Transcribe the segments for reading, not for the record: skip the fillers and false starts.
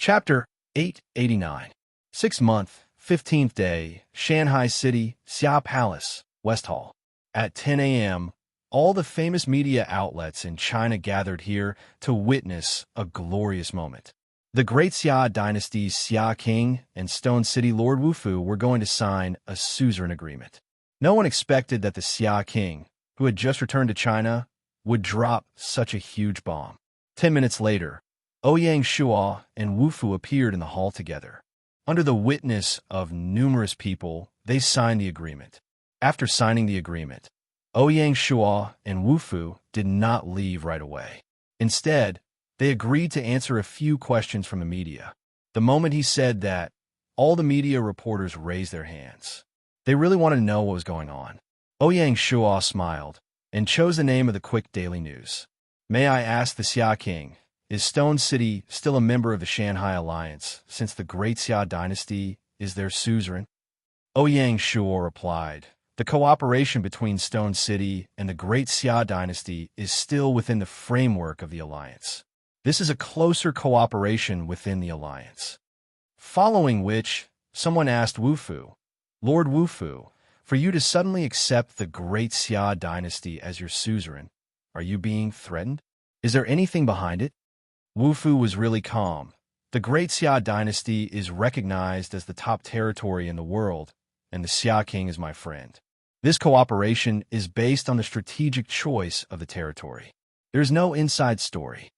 Chapter 889. 6th month, 15th day, Shanghai City, Xia Palace, West Hall. At 10 a.m., all the famous media outlets in China gathered here to witness a glorious moment. The great Xia dynasty's Xia King and Stone City Lord Wufu were going to sign a suzerain agreement. No one expected that the Xia King, who had just returned to China, would drop such a huge bomb. 10 minutes later, Ouyang Shuo and Wufu appeared in the hall together. Under the witness of numerous people, they signed the agreement. After signing the agreement, Ouyang Shuo and Wufu did not leave right away. Instead, they agreed to answer a few questions from the media. The moment he said that, all the media reporters raised their hands. They really wanted to know what was going on. Ouyang Shuo smiled and chose the name of the quick daily news. May I ask the Xia King, is Stone City still a member of the Shanghai Alliance since the great Xia dynasty is their suzerain? Ouyang Shuo replied, the cooperation between Stone City and the great Xia dynasty is still within the framework of the alliance. This is a closer cooperation within the alliance. Following which, someone asked Wufu, Lord Wufu, for you to suddenly accept the great Xia dynasty as your suzerain, are you being threatened? Is there anything behind it? Wufu was really calm. The great Xia dynasty is recognized as the top territory in the world, and the Xia King is my friend. This cooperation is based on the strategic choice of the territory. There is no inside story.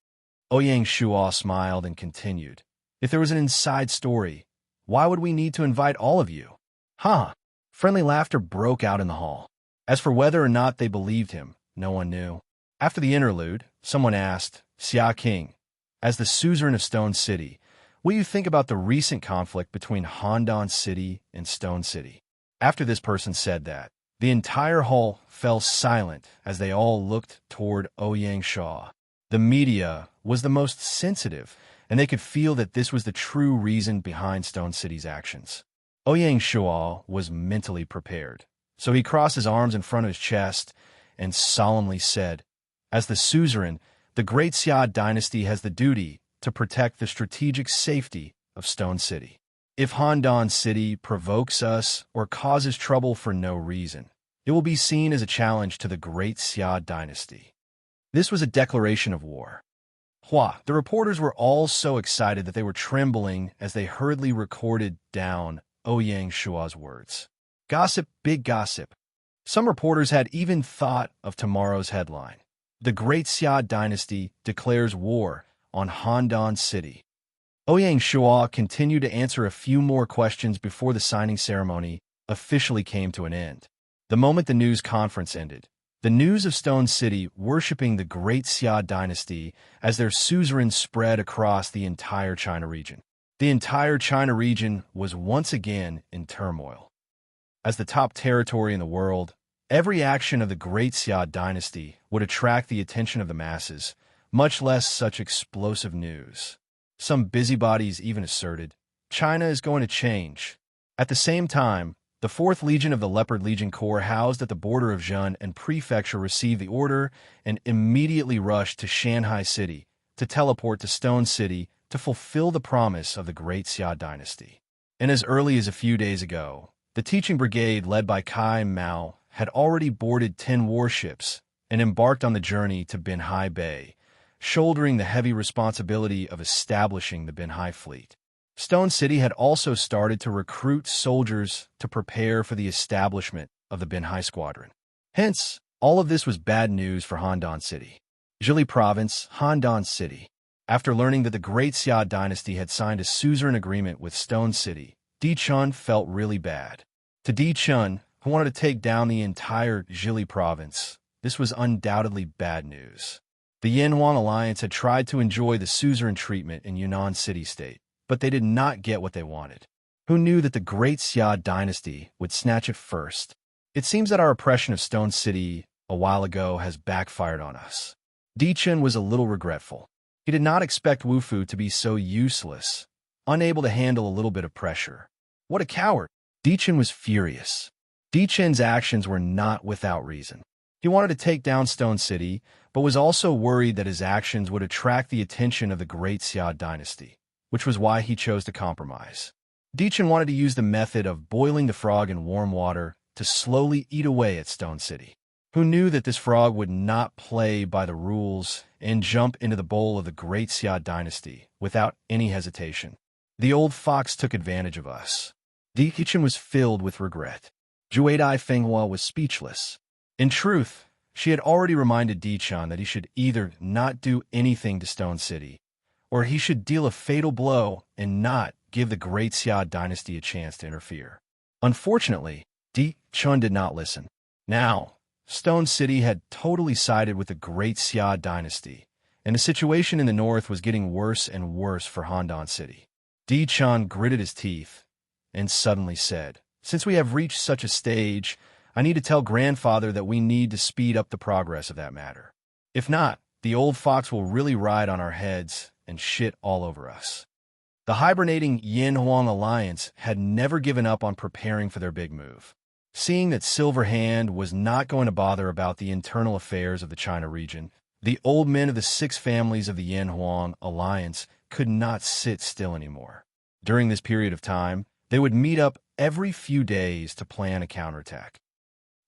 Ouyang Shuo smiled and continued, if there was an inside story, why would we need to invite all of you? Huh! Friendly laughter broke out in the hall. As for whether or not they believed him, no one knew. After the interlude, someone asked, Xia King, as the suzerain of Stone City, what do you think about the recent conflict between Handan City and Stone City? After this person said that, the entire hall fell silent as they all looked toward Ouyang Shuo. The media was the most sensitive, and they could feel that this was the true reason behind Stone City's actions. Ouyang Shuo was mentally prepared, so he crossed his arms in front of his chest and solemnly said, as the suzerain, the great Xia dynasty has the duty to protect the strategic safety of Stone City. If Handan City provokes us or causes trouble for no reason, it will be seen as a challenge to the great Xia dynasty. This was a declaration of war. The reporters were all so excited that they were trembling as they hurriedly recorded down Ouyang Shuo's words. Gossip, big gossip. Some reporters had even thought of tomorrow's headline. The great Xia dynasty declares war on Handan City. Ouyang Shuo continued to answer a few more questions before the signing ceremony officially came to an end. The moment the news conference ended, the news of Stone City worshipping the great Xia dynasty as their suzerain spread across the entire China region. The entire China region was once again in turmoil. As the top territory in the world, every action of the great Xia dynasty would attract the attention of the masses, much less such explosive news. Some busybodies even asserted, China is going to change. At the same time, the 4th Legion of the Leopard Legion Corps housed at the border of Zhen and Prefecture received the order and immediately rushed to Shanghai City to teleport to Stone City to fulfill the promise of the great Xia dynasty. And as early as a few days ago, the teaching brigade led by Kai Mao had already boarded 10 warships and embarked on the journey to Binhai Bay, shouldering the heavy responsibility of establishing the Binhai fleet. Stone City had also started to recruit soldiers to prepare for the establishment of the Binhai Squadron. Hence, all of this was bad news for Handan City. Zhili Province, Handan City. After learning that the great Xia dynasty had signed a suzerain agreement with Stone City, Di Chun felt really bad. To Di Chun, who wanted to take down the entire Zhili Province, this was undoubtedly bad news. The Yanhuan Alliance had tried to enjoy the suzerain treatment in Yunnan City-State, but they did not get what they wanted. Who knew that the great Xia dynasty would snatch it first? It seems that our oppression of Stone City a while ago has backfired on us. Di Chun was a little regretful. He did not expect Wufu to be so useless, unable to handle a little bit of pressure. What a coward! Di Chun was furious. Di Chun's actions were not without reason. He wanted to take down Stone City, but was also worried that his actions would attract the attention of the great Xia dynasty. which was why he chose to compromise. Dichen wanted to use the method of boiling the frog in warm water to slowly eat away at Stone City. Who knew that this frog would not play by the rules and jump into the bowl of the great Xia dynasty without any hesitation? The old fox took advantage of us. Dichen was filled with regret. Juedai Fenghua was speechless. In truth, she had already reminded Dichen that he should either not do anything to Stone City, or he should deal a fatal blow and not give the great Xia dynasty a chance to interfere. Unfortunately, Dichen did not listen. Now, Stone City had totally sided with the great Xia dynasty, and the situation in the north was getting worse and worse for Handan City. Dichen gritted his teeth and suddenly said, "Since we have reached such a stage, I need to tell grandfather that we need to speed up the progress of that matter. If not, the old fox will really ride on our heads and shit all over us." The hibernating Yin-Huang alliance had never given up on preparing for their big move. Seeing that Silver Hand was not going to bother about the internal affairs of the China region, the old men of the 6 families of the Yin-Huang alliance could not sit still anymore. During this period of time, they would meet up every few days to plan a counterattack.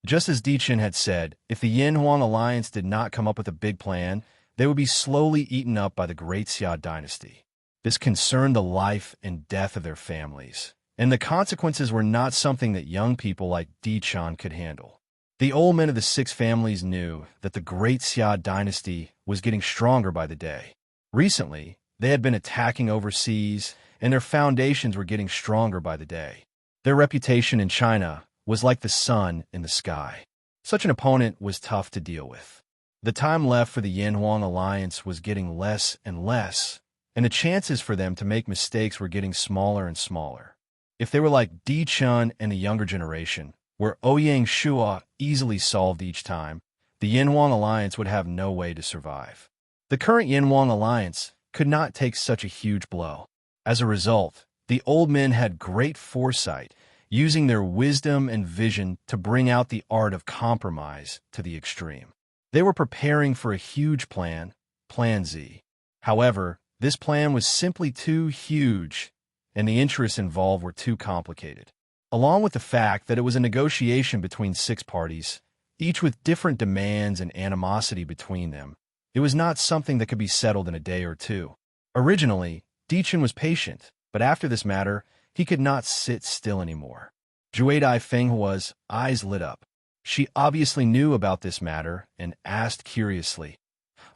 Just as Dichen had said, if the Yin-Huang alliance did not come up with a big plan, they would be slowly eaten up by the great Xia dynasty. This concerned the life and death of their families, and the consequences were not something that young people like Dichen could handle. The old men of the 6 families knew that the great Xia dynasty was getting stronger by the day. Recently, they had been attacking overseas, and their foundations were getting stronger by the day. Their reputation in China was like the sun in the sky. Such an opponent was tough to deal with. The time left for the Yin-Huang alliance was getting less and less, and the chances for them to make mistakes were getting smaller and smaller. If they were like Dichen and the younger generation, where Ouyang Shua easily solved each time, the Yin-Huang alliance would have no way to survive. The current Yin-Huang alliance could not take such a huge blow. As a result, the old men had great foresight, using their wisdom and vision to bring out the art of compromise to the extreme. They were preparing for a huge plan, Plan Z. However, this plan was simply too huge, and the interests involved were too complicated. Along with the fact that it was a negotiation between 6 parties, each with different demands and animosity between them, it was not something that could be settled in a day or two. Originally, Dichen was patient, but after this matter, he could not sit still anymore. Juedai Fenghua's eyes lit up. She obviously knew about this matter and asked curiously,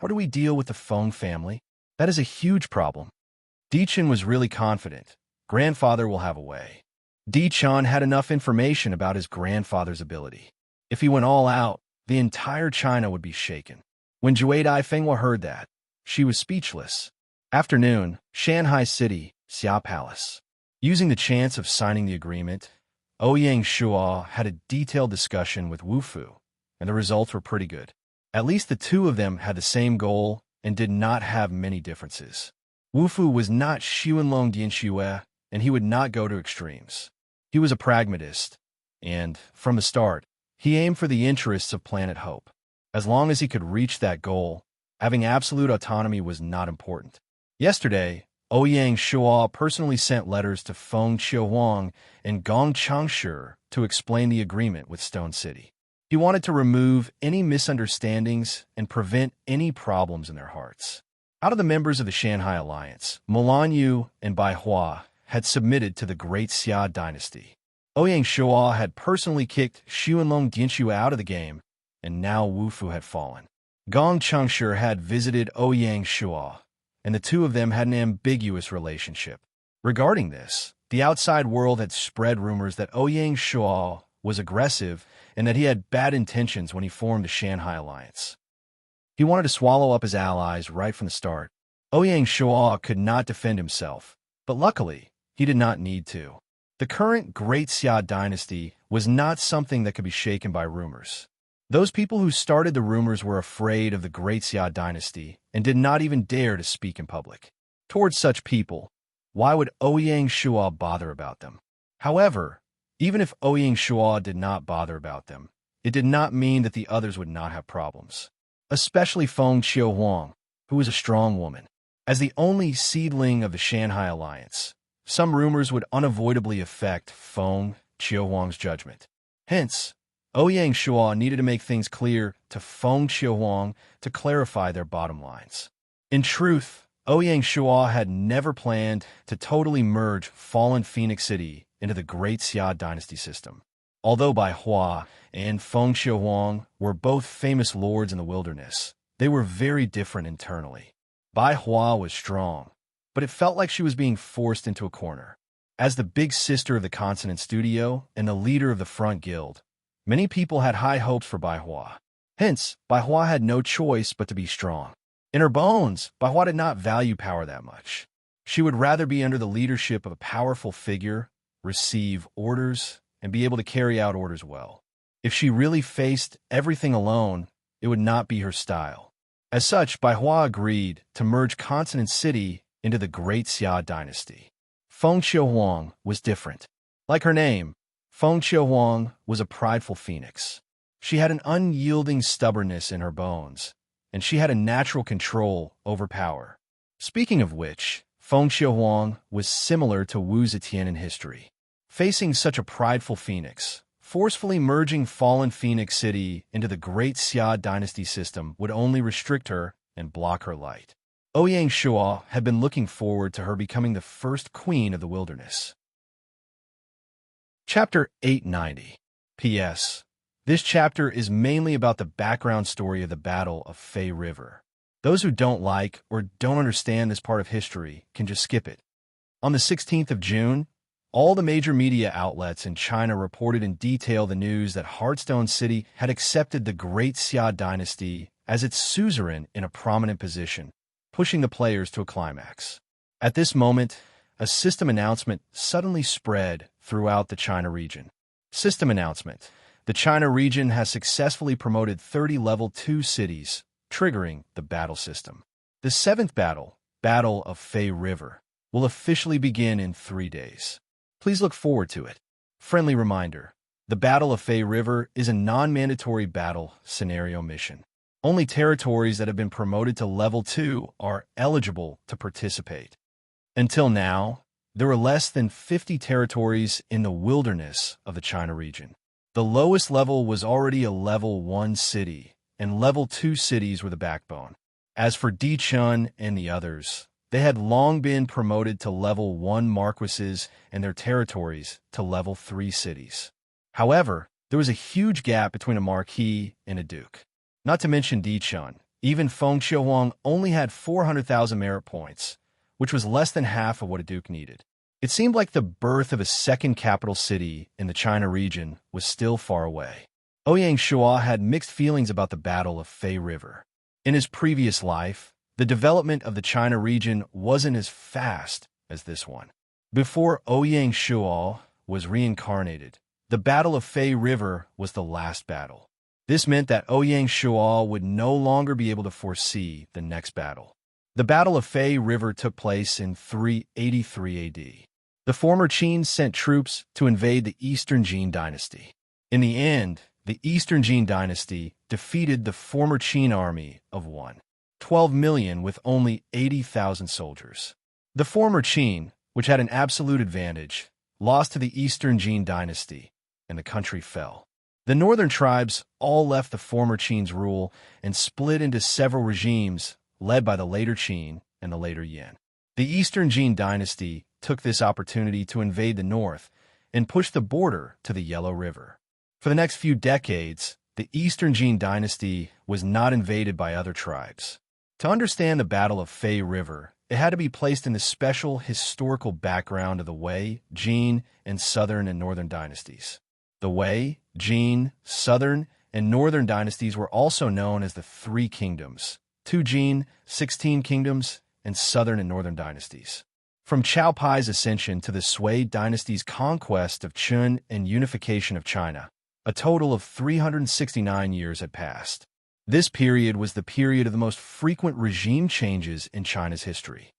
"How do we deal with the Feng family? That is a huge problem." Dichen was really confident. Grandfather will have a way. Dichen had enough information about his grandfather's ability. If he went all out, the entire China would be shaken. When Juedai Fenghua heard that, she was speechless. Afternoon, Shanghai City, Xia Palace. Using the chance of signing the agreement, Ouyang Shua had a detailed discussion with Wu Fu, and the results were pretty good. At least the 2 of them had the same goal and did not have many differences. Wu Fu was not Xianlong Dianxue, and he would not go to extremes. He was a pragmatist, and, from the start, he aimed for the interests of Planet Hope. As long as he could reach that goal, having absolute autonomy was not important. Yesterday, Ouyang Shua personally sent letters to Feng Qiuhuang and Gong Changshi to explain the agreement with Stone City. He wanted to remove any misunderstandings and prevent any problems in their hearts. Out of the members of the Shanghai Alliance, Mulan Yu and Bai Hua had submitted to the great Xia dynasty. Ouyang Shua had personally kicked Xianlong Dianxue out of the game, and now Wu Fu had fallen. Gong Changshi had visited Ouyang Shua, and the 2 of them had an ambiguous relationship. Regarding this, the outside world had spread rumors that Ouyang Shua was aggressive and that he had bad intentions when he formed the Shanghai Alliance. He wanted to swallow up his allies right from the start. Ouyang Shua could not defend himself, but luckily, he did not need to. The current Great Xia dynasty was not something that could be shaken by rumors. Those people who started the rumors were afraid of the Great Xia dynasty and did not even dare to speak in public. Towards such people, why would Ouyang Shua bother about them? However, even if Ouyang Shua did not bother about them, it did not mean that the others would not have problems. Especially Feng Qiuhuang, who was a strong woman. As the only seedling of the Shanghai alliance, some rumors would unavoidably affect Feng Qiuhuang's judgment. Hence, Ouyang Shuo needed to make things clear to Feng Qiuhuang to clarify their bottom lines. In truth, Ouyang Shuo had never planned to totally merge fallen Phoenix City into the Great Xia dynasty system. Although Bai Hua and Feng Qiuhuang were both famous lords in the wilderness, they were very different internally. Bai Hua was strong, but it felt like she was being forced into a corner. As the big sister of the Consonant Studio and the leader of the Front Guild, many people had high hopes for Bai Hua. Hence, Bai Hua had no choice but to be strong. In her bones, Bai Hua did not value power that much. She would rather be under the leadership of a powerful figure, receive orders, and be able to carry out orders well. If she really faced everything alone, it would not be her style. As such, Bai Hua agreed to merge Consonant City into the Great Xia dynasty. Feng Qiuhuang was different. Like her name, Feng Qiuhuang was a prideful phoenix. She had an unyielding stubbornness in her bones, and she had a natural control over power. Speaking of which, Feng Qiuhuang was similar to Wu Zetian in history. Facing such a prideful phoenix, forcefully merging fallen Phoenix City into the Great Xia dynasty system would only restrict her and block her light. Ouyang Shuo had been looking forward to her becoming the first queen of the wilderness. Chapter 890. P.S. This chapter is mainly about the background story of the Battle of Fei River. Those who don't like or don't understand this part of history can just skip it. On the 16th of June, all the major media outlets in China reported in detail the news that Heartstone City had accepted the Great Xia dynasty as its suzerain in a prominent position, pushing the players to a climax. At this moment, a system announcement suddenly spread throughout the China region. System announcement. The China region has successfully promoted 30 level 2 cities, triggering the battle system. The 7th battle, Battle of Fei River, will officially begin in 3 days. Please look forward to it. Friendly reminder, the Battle of Fei River is a non-mandatory battle scenario mission. Only territories that have been promoted to level 2 are eligible to participate. Until now, there were less than 50 territories in the wilderness of the China region. The lowest level was already a level 1 city, and level 2 cities were the backbone. As for Dichun and the others, they had long been promoted to level 1 marquises and their territories to level 3 cities. However, there was a huge gap between a marquis and a duke. Not to mention Dichun, even Feng Qiuhuang only had 400,000 merit points, which was less than half of what a duke needed. It seemed like the birth of a second capital city in the China region was still far away. Ouyang Shuo had mixed feelings about the Battle of Fei River. In his previous life, the development of the China region wasn't as fast as this one. Before Ouyang Shuo was reincarnated, the Battle of Fei River was the last battle. This meant that Ouyang Shuo would no longer be able to foresee the next battle. The Battle of Fei River took place in 383 AD. The former Qin sent troops to invade the Eastern Jin dynasty. In the end, the Eastern Jin dynasty defeated the former Qin army of 12 million with only 80,000 soldiers. The former Qin, which had an absolute advantage, lost to the Eastern Jin dynasty, and the country fell. The northern tribes all left the former Qin's rule and split into several regimes led by the later Qin and the later Yan. The Eastern Jin dynasty took this opportunity to invade the north and push the border to the Yellow River. For the next few decades, the Eastern Jin dynasty was not invaded by other tribes. To understand the Battle of Fei River, it had to be placed in the special historical background of the Wei, Jin, and Southern and Northern dynasties. The Wei, Jin, Southern, and Northern dynasties were also known as the Three Kingdoms, 2 Jin, 16 Kingdoms, and Southern and Northern dynasties. From Chao Pai's ascension to the Sui dynasty's conquest of Chun and unification of China, a total of 369 years had passed. This period was the period of the most frequent regime changes in China's history.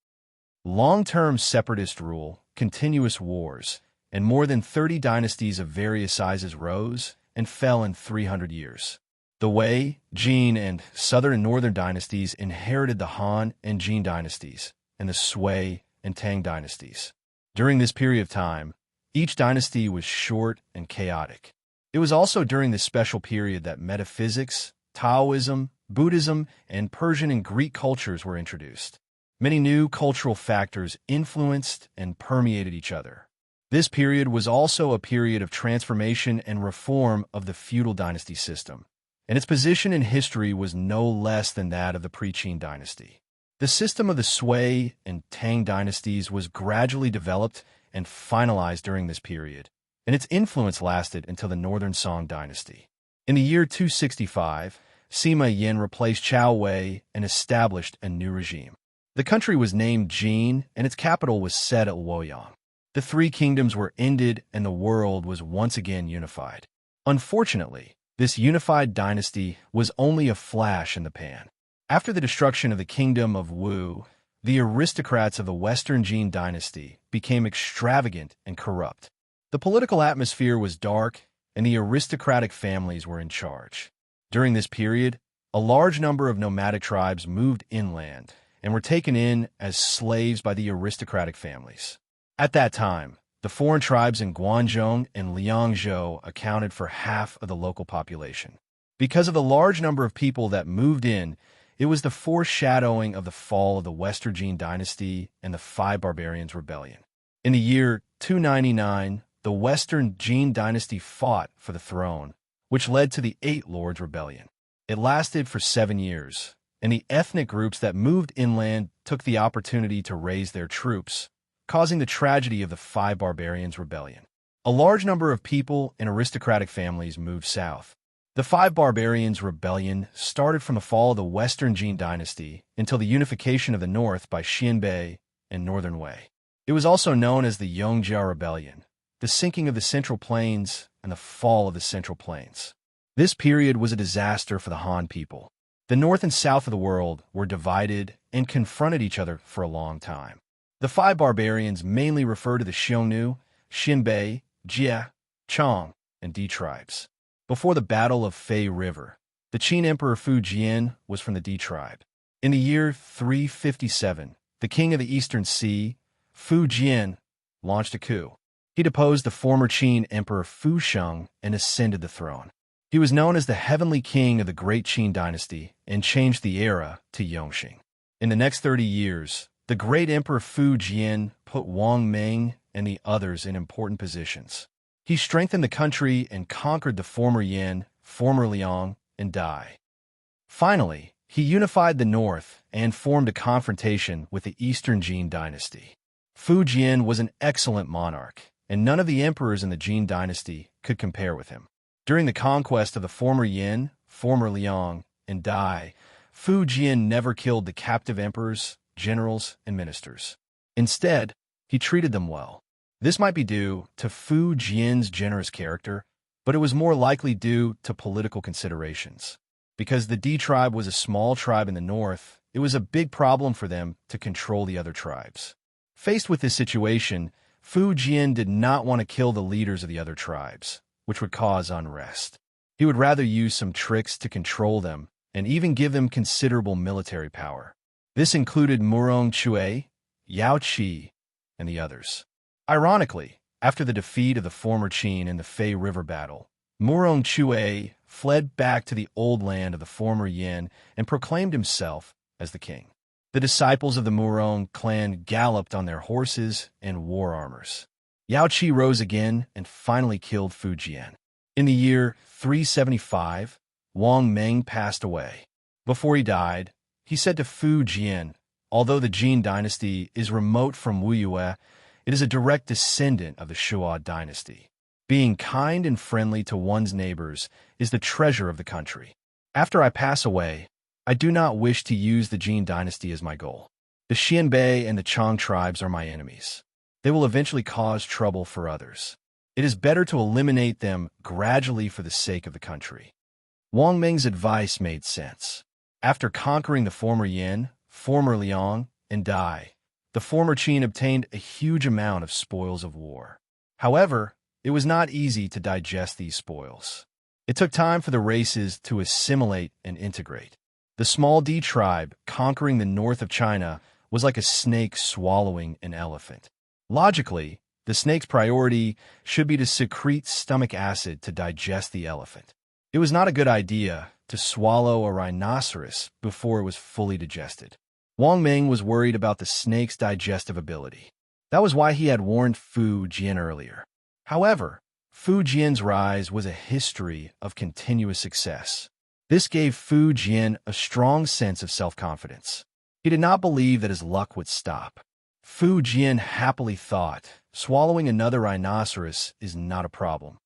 Long-term separatist rule, continuous wars, and more than 30 dynasties of various sizes rose and fell in 300 years. The Wei, Jin, and Southern and Northern dynasties inherited the Han and Jin dynasties, and the Sui and Tang dynasties. During this period of time, each dynasty was short and chaotic. It was also during this special period that metaphysics, Taoism, Buddhism, and Persian and Greek cultures were introduced. Many new cultural factors influenced and permeated each other. This period was also a period of transformation and reform of the feudal dynasty system, and its position in history was no less than that of the pre-Qin dynasty. The system of the Sui and Tang dynasties was gradually developed and finalized during this period, and its influence lasted until the Northern Song dynasty. In the year 265, Sima Yin replaced Qiao Wei and established a new regime. The country was named Jin, and its capital was set at Luoyang. The three kingdoms were ended, and the world was once again unified. Unfortunately, this unified dynasty was only a flash in the pan. After the destruction of the kingdom of Wu, the aristocrats of the Western Jin dynasty became extravagant and corrupt. The political atmosphere was dark, and the aristocratic families were in charge. During this period, a large number of nomadic tribes moved inland and were taken in as slaves by the aristocratic families. At that time, the foreign tribes in Guangzhou and Liangzhou accounted for half of the local population. Because of the large number of people that moved in, it was the foreshadowing of the fall of the Western Jin dynasty and the Five Barbarians Rebellion. In the year 299, the Western Jin dynasty fought for the throne, which led to the Eight Lords Rebellion. It lasted for 7 years, and the ethnic groups that moved inland took the opportunity to raise their troops, causing the tragedy of the Five Barbarians Rebellion. A large number of people in aristocratic families moved south. The Five Barbarians Rebellion started from the fall of the Western Jin dynasty until the unification of the north by Xianbei and Northern Wei. It was also known as the Yongjia Rebellion, the sinking of the Central Plains and the fall of the Central Plains. This period was a disaster for the Han people. The north and south of the world were divided and confronted each other for a long time. The Five Barbarians mainly refer to the Xiongnu, Xinbei, Jia, Chong, and Di tribes. Before the Battle of Fei River, the Qin Emperor Fu Jian was from the Di tribe. In the year 357, the king of the Eastern Sea, Fu Jian, launched a coup. He deposed the former Qin Emperor Fu Sheng and ascended the throne. He was known as the Heavenly King of the Great Qin dynasty and changed the era to Yongxing. In the next 30 years, the great Emperor Fu Jian put Wang Meng and the others in important positions. He strengthened the country and conquered the former Yan, former Liang, and Dai. Finally, he unified the north and formed a confrontation with the Eastern Jin dynasty. Fu Jian was an excellent monarch, and none of the emperors in the Jin dynasty could compare with him. During the conquest of the former Yan, former Liang, and Dai, Fu Jian never killed the captive emperors, generals, and ministers. Instead, he treated them well. This might be due to Fu Jian's generous character, but it was more likely due to political considerations. Because the Di tribe was a small tribe in the north, it was a big problem for them to control the other tribes. Faced with this situation, Fu Jian did not want to kill the leaders of the other tribes, which would cause unrest. He would rather use some tricks to control them and even give them considerable military power. This included Murong Chui, Yao Qi, and the others. Ironically, after the defeat of the former Qin in the Fei River battle, Murong Chui fled back to the old land of the former Yan and proclaimed himself as the king. The disciples of the Murong clan galloped on their horses and war armors. Yao Qi rose again and finally killed Fu Jian. In the year 375, Wang Meng passed away. Before he died, he said to Fu Jian, "Although the Jin dynasty is remote from Wu Yue, it is a direct descendant of the Shuo dynasty. Being kind and friendly to one's neighbors is the treasure of the country. After I pass away, I do not wish to use the Jin dynasty as my goal. The Xianbei and the Chong tribes are my enemies. They will eventually cause trouble for others. It is better to eliminate them gradually for the sake of the country." Wang Meng's advice made sense. After conquering the former Yan, former Liang, and Dai, the former Qin obtained a huge amount of spoils of war. However, it was not easy to digest these spoils. It took time for the races to assimilate and integrate. The small D tribe conquering the north of China was like a snake swallowing an elephant. Logically, the snake's priority should be to secrete stomach acid to digest the elephant. It was not a good idea to swallow a rhinoceros before it was fully digested. Wang Ming was worried about the snake's digestive ability. That was why he had warned Fu Jian earlier. However, Fu Jian's rise was a history of continuous success. This gave Fu Jian a strong sense of self-confidence. He did not believe that his luck would stop. Fu Jian happily thought, swallowing another rhinoceros is not a problem.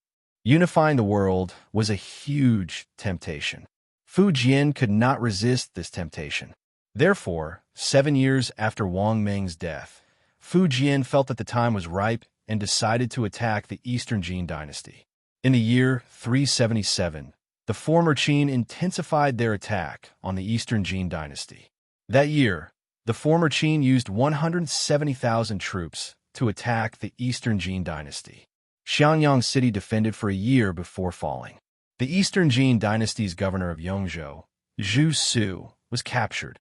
Unifying the world was a huge temptation. Fu Jian could not resist this temptation. Therefore, 7 years after Wang Ming's death, Fu Jian felt that the time was ripe and decided to attack the Eastern Jin dynasty. In the year 377, the former Qin intensified their attack on the Eastern Jin dynasty. That year, the former Qin used 170,000 troops to attack the Eastern Jin dynasty. Xianyang City defended for a year before falling. The Eastern Jin dynasty's governor of Yongzhou, Zhu Su, was captured.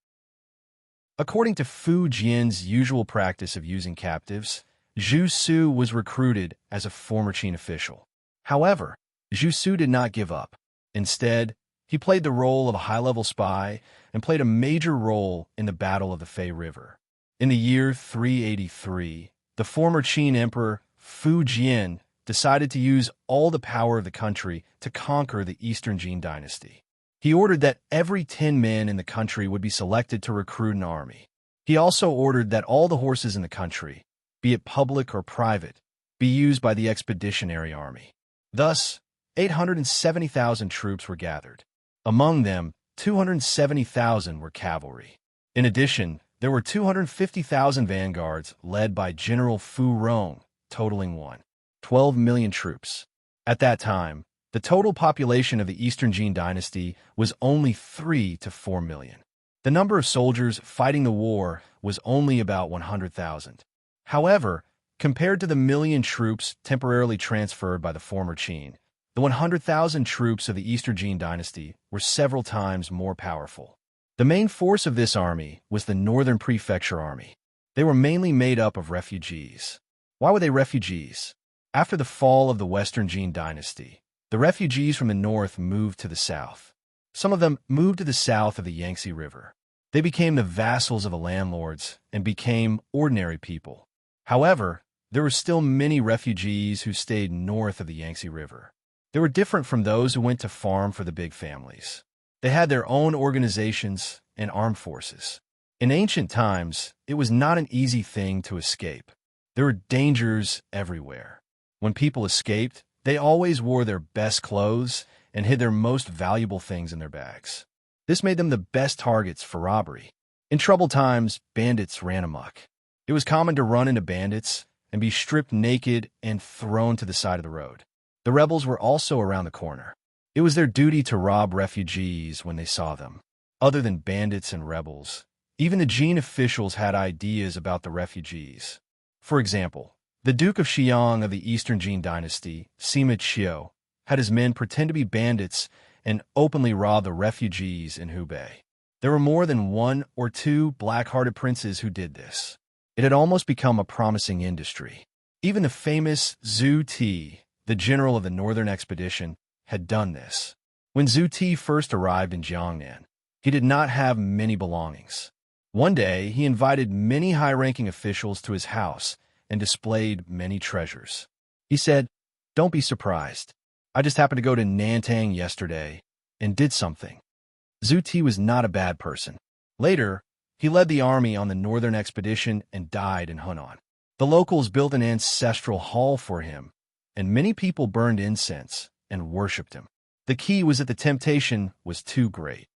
According to Fu Jian's usual practice of using captives, Zhu Su was recruited as a former Qin official. However, Zhu Su did not give up. Instead, he played the role of a high-level spy and played a major role in the Battle of the Fei River. In the year 383, the former Qin emperor Fu Jian decided to use all the power of the country to conquer the Eastern Jin dynasty. He ordered that every 10 men in the country would be selected to recruit an army. He also ordered that all the horses in the country, be it public or private, be used by the expeditionary army. Thus, 870,000 troops were gathered. Among them, 270,000 were cavalry. In addition, there were 250,000 vanguards led by General Fu Rong, totaling 12 million troops. At that time, the total population of the Eastern Jin dynasty was only 3 to 4 million. The number of soldiers fighting the war was only about 100,000. However, compared to the million troops temporarily transferred by the former Qin, the 100,000 troops of the Eastern Jin dynasty were several times more powerful. The main force of this army was the Northern Prefecture Army. They were mainly made up of refugees. Why were they refugees? After the fall of the Western Jin dynasty, the refugees from the north moved to the south. Some of them moved to the south of the Yangtze River. They became the vassals of the landlords and became ordinary people. However, there were still many refugees who stayed north of the Yangtze River. They were different from those who went to farm for the big families. They had their own organizations and armed forces. In ancient times, it was not an easy thing to escape. There were dangers everywhere. When people escaped, they always wore their best clothes and hid their most valuable things in their bags. This made them the best targets for robbery. In troubled times, bandits ran amok. It was common to run into bandits and be stripped naked and thrown to the side of the road. The rebels were also around the corner. It was their duty to rob refugees when they saw them. Other than bandits and rebels, even the Jin officials had ideas about the refugees. For example, the Duke of Xiang of the Eastern Jin dynasty, Sima Qiu, had his men pretend to be bandits and openly rob the refugees in Hubei. There were more than 1 or 2 black-hearted princes who did this. It had almost become a promising industry. Even the famous Zhu Ti, the general of the northern expedition, had done this. When Zhu Ti first arrived in Jiangnan, he did not have many belongings. One day, he invited many high-ranking officials to his house and displayed many treasures. He said, "Don't be surprised. I just happened to go to Nantang yesterday and did something." Zhu Ti was not a bad person. Later, he led the army on the northern expedition and died in Hunan. The locals built an ancestral hall for him, and many people burned incense and worshipped him. The key was that the temptation was too great.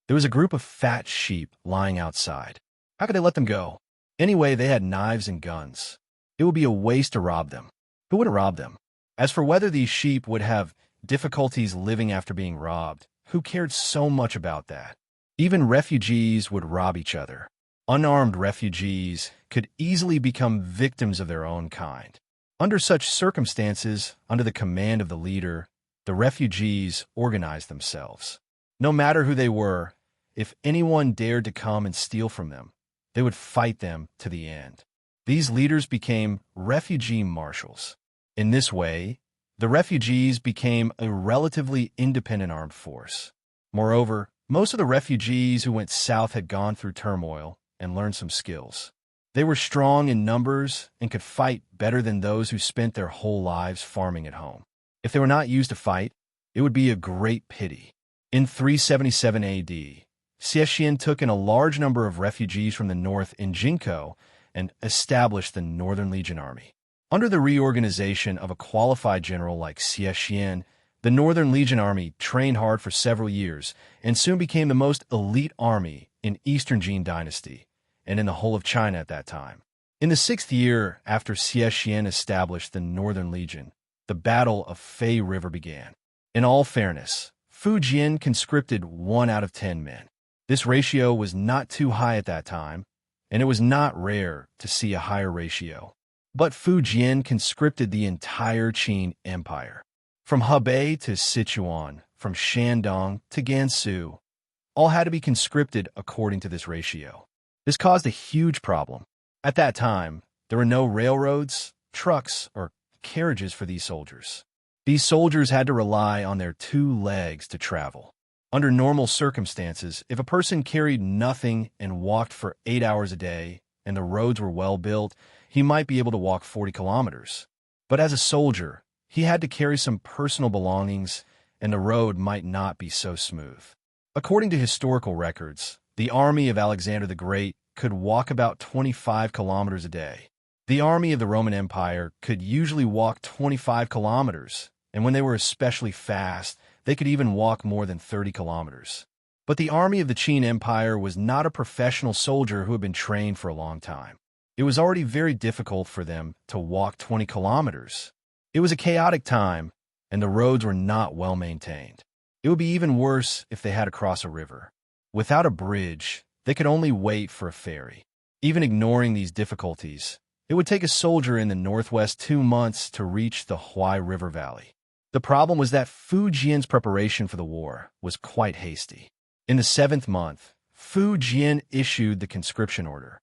There was a group of fat sheep lying outside. How could they let them go? Anyway, they had knives and guns. It would be a waste to rob them. Who would rob them? As for whether these sheep would have difficulties living after being robbed, who cared so much about that? Even refugees would rob each other. Unarmed refugees could easily become victims of their own kind. Under such circumstances, under the command of the leader, the refugees organized themselves. No matter who they were, if anyone dared to come and steal from them, they would fight them to the end. These leaders became refugee marshals. In this way, the refugees became a relatively independent armed force. Moreover, most of the refugees who went south had gone through turmoil and learned some skills. They were strong in numbers and could fight better than those who spent their whole lives farming at home. If they were not used to fight, it would be a great pity. In 377 AD, Xian took in a large number of refugees from the north in Jinko and established the Northern Legion Army. Under the reorganization of a qualified general like Xian, the Northern Legion Army trained hard for several years and soon became the most elite army in Eastern Jin Dynasty and in the whole of China at that time. In the 6th year after Xian established the Northern Legion, the Battle of Fei River began. In all fairness, Fu Jian conscripted 1 out of 10 men. This ratio was not too high at that time, and it was not rare to see a higher ratio. But Fu Jian conscripted the entire Qin Empire. From Hebei to Sichuan, from Shandong to Gansu, all had to be conscripted according to this ratio. This caused a huge problem. At that time, there were no railroads, trucks, or carriages for these soldiers. These soldiers had to rely on their 2 legs to travel. Under normal circumstances, if a person carried nothing and walked for 8 hours a day and the roads were well built, he might be able to walk 40 kilometers. But as a soldier, he had to carry some personal belongings, and the road might not be so smooth. According to historical records, the army of Alexander the Great could walk about 25 kilometers a day. The army of the Roman Empire could usually walk 25 kilometers, and when they were especially fast, they could even walk more than 30 kilometers. But the army of the Qin Empire was not a professional soldier who had been trained for a long time. It was already very difficult for them to walk 20 kilometers. It was a chaotic time, and the roads were not well maintained. It would be even worse if they had to cross a river. Without a bridge, they could only wait for a ferry. Even ignoring these difficulties, it would take a soldier in the northwest 2 months to reach the Huai River Valley. The problem was that Fu Jian's preparation for the war was quite hasty. In the 7th month, Fu Jian issued the conscription order.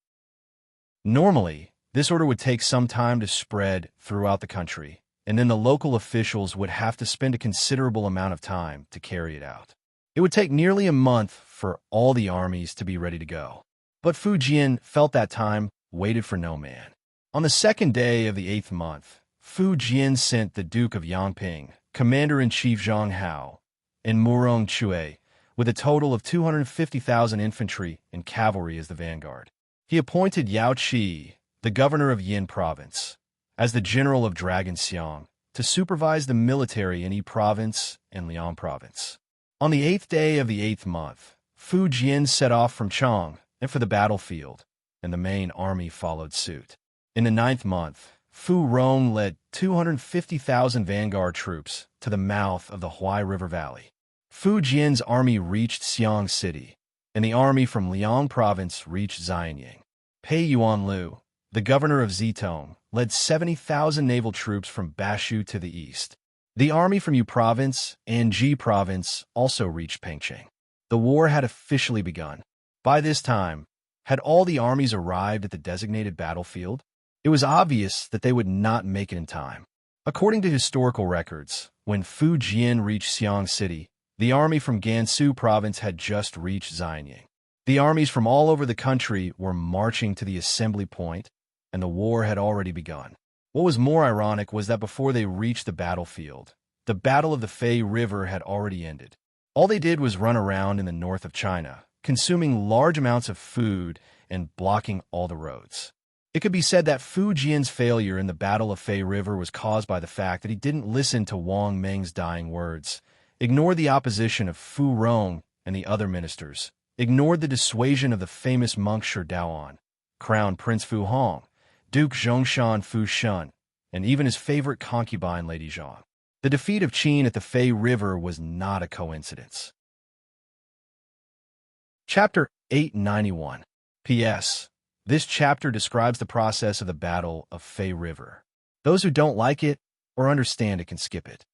Normally, this order would take some time to spread throughout the country, and then the local officials would have to spend a considerable amount of time to carry it out. It would take nearly a month for all the armies to be ready to go. But Fu Jian felt that time waited for no man. On the 2nd day of the 8th month, Fu Jian sent the Duke of Yangping, Commander-in-Chief Zhang Hao, and Murong Chue, with a total of 250,000 infantry and cavalry as the vanguard. He appointed Yao Qi, the governor of Yin Province, as the general of Dragonxiang, to supervise the military in Yi Province and Liang Province. On the 8th day of the 8th month, Fu Jian set off from Chang and for the battlefield, and the main army followed suit. In the 9th month, Fu Rong led 250,000 vanguard troops to the mouth of the Huai River Valley. Fu Jian's army reached Xiang City, and the army from Liang Province reached Xianying. Pei Yuanlu, the governor of Zitong, led 70,000 naval troops from Bashu to the east. The army from Yu Province and Ji Province also reached Pengcheng. The war had officially begun. By this time, had all the armies arrived at the designated battlefield? It was obvious that they would not make it in time. According to historical records, when Fu Jian reached Xiang City, the army from Gansu Province had just reached Xianying. The armies from all over the country were marching to the assembly point, and the war had already begun. What was more ironic was that before they reached the battlefield, the Battle of the Fei River had already ended. All they did was run around in the north of China, consuming large amounts of food and blocking all the roads. It could be said that Fu Jian's failure in the Battle of Fei River was caused by the fact that he didn't listen to Wang Meng's dying words, ignored the opposition of Fu Rong and the other ministers, ignored the dissuasion of the famous monk Shi Daoan, Crown Prince Fu Hong, Duke Zhongshan Fu Shun, and even his favorite concubine Lady Zhang. The defeat of Qin at the Fei River was not a coincidence. Chapter 891. P.S. This chapter describes the process of the Battle of Fei River. Those who don't like it or understand it can skip it.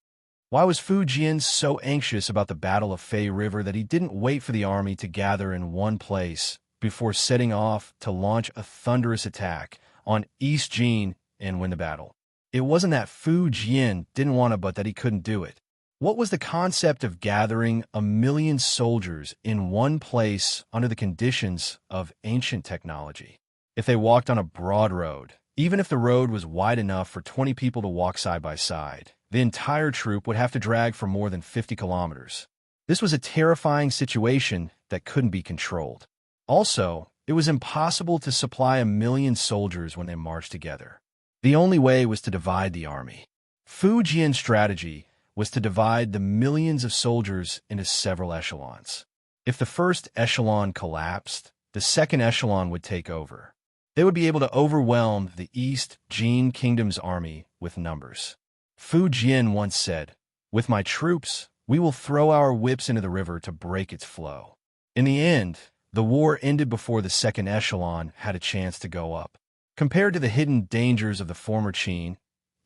Why was Fu Jian so anxious about the Battle of Fei River that he didn't wait for the army to gather in one place before setting off to launch a thunderous attack on East Jin and win the battle? It wasn't that Fu Jian didn't want to, but that he couldn't do it. What was the concept of gathering 1,000,000 soldiers in one place under the conditions of ancient technology? If they walked on a broad road, even if the road was wide enough for 20 people to walk side by side, the entire troop would have to drag for more than 50 kilometers. This was a terrifying situation that couldn't be controlled. Also, it was impossible to supply 1,000,000 soldiers when they marched together. The only way was to divide the army. Fu Jian's strategy was to divide the millions of soldiers into several echelons. If the first echelon collapsed, the second echelon would take over. They would be able to overwhelm the East Jin Kingdom's army with numbers. Fu Jian once said, "With my troops, we will throw our whips into the river to break its flow." In the end, the war ended before the second echelon had a chance to go up. Compared to the hidden dangers of the former Qin,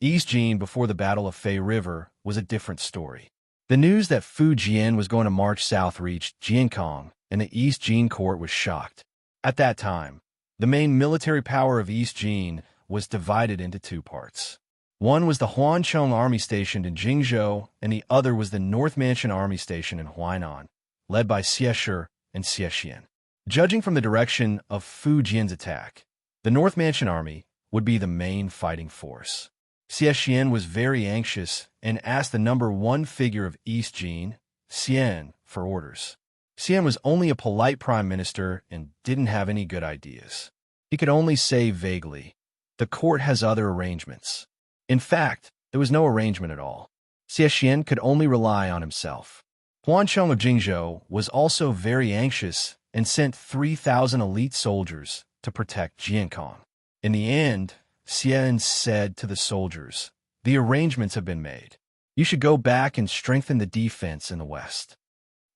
East Jin before the Battle of Fei River was a different story. The news that Fu Jian was going to march south reached Jiankong, and the East Jin court was shocked. At that time, the main military power of East Jin was divided into two parts. One was the Huancheng army stationed in Jingzhou, and the other was the North Mansion army station in Huainan, led by Xie Shi and Xie Xian. Judging from the direction of Fu Jian's attack, the North Mansion army would be the main fighting force. Xie Xian was very anxious and asked the number one figure of East Jin, Xian, for orders. Xian was only a polite prime minister and didn't have any good ideas. He could only say vaguely, "The court has other arrangements." In fact, there was no arrangement at all. Xie Xian could only rely on himself. Huancheng of Jingzhou was also very anxious and sent 3,000 elite soldiers to protect Jiankong. In the end, Xian said to the soldiers, "The arrangements have been made. You should go back and strengthen the defense in the west."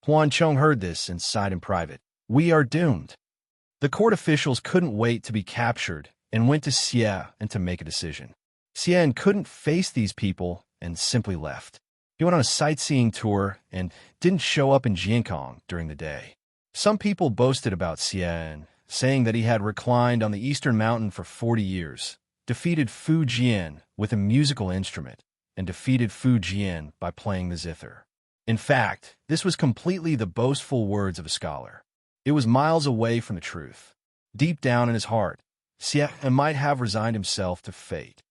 Huancheng heard this and sighed in private, "We are doomed." The court officials couldn't wait to be captured and went to Xie and to make a decision. Xian couldn't face these people and simply left. He went on a sightseeing tour and didn't show up in Jiankong during the day. Some people boasted about Xian, saying that he had reclined on the eastern mountain for 40 years, defeated Fu Jian with a musical instrument, and defeated Fu Jian by playing the zither. In fact, this was completely the boastful words of a scholar. It was miles away from the truth. Deep down in his heart, Xian might have resigned himself to fate.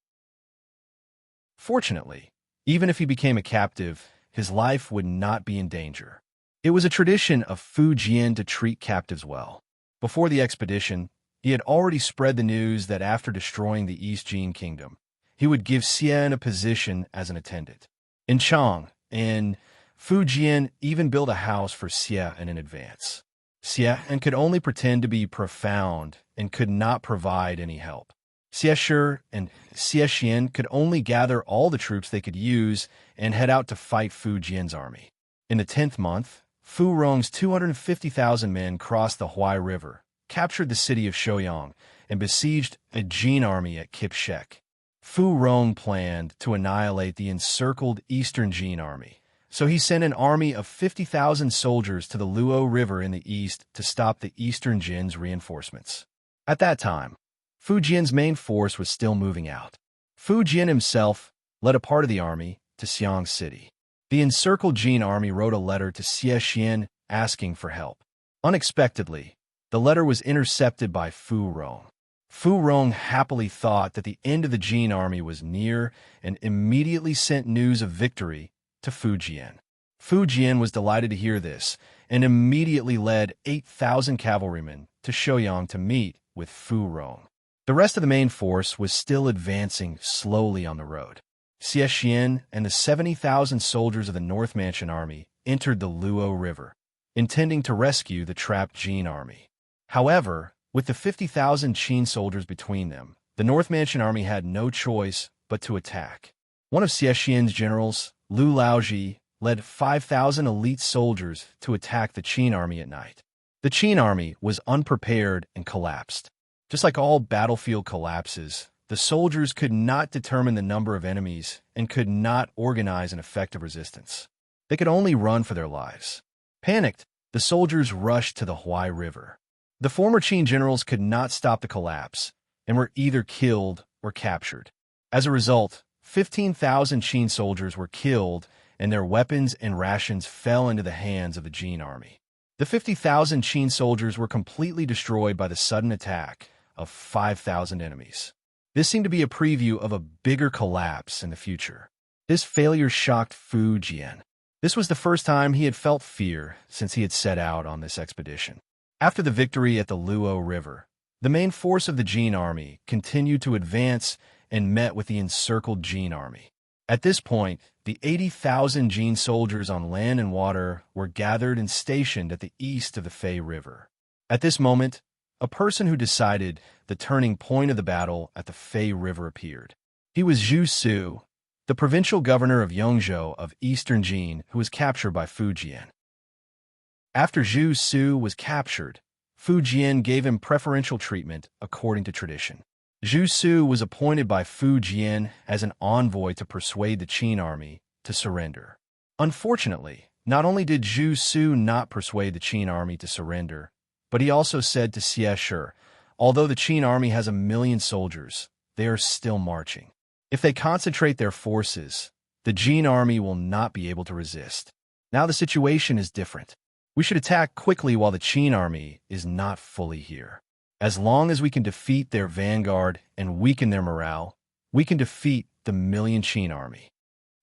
Fortunately, even if he became a captive, his life would not be in danger. It was a tradition of Fu Jian to treat captives well. Before the expedition, he had already spread the news that after destroying the East Jin Kingdom, he would give Xian a position as an attendant. In Chang, and Fu Jian even built a house for Xie in advance. Xie could only pretend to be profound and could not provide any help. Xie Shi and Xie Xian could only gather all the troops they could use and head out to fight Fu Jian's army. In the 10th month, Fu Rong's 250,000 men crossed the Huai River, captured the city of Shouyang, and besieged a Jin army at Kipshek. Fu Rong planned to annihilate the encircled Eastern Jin army, so he sent an army of 50,000 soldiers to the Luo River in the east to stop the Eastern Jin's reinforcements. At that time, Fu Jian's main force was still moving out. Fu Jian himself led a part of the army to Xiang City. The encircled Jin army wrote a letter to Xie Xian asking for help. Unexpectedly, the letter was intercepted by Fu Rong. Fu Rong happily thought that the end of the Jin army was near and immediately sent news of victory to Fu Jian. Fu Jian was delighted to hear this and immediately led 8,000 cavalrymen to Shouyang to meet with Fu Rong. The rest of the main force was still advancing slowly on the road. Xie Xian and the 70,000 soldiers of the North Mansion army entered the Luo River, intending to rescue the trapped Jin army. However, with the 50,000 Qin soldiers between them, the North Mansion army had no choice but to attack. One of Xie Xian's generals, Lu Laoji, led 5,000 elite soldiers to attack the Qin army at night. The Qin army was unprepared and collapsed. Just like all battlefield collapses, the soldiers could not determine the number of enemies and could not organize an effective resistance. They could only run for their lives. Panicked, the soldiers rushed to the Huai River. The former Qin generals could not stop the collapse and were either killed or captured. As a result, 15,000 Qin soldiers were killed and their weapons and rations fell into the hands of the Jin army. The 50,000 Qin soldiers were completely destroyed by the sudden attack of 5,000 enemies. This seemed to be a preview of a bigger collapse in the future. This failure shocked Fu Jian. This was the first time he had felt fear since he had set out on this expedition. After the victory at the Luo River, the main force of the Jin army continued to advance and met with the encircled Jin army. At this point, the 80,000 Jin soldiers on land and water were gathered and stationed at the east of the Fei River. At this moment, a person who decided the turning point of the battle at the Fei River appeared. He was Zhu Su, the provincial governor of Yongzhou of eastern Jin, who was captured by Fu Jian. After Zhu Su was captured, Fu Jian gave him preferential treatment according to tradition. Zhu Su was appointed by Fu Jian as an envoy to persuade the Qin army to surrender. Unfortunately, not only did Zhu Su not persuade the Qin army to surrender, but he also said to Xie Shi, although the Qin army has 1 million soldiers, they are still marching. If they concentrate their forces, the Jin army will not be able to resist. Now the situation is different. We should attack quickly while the Qin army is not fully here. As long as we can defeat their vanguard and weaken their morale, we can defeat the 1 million Qin army.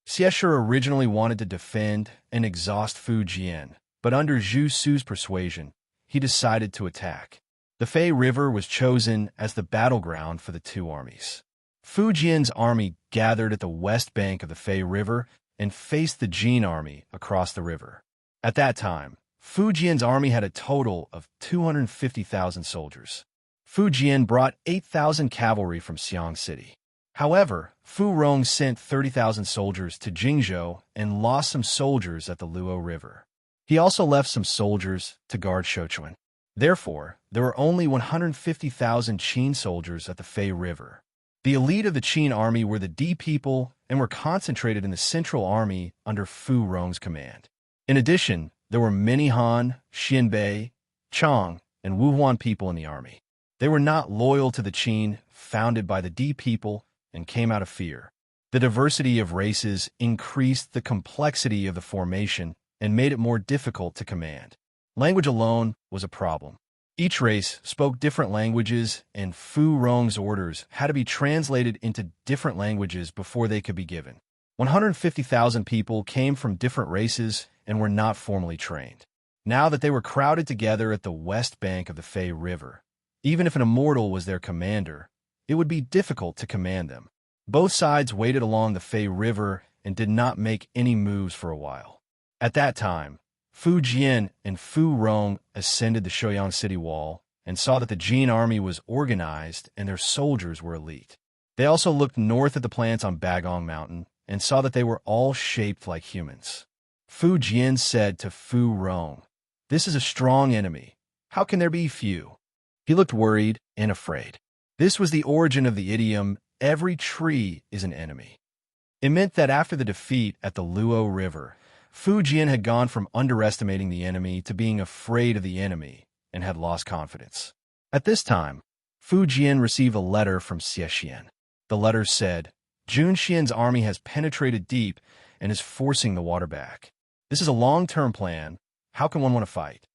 Xie Shi originally wanted to defend and exhaust Fu Jian, but under Zhu Su's persuasion, he decided to attack. The Fei River was chosen as the battleground for the two armies. Fu Jian's army gathered at the west bank of the Fei River and faced the Jin army across the river. At that time, Fu Jian's army had a total of 250,000 soldiers. Fu Jian brought 8,000 cavalry from Xiang City. However, Fu Rong sent 30,000 soldiers to Jingzhou and lost some soldiers at the Luo River. He also left some soldiers to guard Shouchuan. Therefore, there were only 150,000 Qin soldiers at the Fei River. The elite of the Qin army were the D people and were concentrated in the central army under Fu Rong's command. In addition, there were many Han, Xinbei, Chang, and Wuhuan people in the army. They were not loyal to the Qin, founded by the D people, and came out of fear. The diversity of races increased the complexity of the formation and made it more difficult to command. Language alone was a problem. Each race spoke different languages, and Fu Rong's orders had to be translated into different languages before they could be given. 150,000 people came from different races and were not formally trained. Now that they were crowded together at the west bank of the Fei River, even if an immortal was their commander, it would be difficult to command them. Both sides waited along the Fei River and did not make any moves for a while. At that time, Fu Jian and Fu Rong ascended the Shouyang city wall and saw that the Jin army was organized and their soldiers were elite. They also looked north at the plants on Bagong Mountain and saw that they were all shaped like humans. Fu Jian said to Fu Rong, "This is a strong enemy. How can there be few?" He looked worried and afraid. This was the origin of the idiom, "Every tree is an enemy." It meant that after the defeat at the Luo River, Fu Jian had gone from underestimating the enemy to being afraid of the enemy and had lost confidence. At this time, Fu Jian received a letter from Xie Xian. The letter said, "Jun Xian's army has penetrated deep and is forcing the water back. This is a long-term plan. How can one want to fight?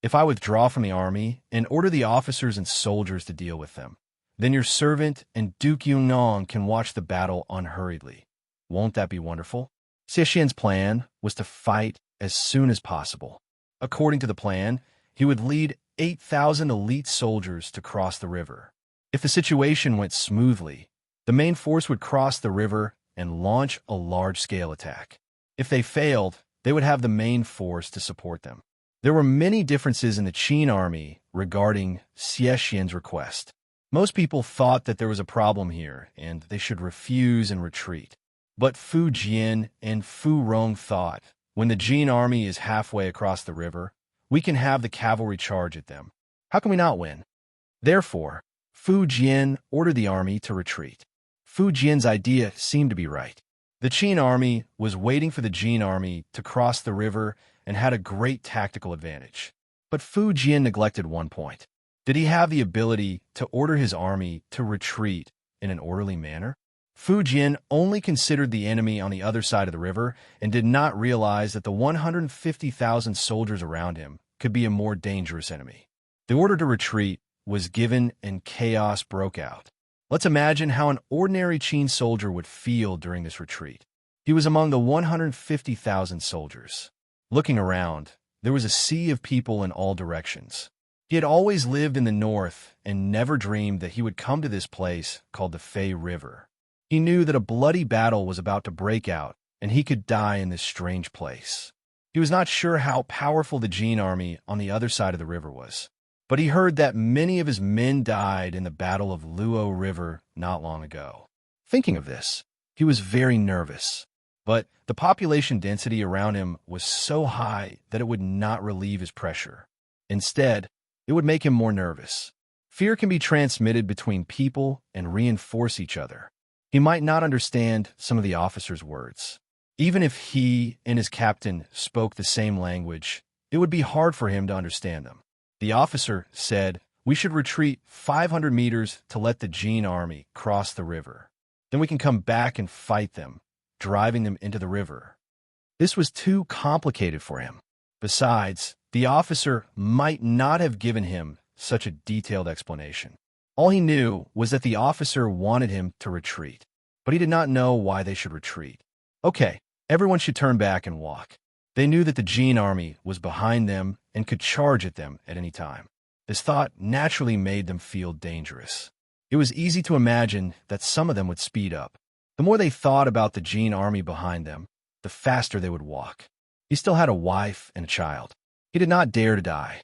If I withdraw from the army and order the officers and soldiers to deal with them, then your servant and Duke Yungnong can watch the battle unhurriedly. Won't that be wonderful?" Xie Xian's plan was to fight as soon as possible. According to the plan, he would lead 8,000 elite soldiers to cross the river. If the situation went smoothly, the main force would cross the river and launch a large-scale attack. If they failed, they would have the main force to support them. There were many differences in the Qin army regarding Xie Xian's request. Most people thought that there was a problem here and they should refuse and retreat. But Fu Jian and Fu Rong thought, when the Jin army is halfway across the river, we can have the cavalry charge at them. How can we not win? Therefore, Fu Jian ordered the army to retreat. Fu Jian's idea seemed to be right. The Qin army was waiting for the Jin army to cross the river and had a great tactical advantage. But Fu Jian neglected one point. Did he have the ability to order his army to retreat in an orderly manner? Fu Jian only considered the enemy on the other side of the river and did not realize that the 150,000 soldiers around him could be a more dangerous enemy. The order to retreat was given and chaos broke out. Let's imagine how an ordinary Qin soldier would feel during this retreat. He was among the 150,000 soldiers. Looking around, there was a sea of people in all directions. He had always lived in the north and never dreamed that he would come to this place called the Fei River. He knew that a bloody battle was about to break out, and he could die in this strange place. He was not sure how powerful the Jin army on the other side of the river was, but he heard that many of his men died in the Battle of Luo River not long ago. Thinking of this, he was very nervous, but the population density around him was so high that it would not relieve his pressure. Instead, it would make him more nervous. Fear can be transmitted between people and reinforce each other. He might not understand some of the officers' words. Even if he and his captain spoke the same language, it would be hard for him to understand them. The officer said, "We should retreat 500 meters to let the Jin army cross the river. Then we can come back and fight them, driving them into the river." This was too complicated for him. Besides, the officer might not have given him such a detailed explanation. All he knew was that the officer wanted him to retreat, but he did not know why they should retreat. Okay, everyone should turn back and walk. They knew that the Jin army was behind them and could charge at them at any time. This thought naturally made them feel dangerous. It was easy to imagine that some of them would speed up. The more they thought about the Jin army behind them, the faster they would walk. He still had a wife and a child. He did not dare to die.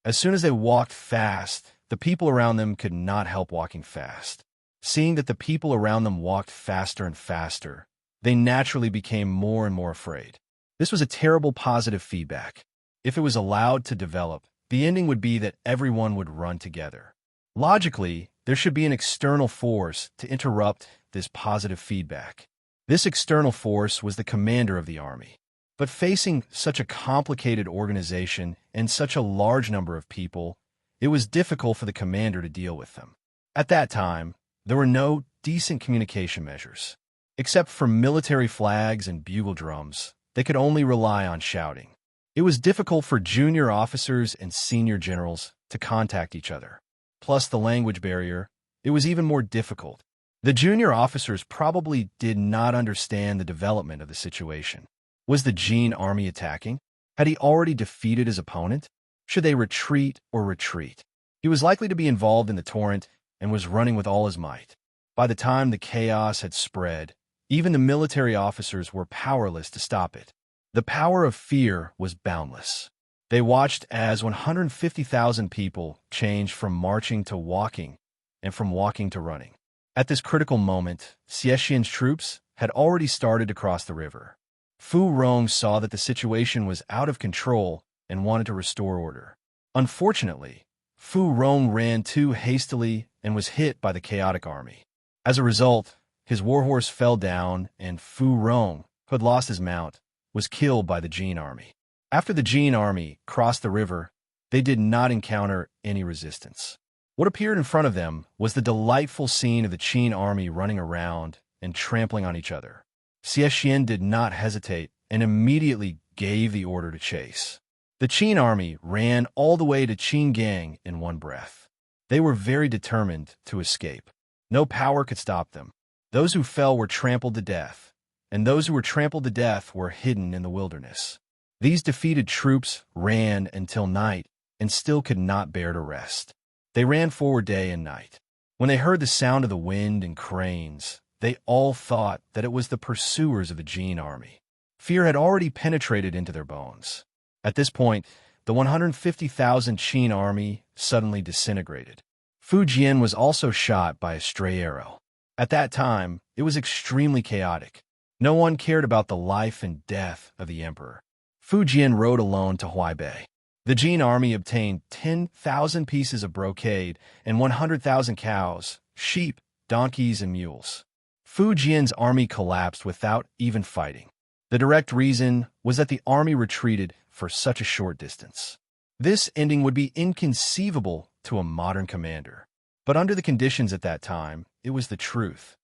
As soon as they walked fast, the people around them could not help walking fast. Seeing that the people around them walked faster and faster, they naturally became more and more afraid. This was a terrible positive feedback. If it was allowed to develop, the ending would be that everyone would run together. Logically, there should be an external force to interrupt this positive feedback. This external force was the commander of the army. But facing such a complicated organization and such a large number of people, it was difficult for the commander to deal with them. At that time, there were no decent communication measures. Except for military flags and bugle drums, they could only rely on shouting. It was difficult for junior officers and senior generals to contact each other. Plus the language barrier, it was even more difficult. The junior officers probably did not understand the development of the situation. Was the Jin army attacking? Had he already defeated his opponent? Should they retreat or retreat? He was likely to be involved in the torrent and was running with all his might. By the time the chaos had spread, even the military officers were powerless to stop it. The power of fear was boundless. They watched as 150,000 people changed from marching to walking and from walking to running. At this critical moment, Xiexian's troops had already started to cross the river. Fu Rong saw that the situation was out of control and wanted to restore order. Unfortunately, Fu Rong ran too hastily and was hit by the chaotic army. As a result, his warhorse fell down and Fu Rong, who had lost his mount, was killed by the Jin army. After the Jin army crossed the river, they did not encounter any resistance. What appeared in front of them was the delightful scene of the Qin army running around and trampling on each other. Xiexian did not hesitate and immediately gave the order to chase. The Qin army ran all the way to Qingang in one breath. They were very determined to escape. No power could stop them. Those who fell were trampled to death, and those who were trampled to death were hidden in the wilderness. These defeated troops ran until night and still could not bear to rest. They ran forward day and night. When they heard the sound of the wind and cranes, they all thought that it was the pursuers of the Jin army. Fear had already penetrated into their bones. At this point, the 150,000 Qin army suddenly disintegrated. Fu Jian was also shot by a stray arrow. At that time, it was extremely chaotic. No one cared about the life and death of the emperor. Fu Jian rode alone to Huaibei. The Jin army obtained 10,000 pieces of brocade and 100,000 cows, sheep, donkeys, and mules. Fu Jian's army collapsed without even fighting. The direct reason was that the army retreated for such a short distance. This ending would be inconceivable to a modern commander, but under the conditions at that time, it was the truth.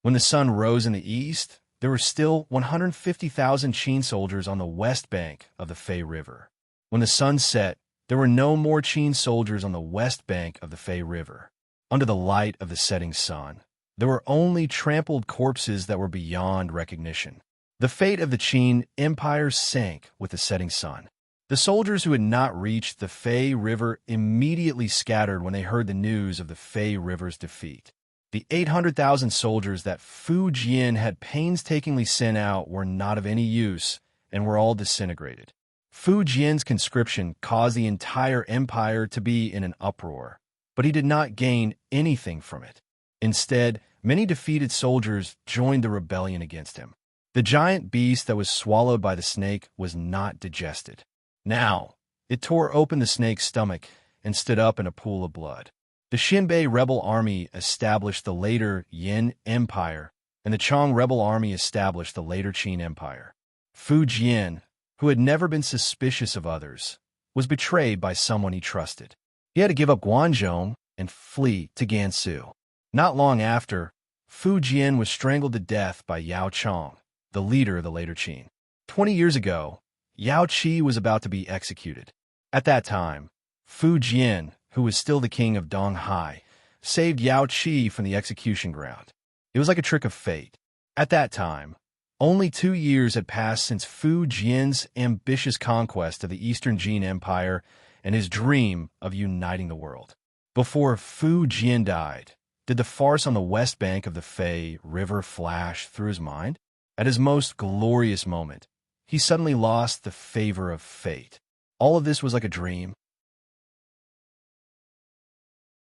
When the sun rose in the east, there were still 150,000 Qin soldiers on the west bank of the Fei River. When the sun set, there were no more Qin soldiers on the west bank of the Fei River. Under the light of the setting sun, there were only trampled corpses that were beyond recognition. The fate of the Qin Empire sank with the setting sun. The soldiers who had not reached the Fei River immediately scattered when they heard the news of the Fei River's defeat. The 800,000 soldiers that Fu Jian had painstakingly sent out were not of any use and were all disintegrated. Fu Jian's conscription caused the entire empire to be in an uproar, but he did not gain anything from it. Instead, many defeated soldiers joined the rebellion against him. The giant beast that was swallowed by the snake was not digested. Now, it tore open the snake's stomach and stood up in a pool of blood. The Xinbei rebel army established the later Yin Empire, and the Chong rebel army established the later Qin Empire. Fu Jian, who had never been suspicious of others, was betrayed by someone he trusted. He had to give up Guangzhou and flee to Gansu. Not long after, Fu Jian was strangled to death by Yao Chong, the leader of the later Qin. 20 years ago, Yao Qi was about to be executed. At that time, Fu Jian, who was still the king of Donghai, saved Yao Qi from the execution ground. It was like a trick of fate. At that time, only 2 years had passed since Fu Jian's ambitious conquest of the Eastern Jin Empire and his dream of uniting the world. Before Fu Jian died, did the farce on the west bank of the Fei River flash through his mind? At his most glorious moment, he suddenly lost the favor of fate. All of this was like a dream.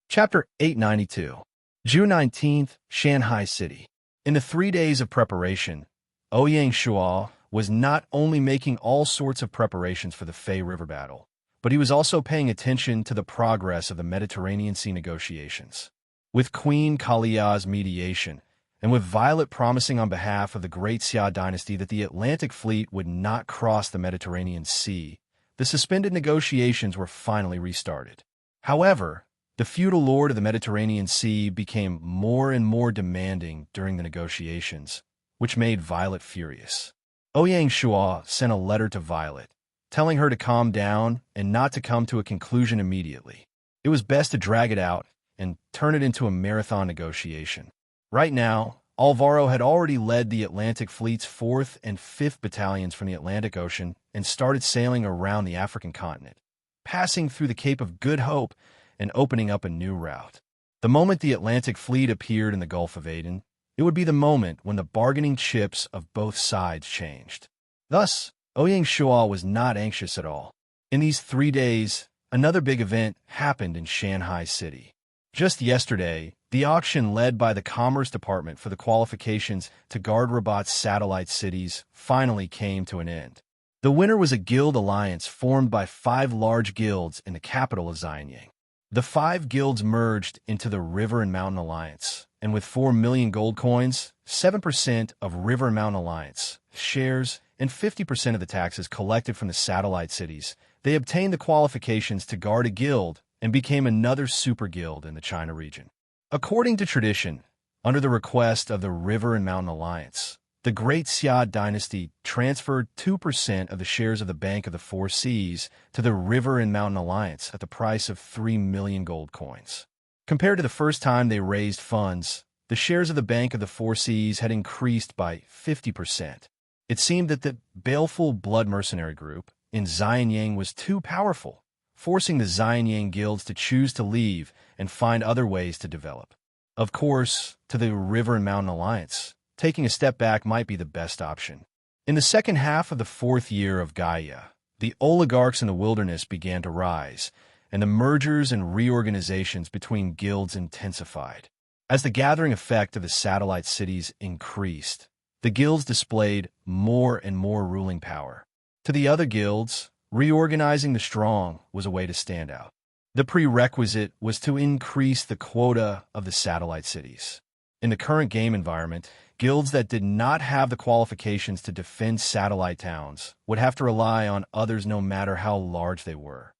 Chapter 892. June 19th, Shanghai City. In the 3 days of preparation, Ouyang Shuo was not only making all sorts of preparations for the Fei River battle, but he was also paying attention to the progress of the Mediterranean Sea negotiations. With Queen Kalia's mediation, and with Violet promising on behalf of the Great Xia dynasty that the Atlantic fleet would not cross the Mediterranean Sea, the suspended negotiations were finally restarted. However, the feudal lord of the Mediterranean Sea became more and more demanding during the negotiations, which made Violet furious. Ouyang Shuo sent a letter to Violet, telling her to calm down and not to come to a conclusion immediately. It was best to drag it out and turn it into a marathon negotiation. Right now, Alvaro had already led the Atlantic Fleet's 4th and 5th battalions from the Atlantic Ocean and started sailing around the African continent, passing through the Cape of Good Hope and opening up a new route. The moment the Atlantic Fleet appeared in the Gulf of Aden, it would be the moment when the bargaining chips of both sides changed. Thus, Ouyang Shuo was not anxious at all. In these 3 days, another big event happened in Shanghai City. Just yesterday, the auction led by the Commerce Department for the qualifications to guard Rabat's satellite cities finally came to an end. The winner was a guild alliance formed by 5 large guilds in the capital of Xianyang. The 5 guilds merged into the River and Mountain Alliance, and with 4 million gold coins, 7% of River and Mountain Alliance shares, and 50% of the taxes collected from the satellite cities, they obtained the qualifications to guard a guild and became another super guild in the China region. According to tradition, under the request of the River and Mountain Alliance, the Great Xia dynasty transferred 2% of the shares of the Bank of the Four Seas to the River and Mountain Alliance at the price of 3 million gold coins. Compared to the first time they raised funds, the shares of the Bank of the Four Seas had increased by 50%. It seemed that the baleful blood mercenary group in Xianyang was too powerful, forcing the Xianyang guilds to choose to leave and find other ways to develop. Of course, to the River and Mountain Alliance, taking a step back might be the best option. In the second half of the 4th year of Gaia, the oligarchs in the wilderness began to rise, and the mergers and reorganizations between guilds intensified. As the gathering effect of the satellite cities increased, the guilds displayed more and more ruling power. To the other guilds, Reorganizing the strong was a way to stand out. The prerequisite was to increase the quota of the satellite cities. In the current game environment, guilds that did not have the qualifications to defend satellite towns would have to rely on others no matter how large they were.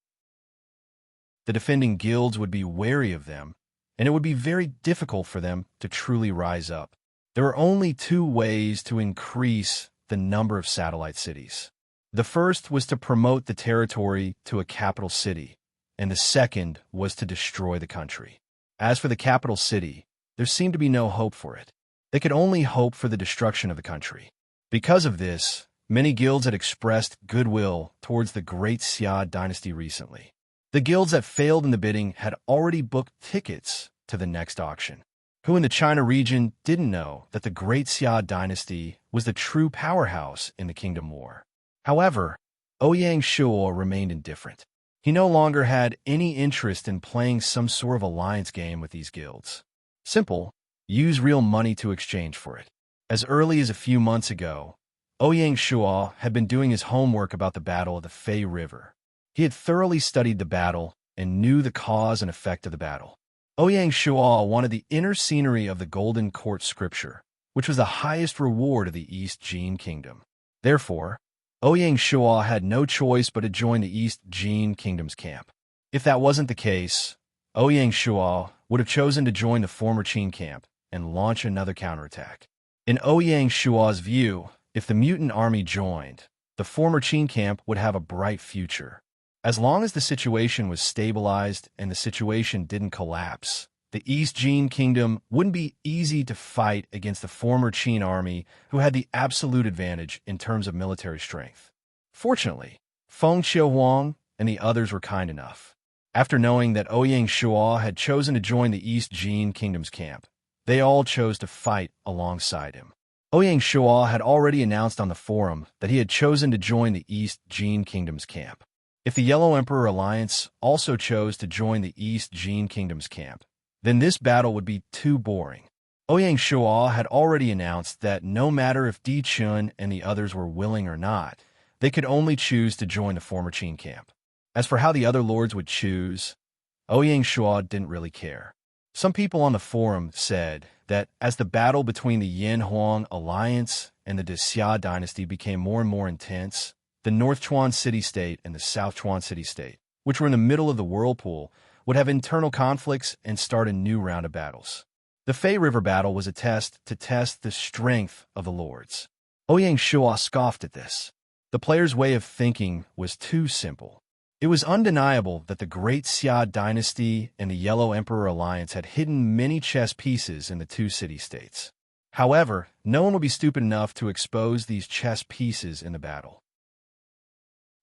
The defending guilds would be wary of them, and it would be very difficult for them to truly rise up. There are only two ways to increase the number of satellite cities. The first was to promote the territory to a capital city, and the second was to destroy the country. As for the capital city, there seemed to be no hope for it. They could only hope for the destruction of the country. Because of this, many guilds had expressed goodwill towards the Great Xia dynasty recently. The guilds that failed in the bidding had already booked tickets to the next auction. Who in the China region didn't know that the Great Xia dynasty was the true powerhouse in the Kingdom War? However, Ouyang Shuo remained indifferent. He no longer had any interest in playing some sort of alliance game with these guilds. Simple, use real money to exchange for it. As early as a few months ago, Ouyang Shuo had been doing his homework about the Battle of the Fei River. He had thoroughly studied the battle and knew the cause and effect of the battle. Ouyang Shuo wanted the inner scenery of the Golden Court scripture, which was the highest reward of the East Jin Kingdom. Therefore, Ouyang Shuo had no choice but to join the East Jin Kingdom's camp. If that wasn't the case, Ouyang Shuo would have chosen to join the former Qin camp and launch another counterattack. In Ouyang Shuo's view, if the mutant army joined, the former Qin camp would have a bright future. As long as the situation was stabilized and the situation didn't collapse, the East Jin Kingdom wouldn't be easy to fight against the former Qin army, who had the absolute advantage in terms of military strength. Fortunately, Feng Qiuhuang and the others were kind enough. After knowing that Ouyang Shuo had chosen to join the East Jin Kingdom's camp, they all chose to fight alongside him. Ouyang Shuo had already announced on the forum that he had chosen to join the East Jin Kingdom's camp. If the Yellow Emperor Alliance also chose to join the East Jin Kingdom's camp, then this battle would be too boring. Ouyang Shuo had already announced that no matter if Di Chun and the others were willing or not, they could only choose to join the former Qin camp. As for how the other lords would choose, Ouyang Shuo didn't really care. Some people on the forum said that as the battle between the Yin-Huang Alliance and the Xia dynasty became more and more intense, the North Chuan city-state and the South Chuan city-state, which were in the middle of the whirlpool, would have internal conflicts and start a new round of battles. The Fei River battle was a test to test the strength of the lords. Ouyang Shuo scoffed at this. The player's way of thinking was too simple. It was undeniable that the Great Xia dynasty and the Yellow Emperor Alliance had hidden many chess pieces in the two city-states. However, no one would be stupid enough to expose these chess pieces in the battle.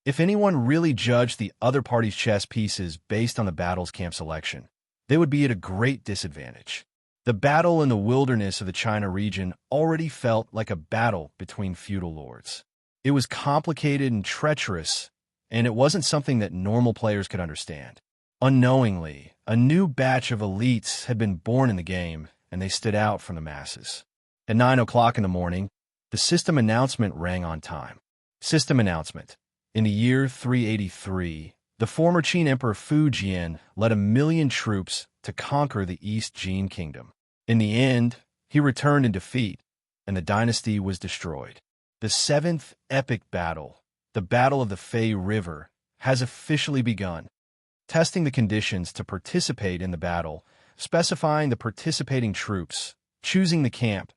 If anyone really judged the other party's chess pieces based on the battle's camp selection, they would be at a great disadvantage. The battle in the wilderness of the China region already felt like a battle between feudal lords. It was complicated and treacherous, and it wasn't something that normal players could understand. Unknowingly, a new batch of elites had been born in the game, and they stood out from the masses. At 9 o'clock in the morning, the system announcement rang on time. System announcement. In the year 383, the former Qin Emperor Fu Jian led 1,000,000 troops to conquer the East Jin Kingdom. In the end, he returned in defeat, and the dynasty was destroyed. The seventh epic battle, the Battle of the Fei River, has officially begun. Testing the conditions to participate in the battle, specifying the participating troops, choosing the camp.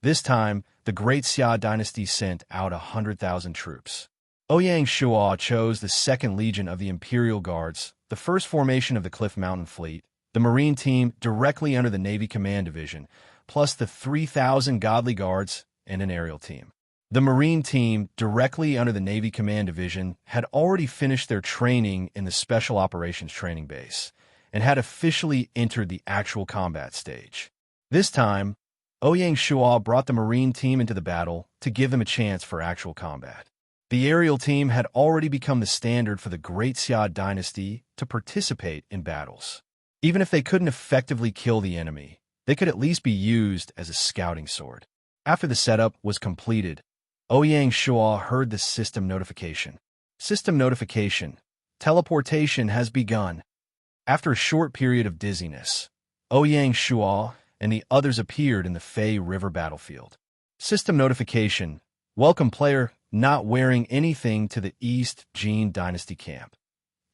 This time, the Great Xia dynasty sent out 100,000 troops. Ouyang Shuo chose the 2nd Legion of the Imperial Guards, the 1st formation of the Cliff Mountain Fleet, the Marine team directly under the Navy Command Division, plus the 3,000 Godly Guards and an aerial team. The Marine team directly under the Navy Command Division had already finished their training in the Special Operations Training Base and had officially entered the actual combat stage. This time, Ouyang Shuo brought the Marine team into the battle to give them a chance for actual combat. The aerial team had already become the standard for the Great Xia dynasty to participate in battles. Even if they couldn't effectively kill the enemy, they could at least be used as a scouting sword. After the setup was completed, Ouyang Shuo heard the system notification. System notification. Teleportation has begun. After a short period of dizziness, Ouyang Shuo and the others appeared in the Fei River battlefield. System notification. Welcome player not wearing anything to the East Jin Dynasty camp.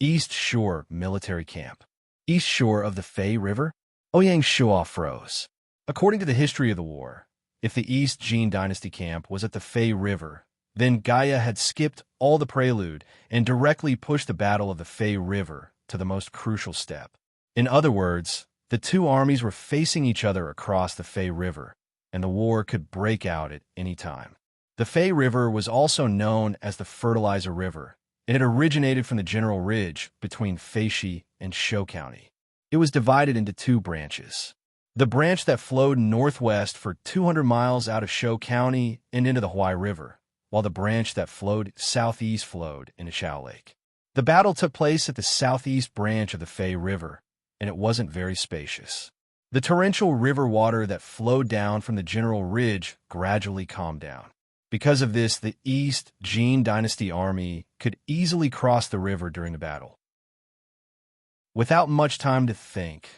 East Shore military camp. East shore of the Fei River? Ouyang Shuo froze. According to the history of the war, if the East Jin Dynasty camp was at the Fei River, then Gaia had skipped all the prelude and directly pushed the Battle of the Fei River to the most crucial step. In other words, the two armies were facing each other across the Fei River, and the war could break out at any time. The Fei River was also known as the Fertilizer River, and it originated from the General Ridge between Feishi and Shou County. It was divided into two branches. The branch that flowed northwest for 200 miles out of Shou County and into the Huai River, while the branch that flowed southeast flowed into Xiao Lake. The battle took place at the southeast branch of the Fei River, and it wasn't very spacious. The torrential river water that flowed down from the General Ridge gradually calmed down. Because of this, the East Jin Dynasty army could easily cross the river during the battle. Without much time to think,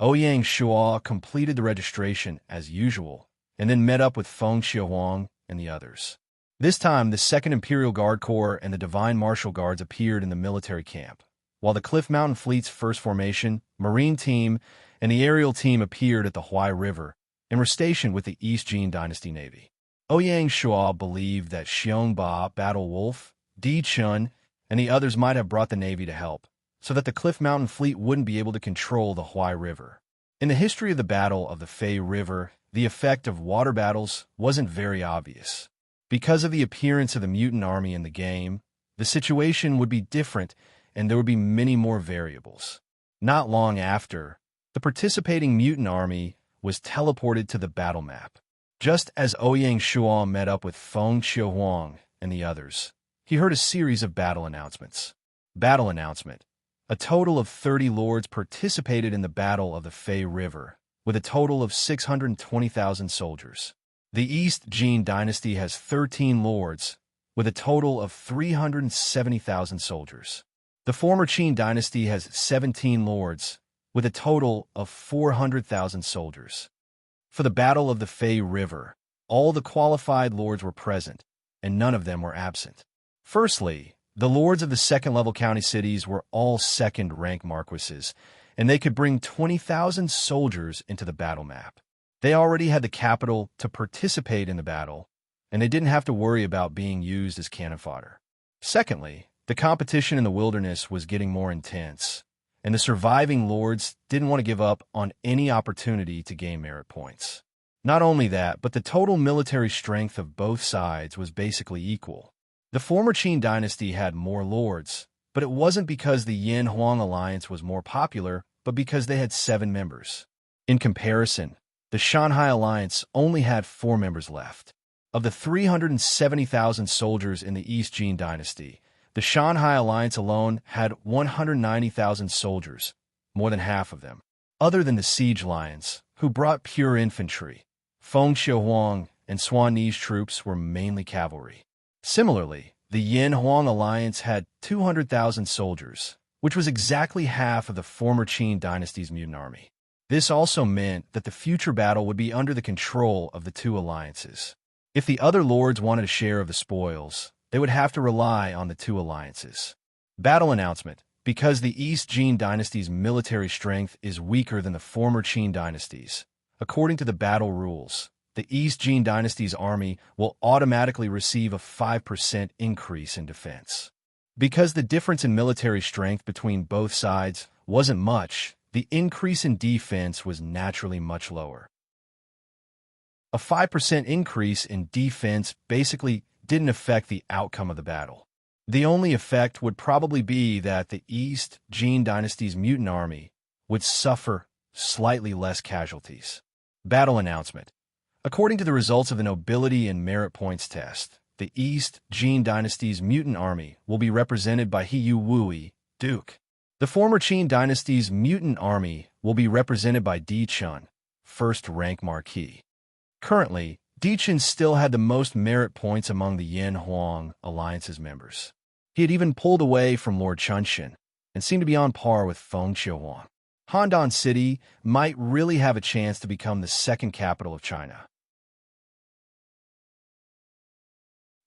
Ouyang Shuo completed the registration as usual, and then met up with Feng Xiaohuang and the others. This time, the 2nd Imperial Guard Corps and the Divine Martial Guards appeared in the military camp, while the Cliff Mountain Fleet's 1st Formation, Marine Team, and the Aerial Team appeared at the Huai River and were stationed with the East Jin Dynasty Navy. Ouyang Shuo believed that Xiongba, Battle Wolf, Di Chun, and the others might have brought the Navy to help, so that the Cliff Mountain Fleet wouldn't be able to control the Huai River. In the history of the Battle of the Fei River, the effect of water battles wasn't very obvious. Because of the appearance of the mutant army in the game, the situation would be different and there would be many more variables. Not long after, the participating mutant army was teleported to the battle map. Just as Ouyang Shuo met up with Feng Xiaohuang and the others, he heard a series of battle announcements. Battle announcement. A total of 30 lords participated in the Battle of the Fei River, with a total of 620,000 soldiers. The East Jin Dynasty has 13 lords, with a total of 370,000 soldiers. The former Qin Dynasty has 17 lords, with a total of 400,000 soldiers. For the Battle of the Fei River, all the qualified lords were present, and none of them were absent. Firstly, the lords of the 2nd-level county cities were all 2nd-rank marquises, and they could bring 20,000 soldiers into the battle map. They already had the capital to participate in the battle, and they didn't have to worry about being used as cannon fodder. Secondly, the competition in the wilderness was getting more intense, and the surviving lords didn't want to give up on any opportunity to gain merit points. Not only that, but the total military strength of both sides was basically equal. The former Qin Dynasty had more lords, but it wasn't because the Yin-Huang alliance was more popular, but because they had 7 members. In comparison, the Shanhai alliance only had 4 members left. Of the 370,000 soldiers in the East Jin Dynasty, the Shanhai alliance alone had 190,000 soldiers, more than half of them. Other than the siege lions, who brought pure infantry, Feng Xiaohuang and Suanese troops were mainly cavalry. Similarly, the Yin-Huang alliance had 200,000 soldiers, which was exactly half of the former Qin Dynasty's mutant army. This also meant that the future battle would be under the control of the two alliances. If the other lords wanted a share of the spoils, they would have to rely on the two alliances. Battle announcement. Because the East Jin Dynasty's military strength is weaker than the former Qin Dynasty's, according to the battle rules, the East Jin Dynasty's army will automatically receive a 5% increase in defense. Because the difference in military strength between both sides wasn't much, the increase in defense was naturally much lower. A 5% increase in defense basically didn't affect the outcome of the battle. The only effect would probably be that the East Jin Dynasty's mutant army would suffer slightly less casualties. Battle announcement. According to the results of the Nobility and Merit Points test, the East Jin Dynasty's mutant army will be represented by He Yu Wui, Duke. The former Qin Dynasty's mutant army will be represented by Di Chun, 1st rank Marquis. Currently, Di Chun still had the most merit points among the Yin-Huang Alliance's members. He had even pulled away from Lord Chunxin and seemed to be on par with Feng Qiuhuang. Handan City might really have a chance to become the second capital of China.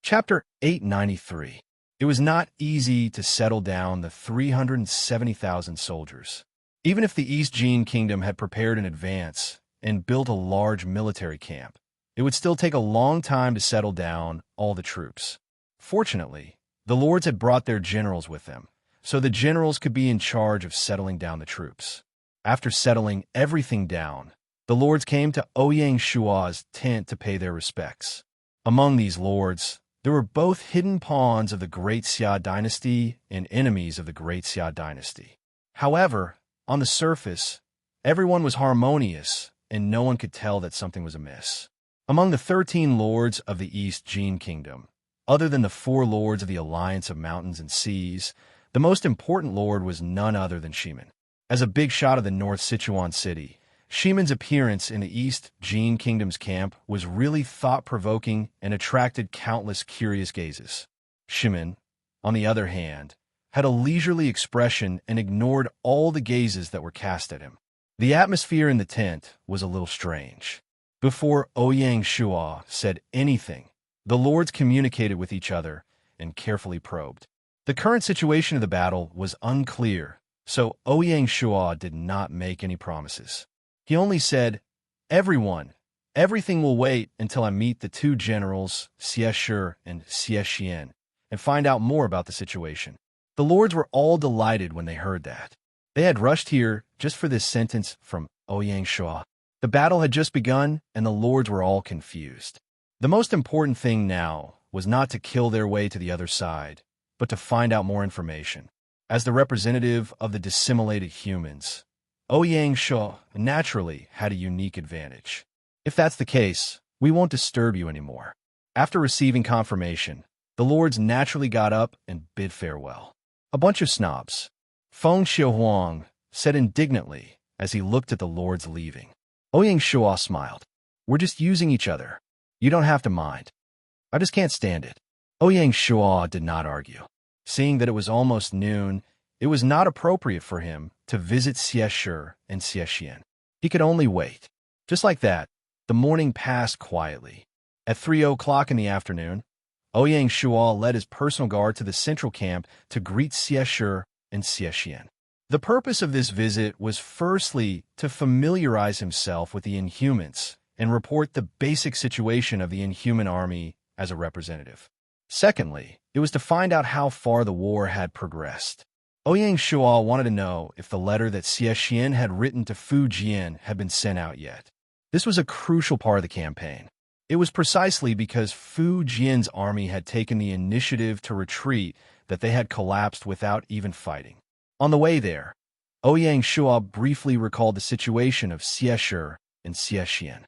Chapter 893. It was not easy to settle down the 370,000 soldiers. Even if the East Jin Kingdom had prepared in advance and built a large military camp, it would still take a long time to settle down all the troops. Fortunately, the lords had brought their generals with them, so the generals could be in charge of settling down the troops. After settling everything down, the lords came to Ouyang Shua's tent to pay their respects. Among these lords, there were both hidden pawns of the Great Xia dynasty and enemies of the Great Xia dynasty. However, on the surface, everyone was harmonious, and no one could tll that something was amiss. Among the 13 lords of the East Jin Kingdom, other than the 4 lords of the Alliance of Mountains and Seas, the most important lord was none other than Shimin. As a big shot of the North Sichuan city, Shimin's appearance in the East Jin Kingdom's camp was really thought-provoking and attracted countless curious gazes. Shimin, on the other hand, had a leisurely expression and ignored all the gazes that were cast at him. The atmosphere in the tent was a little strange. Before Ouyang Shua said anything, the lords communicated with each other and carefully probed. The current situation of the battle was unclear, so Ouyang Shua did not make any promises. He only said, everything will wait until I meet the 2 generals, Xie Shi and Xie Xian, and find out more about the situation. The lords were all delighted when they heard that. They had rushed here just for this sentence from Ouyang Shua. The battle had just begun, and the lords were all confused. The most important thing now was not to kill their way to the other side, but to find out more information. As the representative of the dissimulated humans, Ouyang Shua naturally had a unique advantage. If that's the case, we won't disturb you anymore. After receiving confirmation, the lords naturally got up and bid farewell. A bunch of snobs, Feng Qiuhuang said indignantly as he looked at the lords leaving. Ouyang Shua smiled. We're just using each other. You don't have to mind. I just can't stand it. Ouyang Shua did not argue. Seeing that it was almost noon, it was not appropriate for him to visit Xie Shi and Xie Xian. He could only wait. Just like that, the morning passed quietly. At 3 o'clock in the afternoon, Ouyang Shua led his personal guard to the central camp to greet Xie Shi and Xie Xian. The purpose of this visit was firstly to familiarize himself with the Inhumans and report the basic situation of the Inhuman army as a representative. Secondly, it was to find out how far the war had progressed. Ouyang Shua wanted to know if the letter that Xie Xian had written to Fu Jian had been sent out yet. This was a crucial part of the campaign. It was precisely because Fu Jian's army had taken the initiative to retreat that they had collapsed without even fighting. On the way there, Ouyang Shua briefly recalled the situation of Xie Shi and Xie Xian.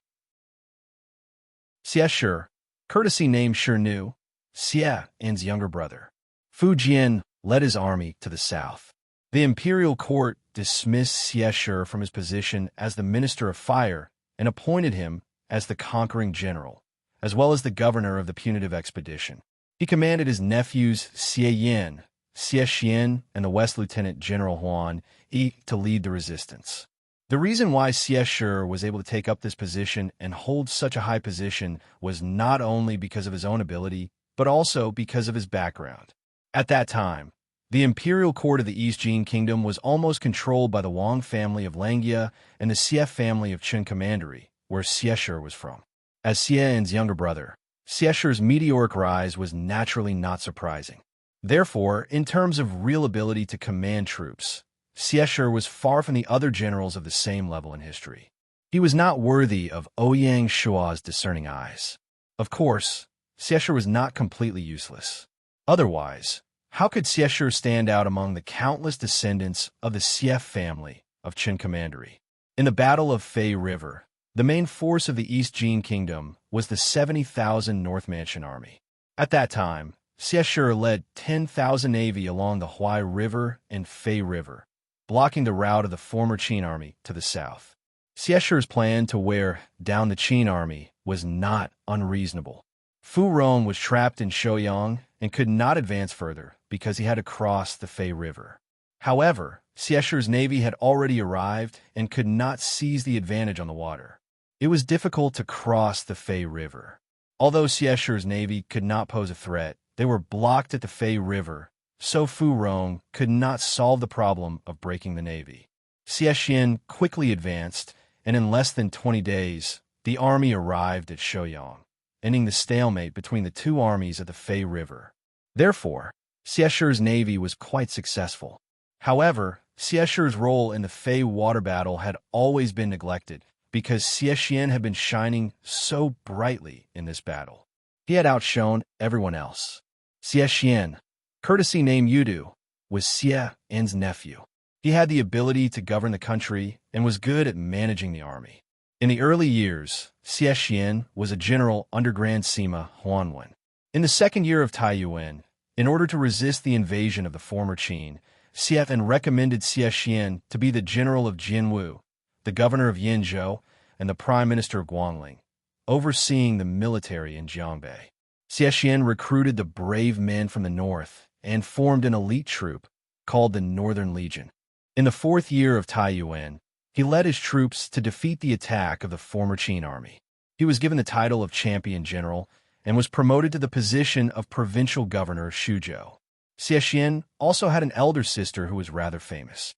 Xie Shi, courtesy named Shinu, Xie An's younger brother. Fu Jian led his army to the south. The imperial court dismissed Xie Shi from his position as the Minister of Fire and appointed him as the conquering general, as well as the governor of the punitive expedition. He commanded his nephews Xie Yan, Xie Xian, and the West Lieutenant General Huan Yi to lead the resistance. The reason why Xie Shi was able to take up this position and hold such a high position was not only because of his own ability, but also because of his background. At that time, the imperial court of the East Jin Kingdom was almost controlled by the Wang family of Langia and the Xie family of Qin Commandery, where Xie Shi was from. As Xie An's younger brother, Xie Shi's meteoric rise was naturally not surprising. Therefore, in terms of real ability to command troops, Xie Shi was far from the other generals of the same level in history. He was not worthy of Ouyang Shua's discerning eyes. Of course, Xie Shi was not completely useless. Otherwise, how could Xie Shi stand out among the countless descendants of the Xie family of Qin Commandery? In the Battle of Fei River, the main force of the East Jin Kingdom was the 70,000 North Mansion army. At that time, Xie Shi led 10,000 navy along the Huai River and Fei River, blocking the route of the former Qin army to the south. Xie Shi's plan to wear down the Qin army was not unreasonable. Fu Rong was trapped in Shouyang and could not advance further because he had to cross the Fei River. However, Xieshur's navy had already arrived and could not seize the advantage on the water. It was difficult to cross the Fei River. Although Xieshur's navy could not pose a threat, they were blocked at the Fei River, so Fu Rong could not solve the problem of breaking the navy. Xie quickly advanced, and in less than 20 days, the army arrived at Shouyang, ending the stalemate between the two armies at the Fei River. Therefore, Xieshur's navy was quite successful. However, Xieshur's role in the Fei water battle had always been neglected because Xie had been shining so brightly in this battle. He had outshone everyone else. Xie, courtesy named Yudu, was Xie's nephew. He had the ability to govern the country and was good at managing the army. In the early years, Xie was a general under Grand Sima Huanwen. In the second year of Taiyuan, in order to resist the invasion of the former Qin, Xie recommended Xie to be the general of Jinwu, the governor of Yinzhou, and the prime minister of Guangling, overseeing the military in Jiangbei. Xie recruited the brave men from the north and formed an elite troop called the Northern Legion. In the fourth year of Taiyuan, he led his troops to defeat the attack of the former Qin army. He was given the title of champion general and was promoted to the position of provincial governor of Shuzhou. Xie also had an elder sister who was rather famous.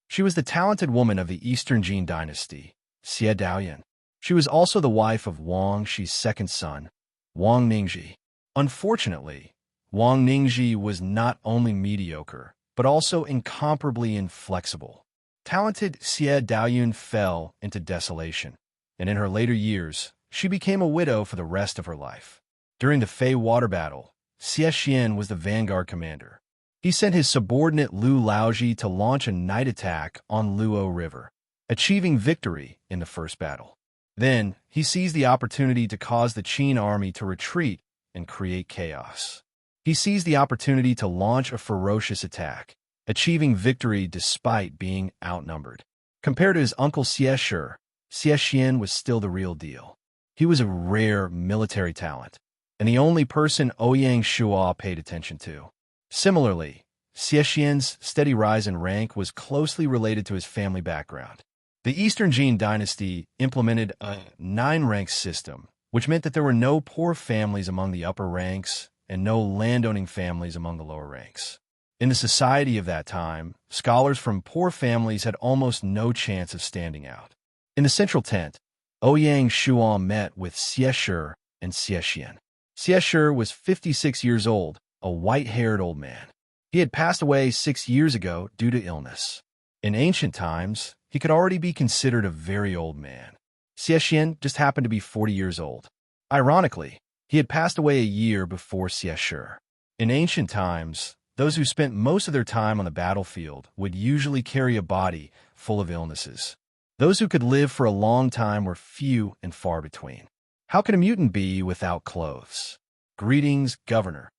She was the talented woman of the Eastern Jin dynasty, Xie Daoyan. She was also the wife of Wang Shi's second son, Wang Ningzhi. Unfortunately, Wang Ningzhi was not only mediocre, but also incomparably inflexible. Talented Xie Daoyun fell into desolation, and in her later years, she became a widow for the rest of her life. During the Fei water battle, Xie was the vanguard commander. He sent his subordinate Lu Laoji to launch a night attack on Luo River, achieving victory in the first battle. Then, he seized the opportunity to cause the Qin army to retreat and create chaos. He seized the opportunity to launch a ferocious attack, achieving victory despite being outnumbered. Compared to his uncle Xieshur, Xie was still the real deal. He was a rare military talent, and the only person Ouyang Shua paid attention to. Similarly, Xie's steady rise in rank was closely related to his family background. The Eastern Jin dynasty implemented a 9-rank system, which meant that there were no poor families among the upper ranks and no landowning families among the lower ranks. In the society of that time, scholars from poor families had almost no chance of standing out. In the central tent, Ouyang Shua met with Xieshur and Xie. Xieshur was 56 years old, a white-haired old man. He had passed away 6 years ago due to illness. In ancient times, he could already be considered a very old man. Xie just happened to be 40 years old. Ironically, he had passed away a year before Xieshur. In ancient times, those who spent most of their time on the battlefield would usually carry a body full of illnesses. Those who could live for a long time were few and far between. How could a mutant be without clothes? Greetings, Governor.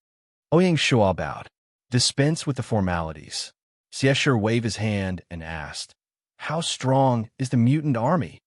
Ouyang Shua bowed. Dispense with the formalities. Xieshur waved his hand and asked, "How strong is the mutant army?"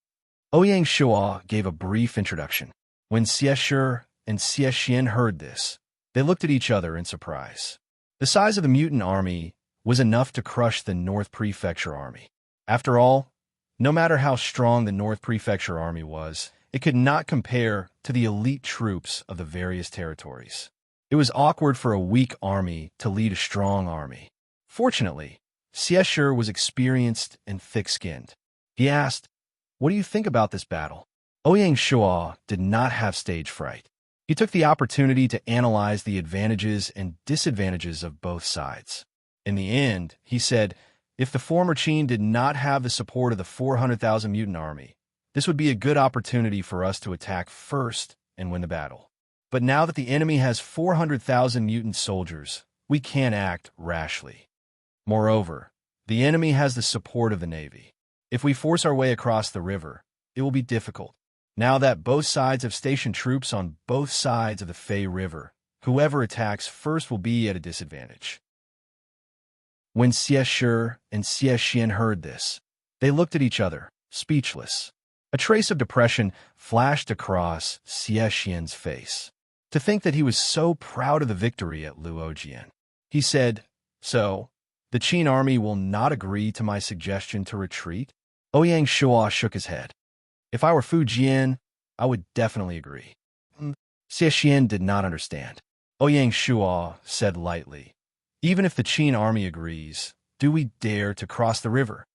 Ouyang Shua gave a brief introduction. When Xieshur and Xie heard this, they looked at each other in surprise. The size of the mutant army was enough to crush the North Prefecture army. After all, no matter how strong the North Prefecture army was, it could not compare to the elite troops of the various territories. It was awkward for a weak army to lead a strong army. Fortunately, Xieshur was experienced and thick-skinned. He asked, "What do you think about this battle?" Ouyang Shua did not have stage fright. He took the opportunity to analyze the advantages and disadvantages of both sides. In the end, he said, if the former Qin did not have the support of the 400,000 mutant army, this would be a good opportunity for us to attack first and win the battle. But now that the enemy has 400,000 mutant soldiers, we can't act rashly. Moreover, the enemy has the support of the navy. If we force our way across the river, it will be difficult. Now that both sides have stationed troops on both sides of the Fei River, whoever attacks first will be at a disadvantage. When Xieshur and Xie heard this, they looked at each other, speechless. A trace of depression flashed across Xiexin's face. To think that he was so proud of the victory at Luojian. He said, "So, the Qin army will not agree to my suggestion to retreat?" Ouyang Shua shook his head. "If I were Fu Jian, I would definitely agree." Xie Xian did not understand. Ouyang Shua said lightly, "Even if the Qin army agrees, do we dare to cross the river?"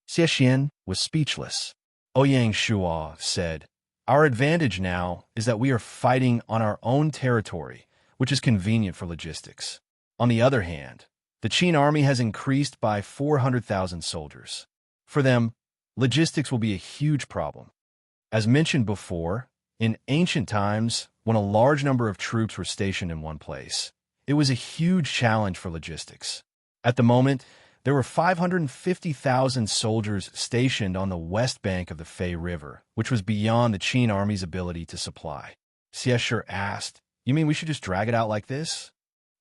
Xie Xian was speechless. Ouyang Shua said, "Our advantage now is that we are fighting on our own territory, which is convenient for logistics. On the other hand, the Qin army has increased by 400,000 soldiers. For them, logistics will be a huge problem. As mentioned before, in ancient times, when a large number of troops were stationed in one place, it was a huge challenge for logistics. At the moment, there were 550,000 soldiers stationed on the west bank of the Fei River, which was beyond the Qin army's ability to supply." Xie asked, "You mean we should just drag it out like this?"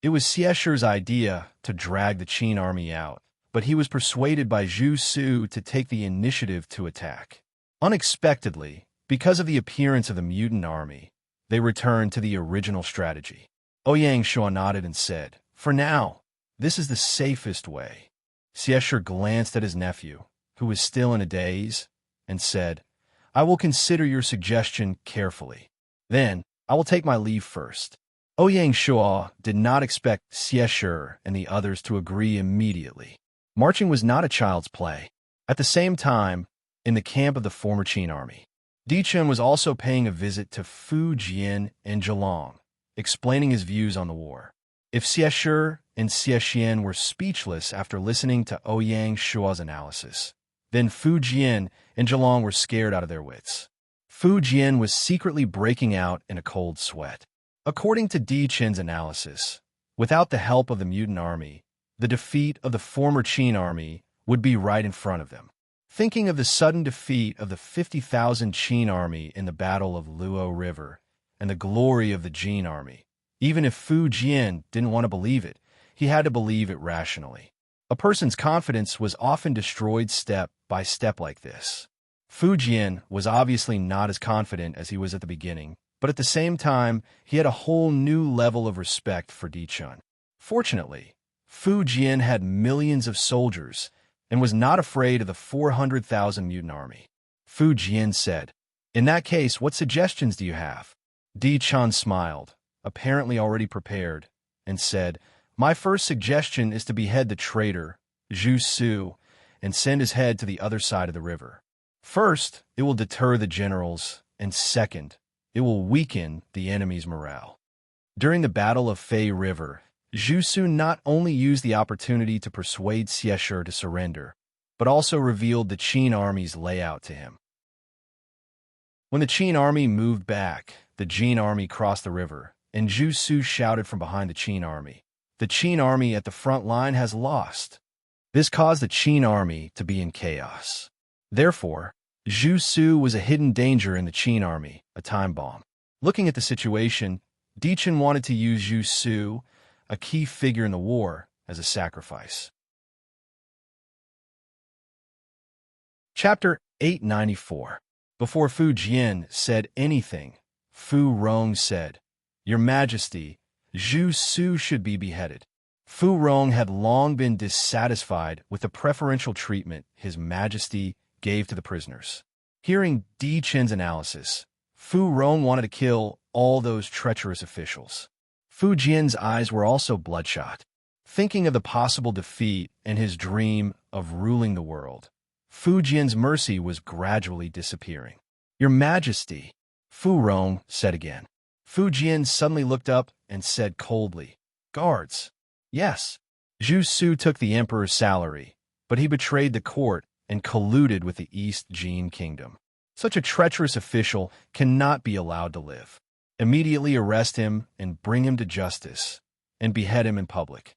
It was Xie's idea to drag the Qin army out, but he was persuaded by Zhu Su to take the initiative to attack. Unexpectedly, because of the appearance of the mutant army, they returned to the original strategy. Ouyang Shua nodded and said, "For now, this is the safest way." Xie glanced at his nephew, who was still in a daze, and said, "I will consider your suggestion carefully. Then, I will take my leave first." Ouyang Shua did not expect Xie and the others to agree immediately. Marching was not a child's play. At the same time, in the camp of the former Qin army, Di Chun was also paying a visit to Fu Jian and Zhelong, explaining his views on the war. If Xie and Xie Xian were speechless after listening to Ouyang Shua's analysis, then Fu Jian and Zhelong were scared out of their wits. Fu Jian was secretly breaking out in a cold sweat. According to Di Chun's analysis, without the help of the mutant army, the defeat of the former Qin army would be right in front of them. Thinking of the sudden defeat of the 50,000 Qin army in the Battle of Luo River and the glory of the Jin army, even if Fu Jian didn't want to believe it, he had to believe it rationally. A person's confidence was often destroyed step by step like this. Fu Jian was obviously not as confident as he was at the beginning, but at the same time, he had a whole new level of respect for Di Chun. Fortunately, Fu Jian had millions of soldiers and was not afraid of the 400,000 mutant army. Fu Jian said, "In that case, what suggestions do you have?" Di Chun smiled, apparently already prepared, and said, "My first suggestion is to behead the traitor, Zhu Su, and send his head to the other side of the river. First, it will deter the generals, and second, it will weaken the enemy's morale." During the Battle of Fei River, Zhu Su not only used the opportunity to persuade Xie to surrender, but also revealed the Qin army's layout to him. When the Qin army moved back, the Jin army crossed the river, and Zhu Su shouted from behind the Qin army, "The Qin army at the front line has lost." This caused the Qin army to be in chaos. Therefore, Zhu Su was a hidden danger in the Qin army, a time bomb. Looking at the situation, Di Chun wanted to use Zhu Su, a key figure in the war, as a sacrifice. Chapter 894. Before Fu Jian said anything, Fu Rong said, "Your Majesty, Zhu Su should be beheaded." Fu Rong had long been dissatisfied with the preferential treatment His Majesty gave to the prisoners. Hearing Di Chun's analysis, Fu Rong wanted to kill all those treacherous officials. Fu Jian's eyes were also bloodshot. Thinking of the possible defeat and his dream of ruling the world, Fu Jian's mercy was gradually disappearing. "Your Majesty," Fu Rong said again. Fu Jian suddenly looked up and said coldly, "Guards." Yes, Zhu Su took the emperor's salary, but he betrayed the court and colluded with the East Jin Kingdom. Such a treacherous official cannot be allowed to live. Immediately arrest him and bring him to justice, and behead him in public.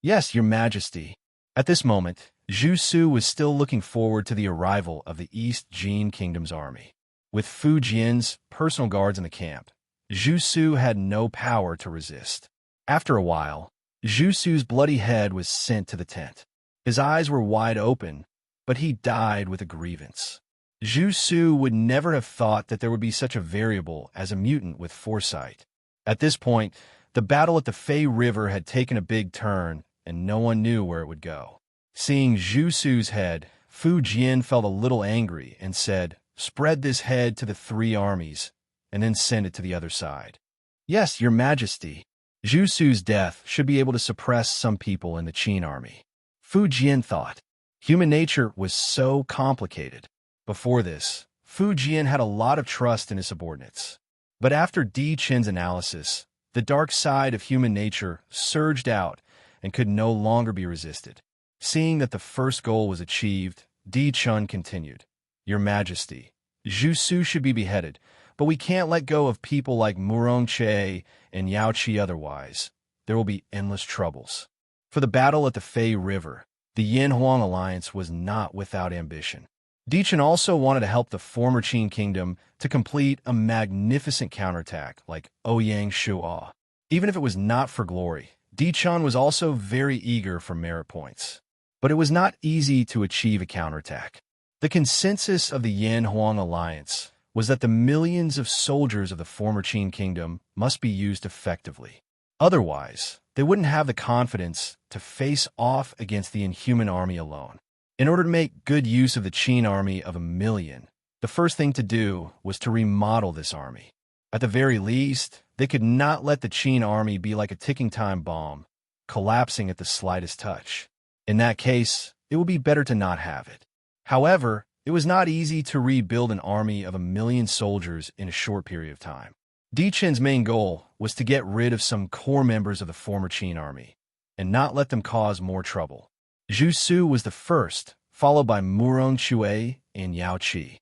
"Yes, Your Majesty." At this moment, Zhu Su was still looking forward to the arrival of the East Jin Kingdom's army. With Fu Jian's personal guards in the camp, Zhu Su had no power to resist. After a while, Zhu Su's bloody head was sent to the tent. His eyes were wide open, but he died with a grievance. Zhu Su would never have thought that there would be such a variable as a mutant with foresight. At this point, the battle at the Fei River had taken a big turn, and no one knew where it would go. Seeing Zhu Su's head, Fu Jian felt a little angry and said, "Spread this head to the 3 armies, and then send it to the other side." "Yes, your majesty." Zhu Su's death should be able to suppress some people in the Qin army. Fu Jian thought. Human nature was so complicated. Before this, Fu Jian had a lot of trust in his subordinates. But after Di Qin's analysis, the dark side of human nature surged out and could no longer be resisted. Seeing that the first goal was achieved, Di Qin continued, "Your Majesty, Zhu Su should be beheaded, but we can't let go of people like Murong Che and Yao Qi otherwise. There will be endless troubles." For the battle at the Fei River, the Yin-Huang alliance was not without ambition. Di Qin also wanted to help the former Qin kingdom to complete a magnificent counterattack like Ouyang Shuo. Even if it was not for glory, Di Qin was also very eager for merit points. But it was not easy to achieve a counterattack. The consensus of the Yin-Huang alliance was that the millions of soldiers of the former Qin kingdom must be used effectively. Otherwise, they wouldn't have the confidence to face off against the inhuman army alone. In order to make good use of the Qin army of 1,000,000, the first thing to do was to remodel this army. At the very least, they could not let the Qin army be like a ticking time bomb, collapsing at the slightest touch. In that case, it would be better to not have it. However, it was not easy to rebuild an army of 1,000,000 soldiers in a short period of time. Di Qin's main goal was to get rid of some core members of the former Qin army, and not let them cause more trouble. Zhu Su was the first, followed by Murong Chue and Yao Qi.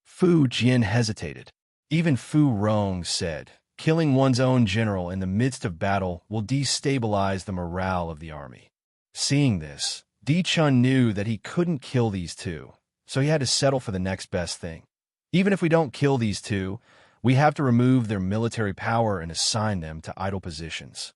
Fu Jian hesitated. Even Fu Rong said, "Killing one's own general in the midst of battle will destabilize the morale of the army." Seeing this, Di Qin knew that he couldn't kill these two, so he had to settle for the next best thing. "Even if we don't kill these two, we have to remove their military power and assign them to idle positions."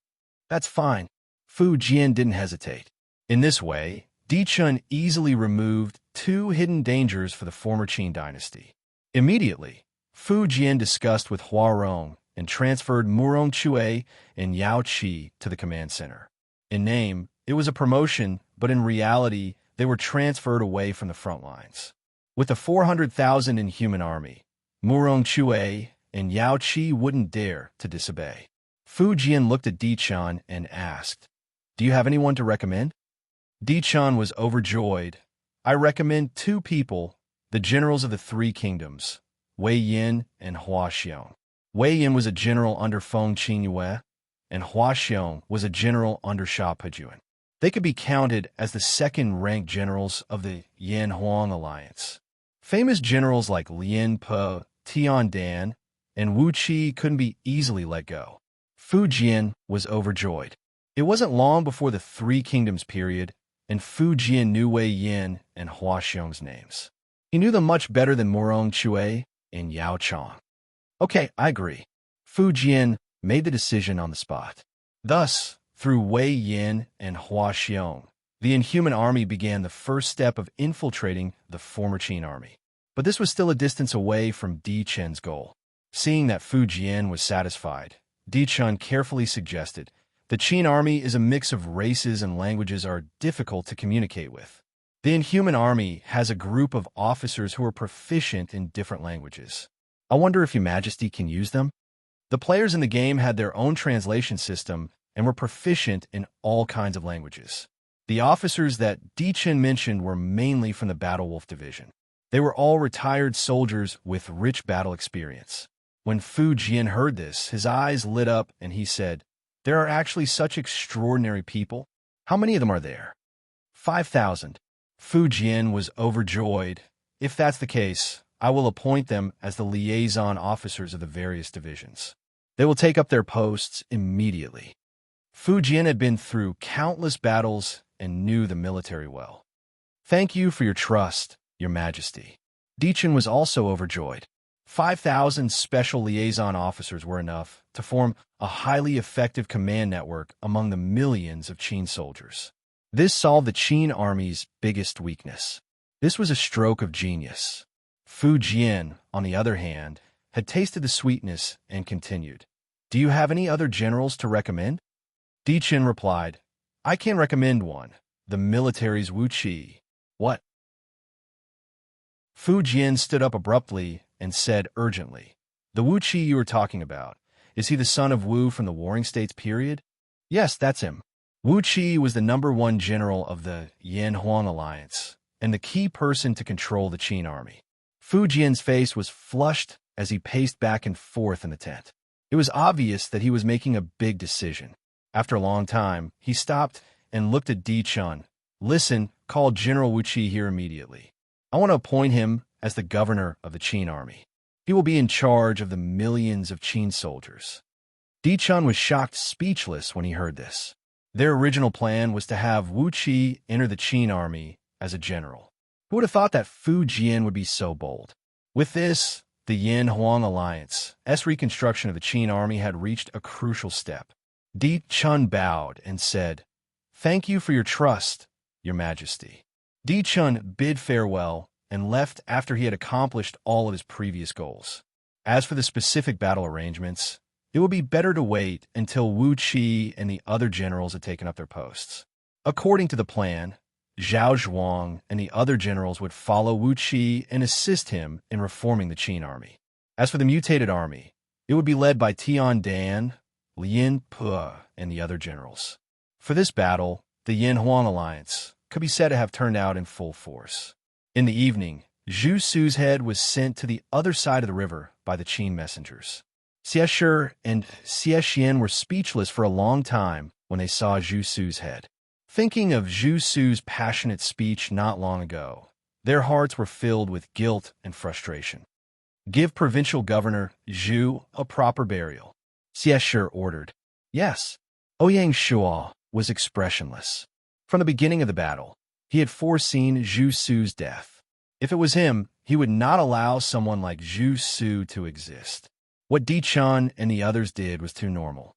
"That's fine." Fu Jian didn't hesitate. In this way, Di Qin easily removed 2 hidden dangers for the former Qin dynasty. Immediately, Fu Jian discussed with Hua Rong and transferred Murong Chue and Yao Qi to the command center. In name, it was a promotion, but in reality, they were transferred away from the front lines. With a 400,000 inhuman army, Murong Chue and Yao Qi wouldn't dare to disobey. Fu Jian looked at Di Qin and asked, "Do you have anyone to recommend?" Di Qin was overjoyed. "I recommend 2 people, the generals of the 3 kingdoms, Wei Yin and Hua Xiong." Wei Yin was a general under Feng Qingyue, and Hua Xiong was a general under Sha Pejuan. They could be counted as the second-ranked generals of the Yin-Huang alliance. Famous generals like Lien Pe, Tian Dan, and Wu Qi couldn't be easily let go. Fu Jian was overjoyed. It wasn't long before the 3 Kingdoms period, and Fu Jian knew Wei Yin and Hua Xiong's names. He knew them much better than Murong Chue and Yao Chong. "Okay, I agree." Fu Jian made the decision on the spot. Thus, through Wei Yin and Hua Xiong, the Inhuman army began the first step of infiltrating the former Qin army. But this was still a distance away from Di Qin's goal. Seeing that Fu Jian was satisfied, Di Qin carefully suggested, "The Qin army is a mix of races and languages are difficult to communicate with. The Inhuman army has a group of officers who are proficient in different languages. I wonder if Your Majesty can use them?" The players in the game had their own translation system and were proficient in all kinds of languages. The officers that Di Qin mentioned were mainly from the Battle Wolf division. They were all retired soldiers with rich battle experience. When Fu Jian heard this, his eyes lit up and he said, "There are actually such extraordinary people? How many of them are there?" 5,000. Fu Jian was overjoyed. "If that's the case, I will appoint them as the liaison officers of the various divisions. They will take up their posts immediately." Fu Jian had been through countless battles and knew the military well. "Thank you for your trust, Your Majesty." Di Qin was also overjoyed. 5,000 special liaison officers were enough to form a highly effective command network among the millions of Qin soldiers. This solved the Qin army's biggest weakness. This was a stroke of genius. Fu Jian, on the other hand, had tasted the sweetness and continued. Do you have any other generals to recommend? Di Chen replied, I can recommend one, the military's Wu Qi. What? Fu Jian stood up abruptly and said urgently, the Wu Qi you were talking about, is he the son of Wu from the Warring States period? Yes, that's him. Wu Qi was the #1 general of the Yan-Huang alliance and the key person to control the Qin army. Fu Jian's face was flushed as he paced back and forth in the tent. It was obvious that he was making a big decision. After a long time, he stopped and looked at Di Chun. Listen, call General Wu Qi here immediately. I want to appoint him as the governor of the Qin army. He will be in charge of the millions of Qin soldiers. Di Chun was shocked speechless when he heard this. Their original plan was to have Wu Qi enter the Qin army as a general. Who would have thought that Fu Jian would be so bold? With this, the Yan-Huang alliance's reconstruction of the Qin army had reached a crucial step. Di Chun bowed and said, Thank you for your trust, Your Majesty. Di Chun bid farewell and left after he had accomplished all of his previous goals. As for the specific battle arrangements, it would be better to wait until Wu Qi and the other generals had taken up their posts. According to the plan, Zhao Zhuang and the other generals would follow Wu Qi and assist him in reforming the Qin army. As for the mutated army, it would be led by Tian Dan, Lin Pe, and the other generals. For this battle, the Yan-Huang alliance could be said to have turned out in full force. In the evening, Zhu Su's head was sent to the other side of the river by the Qin messengers. Xie Shi and Xie Xian were speechless for a long time when they saw Zhu Su's head. Thinking of Zhu Su's passionate speech not long ago, their hearts were filled with guilt and frustration. Give Provincial Governor Zhu a proper burial, Xie Shi ordered. Yes. Ouyang Shuo was expressionless. From the beginning of the battle, he had foreseen Zhu Su's death. If it was him, he would not allow someone like Zhu Su to exist. What Di Chun and the others did was too normal.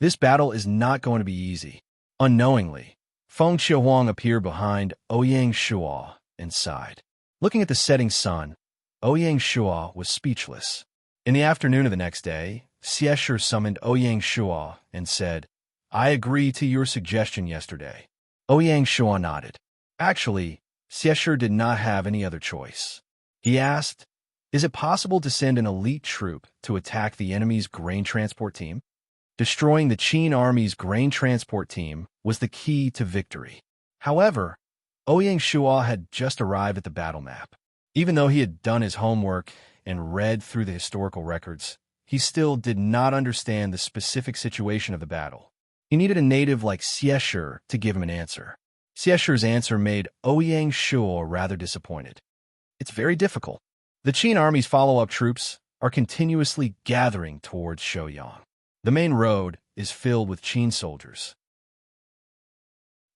This battle is not going to be easy. Unknowingly, Feng Qiuhuang appeared behind Ouyang Shuo and sighed. Looking at the setting sun, Ouyang Shuo was speechless. In the afternoon of the next day, Xie Shi summoned Ouyang Shuo and said, I agree to your suggestion yesterday. Ouyang Shuo nodded. Actually, Xie Shi did not have any other choice. He asked, Is it possible to send an elite troop to attack the enemy's grain transport team? Destroying the Qin army's grain transport team was the key to victory. However, Ouyang Shuo had just arrived at the battle map. Even though he had done his homework and read through the historical records, he still did not understand the specific situation of the battle. He needed a native like Xie Shi to give him an answer. Xie Shi's answer made Ouyang Shuo rather disappointed. It's very difficult. The Qin army's follow-up troops are continuously gathering towards Shouyang. The main road is filled with Qin soldiers.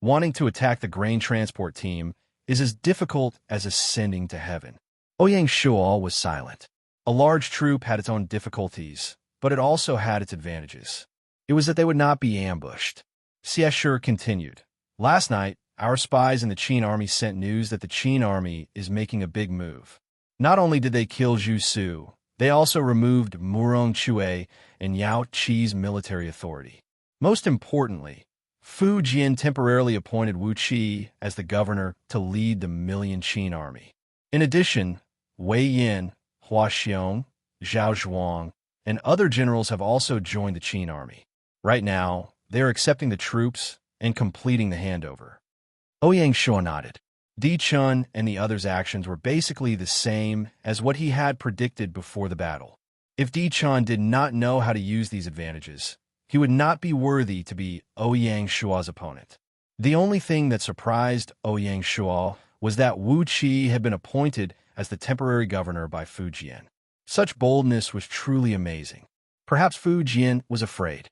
Wanting to attack the grain transport team is as difficult as ascending to heaven. Ouyang Shuo was silent. A large troop had its own difficulties, but it also had its advantages. It was that they would not be ambushed. Xie Shi continued. Last night, our spies in the Qin army sent news that the Qin army is making a big move. Not only did they kill Zhu Su, they also removed Murong Chue and Yao Qi's military authority. Most importantly, Fu Jian temporarily appointed Wu Qi as the governor to lead the million Qin army. In addition, Wei Yin, Hua Xiong, Zhao Zhuang, and other generals have also joined the Qin army. Right now, they are accepting the troops and completing the handover. Ouyang Shuo nodded. Di Chun and the others' actions were basically the same as what he had predicted before the battle. If Di Chun did not know how to use these advantages, he would not be worthy to be Ouyang Shuo's opponent. The only thing that surprised Ouyang Shuo was that Wu Qi had been appointed as the temporary governor by Fu Jian. Such boldness was truly amazing. Perhaps Fu Jian was afraid.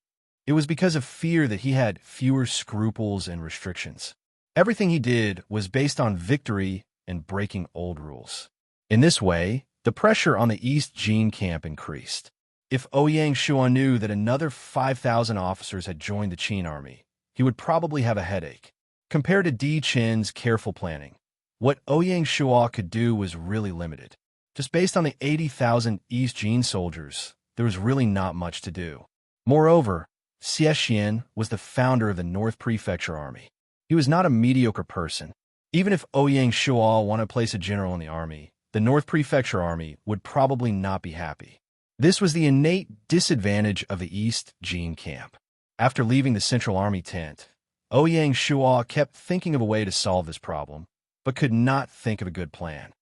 It was because of fear that he had fewer scruples and restrictions. Everything he did was based on victory and breaking old rules. In this way, the pressure on the East Jin camp increased. If Ouyang Shuo knew that another 5,000 officers had joined the Qin army, he would probably have a headache. Compared to Di Chen's careful planning, what Ouyang Shuo could do was really limited. Just based on the 80,000 East Jin soldiers, there was really not much to do. Moreover, Xie Xian was the founder of the North Prefecture Army. He was not a mediocre person. Even if Ouyang Shuo wanted to place a general in the army, the North Prefecture Army would probably not be happy. This was the innate disadvantage of the East Jin camp. After leaving the Central Army tent, Ouyang Shuo kept thinking of a way to solve this problem, but could not think of a good plan.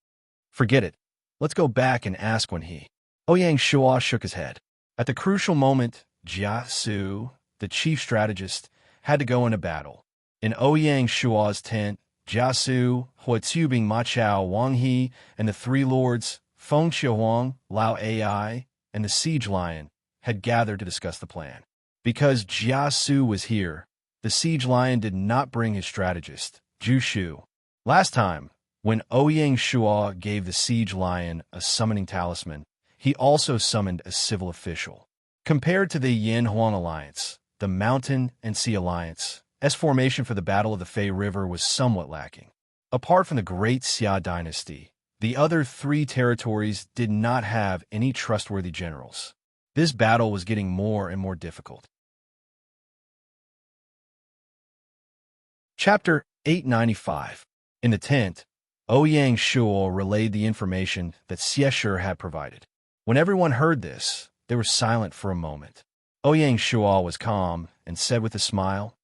Forget it. Let's go back and ask when he. Ouyang Shuo shook his head. At the crucial moment, Jia Su, the chief strategist, had to go into battle. In Ouyang Shuo's tent, Jia Su, Hua Tubing, Ma Chao, Wang He, and the three lords, Feng Xiaohuang, Lao Ai, and the siege lion, had gathered to discuss the plan. Because Jia Su was here, the siege lion did not bring his strategist, Zhu Shu. Last time, when Ouyang Shuo gave the siege lion a summoning talisman, he also summoned a civil official. Compared to the Yin-Huang alliance, the Mountain and Sea alliance, S formation for the Battle of the Fei River was somewhat lacking. Apart from the Great Xia dynasty, the other three territories did not have any trustworthy generals. This battle was getting more and more difficult. Chapter 895. In the tent, Ouyang Shuo relayed the information that Xie Shi had provided. When everyone heard this, they were silent for a moment. Ouyang Shuo was calm and said with a smile,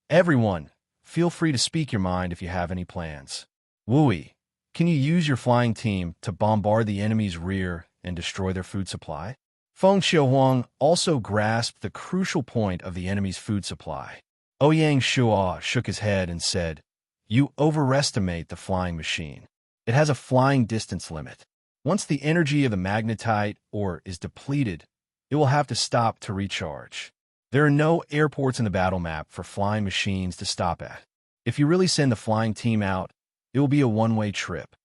"Everyone, feel free to speak your mind if you have any plans. Wui, can you use your flying team to bombard the enemy's rear and destroy their food supply?" Feng Xiaohuang also grasped the crucial point of the enemy's food supply. Ouyang Shuo shook his head and said, "You overestimate the flying machine. It has a flying distance limit. Once the energy of the magnetite ore is depleted, it will have to stop to recharge. There are no airports in the battle map for flying machines to stop at. If you really send the flying team out, it will be a one-way trip."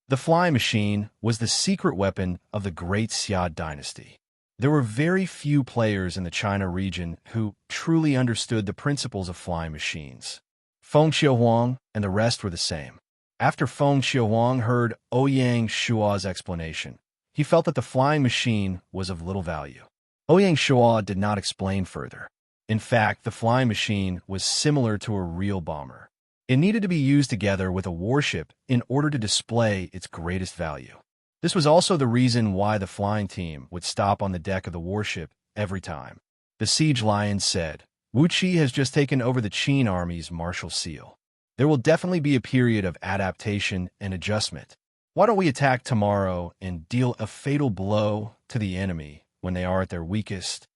The flying machine was the secret weapon of the Great Xia dynasty. There were very few players in the China region who truly understood the principles of flying machines. Feng Xiaohuang and the rest were the same. After Feng Xiaohuang heard Ouyang Shuo's explanation, he felt that the flying machine was of little value. Ouyang Shuo did not explain further. In fact, the flying machine was similar to a real bomber. It needed to be used together with a warship in order to display its greatest value. This was also the reason why the flying team would stop on the deck of the warship every time. The siege lion said, "Wu Qi has just taken over the Qin army's martial seal. There will definitely be a period of adaptation and adjustment. Why don't we attack tomorrow and deal a fatal blow to the enemy when they are at their weakest?"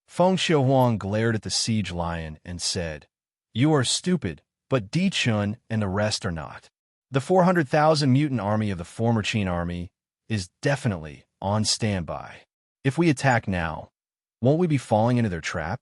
Feng Xiaohuang glared at the siege lion and said, "You are stupid, but Di Chun and the rest are not. The 400,000 mutant army of the former Qin army is definitely on standby. If we attack now, won't we be falling into their trap?"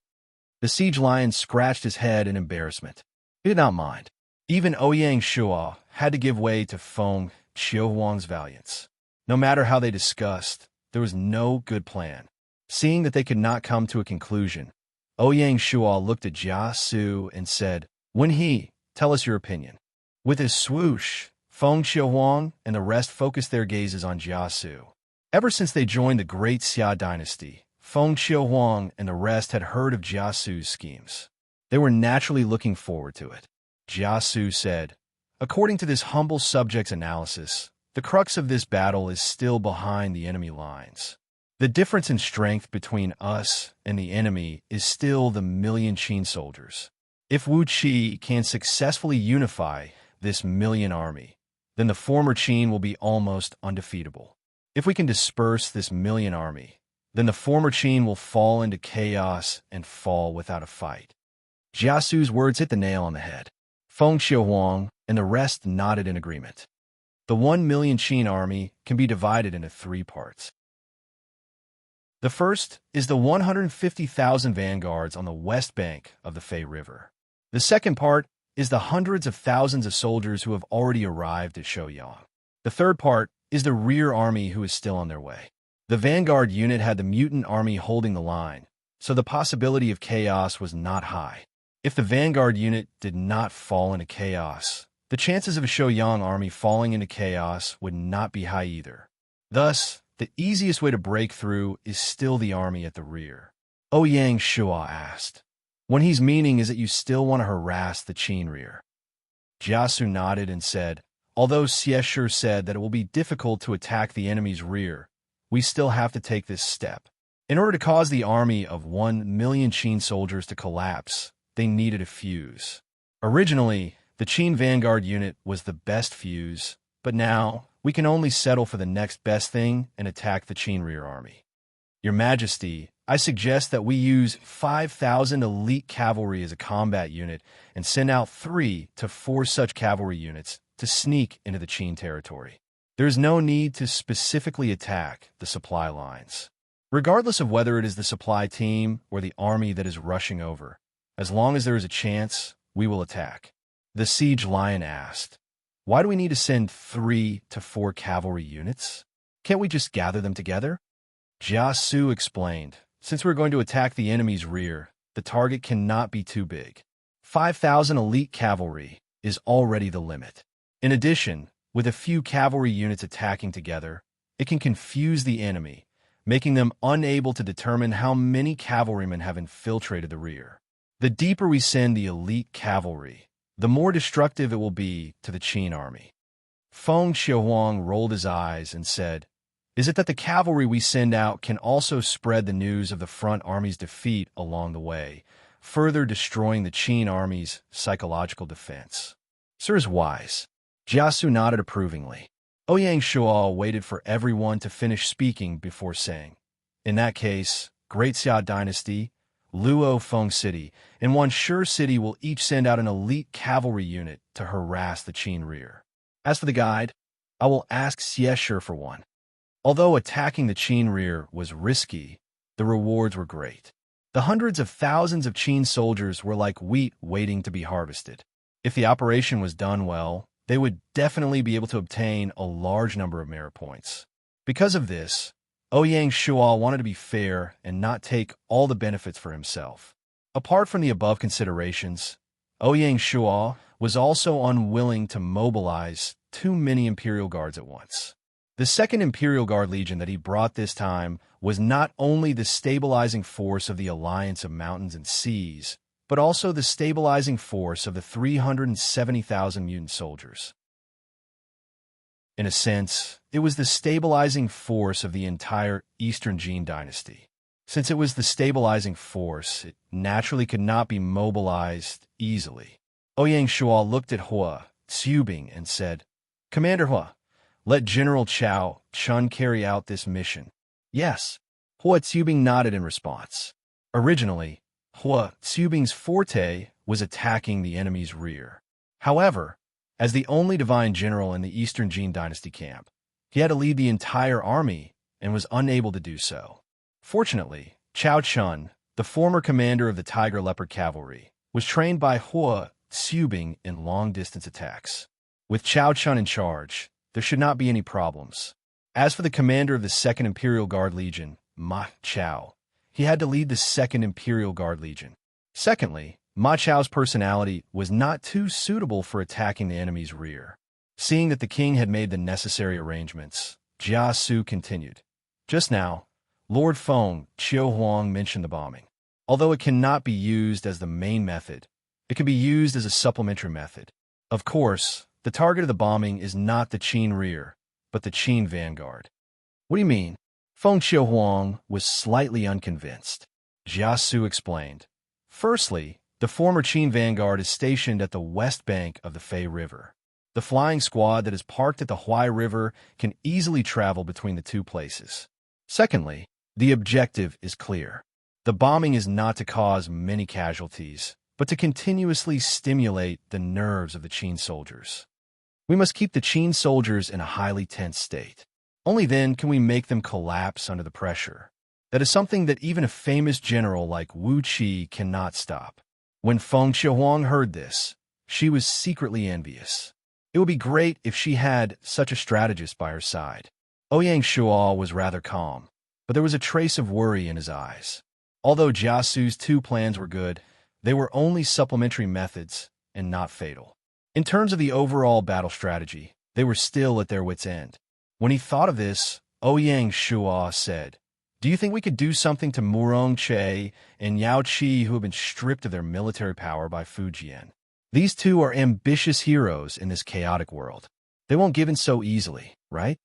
The siege lion scratched his head in embarrassment. He did not mind. Even Ouyang Shuo had to give way to Feng Xiaohuang's valiance. No matter how they discussed, there was no good plan. Seeing that they could not come to a conclusion, Ouyang Shuo looked at Jia Su and said, "When he, tell us your opinion." With his swoosh, Feng Xiaohuang and the rest focused their gazes on Jia Su. Ever since they joined the Great Xia dynasty, Feng Xiaohuang and the rest had heard of Jia Su's schemes. They were naturally looking forward to it. Jia Su said, "According to this humble subject's analysis, the crux of this battle is still behind the enemy lines. The difference in strength between us and the enemy is still the million Qin soldiers. If Wu Qi can successfully unify this million army, then the former Qin will be almost undefeatable. If we can disperse this million army, then the former Qin will fall into chaos and fall without a fight." Jia Su's words hit the nail on the head. Feng Xiaohuang and the rest nodded in agreement. The 1 million Qin army can be divided into 3 parts. The first is the 150,000 vanguards on the west bank of the Fei River. The second part is the hundreds of thousands of soldiers who have already arrived at Shouyang. The third part is the rear army who is still on their way. The vanguard unit had the mutant army holding the line, so the possibility of chaos was not high. If the vanguard unit did not fall into chaos, the chances of a Shouyang army falling into chaos would not be high either. Thus, the easiest way to break through is still the army at the rear. Ouyang Shua asked. What he's meaning is that you still want to harass the Qin rear. Jiasu nodded and said, although Xieshur said that it will be difficult to attack the enemy's rear, we still have to take this step. In order to cause the army of 1 million Qin soldiers to collapse, they needed a fuse. Originally, the Qin vanguard unit was the best fuse, but now we can only settle for the next best thing and attack the Qin rear army. Your Majesty, I suggest that we use 5,000 elite cavalry as a combat unit and send out 3 to 4 such cavalry units to sneak into the Qin territory. There is no need to specifically attack the supply lines. Regardless of whether it is the supply team or the army that is rushing over, as long as there is a chance, we will attack. The siege lion asked, why do we need to send 3 to 4 cavalry units? Can't we just gather them together? Jiasu explained, since we're going to attack the enemy's rear, the target cannot be too big. 5,000 elite cavalry is already the limit. In addition, with a few cavalry units attacking together, it can confuse the enemy, making them unable to determine how many cavalrymen have infiltrated the rear. The deeper we send the elite cavalry, the more destructive it will be to the Qin army. Feng Xiaohuang rolled his eyes and said, is it that the cavalry we send out can also spread the news of the front army's defeat along the way, further destroying the Qin army's psychological defense? Sir is wise. Jiasu nodded approvingly. Ouyang Shual waited for everyone to finish speaking before saying, in that case, Great Xia Dynasty, Luo Feng City, and Wanshu City will each send out an elite cavalry unit to harass the Qin rear. As for the guide, I will ask Xieshur for one. Although attacking the Qin rear was risky, the rewards were great. The hundreds of thousands of Qin soldiers were like wheat waiting to be harvested. If the operation was done well, they would definitely be able to obtain a large number of merit points. Because of this, Ouyang Shual wanted to be fair and not take all the benefits for himself. Apart from the above considerations, Ouyang Shual was also unwilling to mobilize too many Imperial Guards at once. The 2nd Imperial Guard Legion that he brought this time was not only the stabilizing force of the Alliance of Mountains and Seas, but also the stabilizing force of the 370,000 mutant soldiers. In a sense, it was the stabilizing force of the entire Eastern Jin dynasty. Since it was the stabilizing force, it naturally could not be mobilized easily. Ouyang Shual looked at Hua Xiubing and said, Commander Hua, let General Chao Chun carry out this mission. Yes. Hua Xiubing nodded in response. Originally, Hua Xiubing's forte was attacking the enemy's rear. However, as the only divine general in the Eastern Jin dynasty camp, he had to lead the entire army and was unable to do so. Fortunately, Chao Chun, the former commander of the Tiger Leopard Cavalry, was trained by Hua Xiubing in long-distance attacks. With Chao Chun in charge, there should not be any problems. As for the commander of the 2nd Imperial Guard Legion, Ma Chao, he had to lead the 2nd Imperial Guard Legion. Secondly, Ma Chao's personality was not too suitable for attacking the enemy's rear. Seeing that the king had made the necessary arrangements, Jia Su continued. Just now, Lord Feng Qiuhuang mentioned the bombing. Although it cannot be used as the main method, it can be used as a supplementary method. Of course, the target of the bombing is not the Qin rear, but the Qin vanguard. What do you mean? Feng Qiuhuang was slightly unconvinced. Jia Su explained. Firstly, the former Qin vanguard is stationed at the west bank of the Fei River. The flying squad that is parked at the Huai River can easily travel between the two places. Secondly, the objective is clear. The bombing is not to cause many casualties, but to continuously stimulate the nerves of the Qin soldiers. We must keep the Qin soldiers in a highly tense state. Only then can we make them collapse under the pressure. That is something that even a famous general like Wu Qi cannot stop. When Feng Qiuhuang heard this, she was secretly envious. It would be great if she had such a strategist by her side. Ouyang Shual was rather calm, but there was a trace of worry in his eyes. Although Jia Su's 2 plans were good, they were only supplementary methods and not fatal. In terms of the overall battle strategy, they were still at their wits' end. When he thought of this, Ouyang Shua said, "Do you think we could do something to Murong Che and Yao Qi, who have been stripped of their military power by Fujian? These two are ambitious heroes in this chaotic world. They won't give in so easily, right?"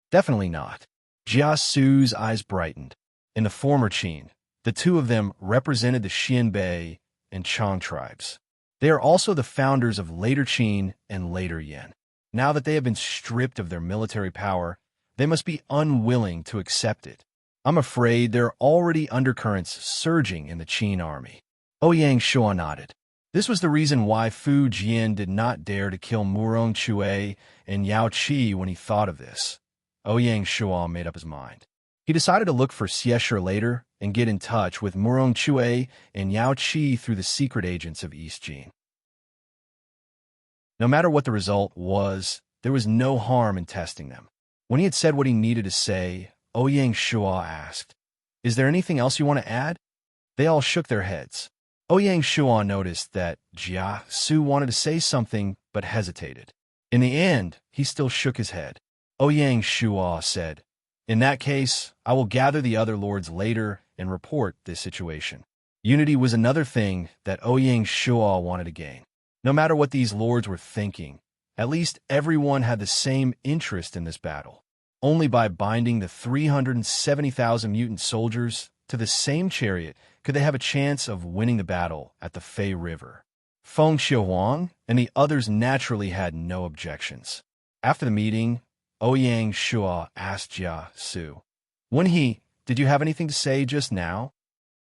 "Definitely not." Jia Su's eyes brightened. In the former Qin, the two of them represented the Xianbei and Chang tribes. They are also the founders of later Qin and later Yan. Now that they have been stripped of their military power, they must be unwilling to accept it. I'm afraid there are already undercurrents surging in the Qin army. Ouyang Shua nodded. This was the reason why Fu Jian did not dare to kill Murong Chue and Yao Qi when he thought of this. Ouyang Shua made up his mind. He decided to look for Xiesher later and get in touch with Murong Chue and Yao Qi through the secret agents of East Jin. No matter what the result was, there was no harm in testing them. When he had said what he needed to say, Ouyang Shua asked, "Is there anything else you want to add?" They all shook their heads. Ouyang Shua noticed that Jia Su wanted to say something but hesitated. In the end, he still shook his head. Ouyang Shua said, "In that case, I will gather the other lords later and report this situation." Unity was another thing that Ouyang Shua wanted to gain. No matter what these lords were thinking, at least everyone had the same interest in this battle. Only by binding the 370,000 mutant soldiers to the same chariot could they have a chance of winning the battle at the Fei River. Feng Xiaohuang and the others naturally had no objections. After the meeting, Ouyang Shua asked Jia Su, "Did you have anything to say just now?"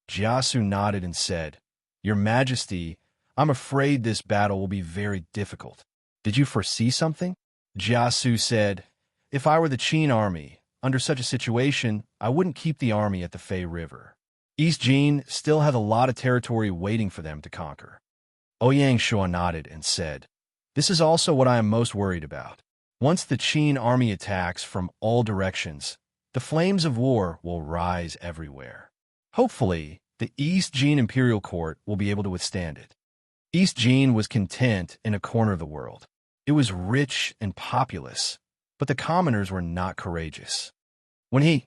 Jia Su nodded and said, "Your Majesty, I'm afraid this battle will be very difficult." "Did you foresee something?" Jia Su said, "If I were the Qin army, under such a situation, I wouldn't keep the army at the Fei River. East Jin still has a lot of territory waiting for them to conquer." Ouyang Shua nodded and said, "This is also what I am most worried about. Once the Qin army attacks from all directions, the flames of war will rise everywhere. Hopefully, the East Jin Imperial Court will be able to withstand it." East Jin was content in a corner of the world. It was rich and populous, but the commoners were not courageous. We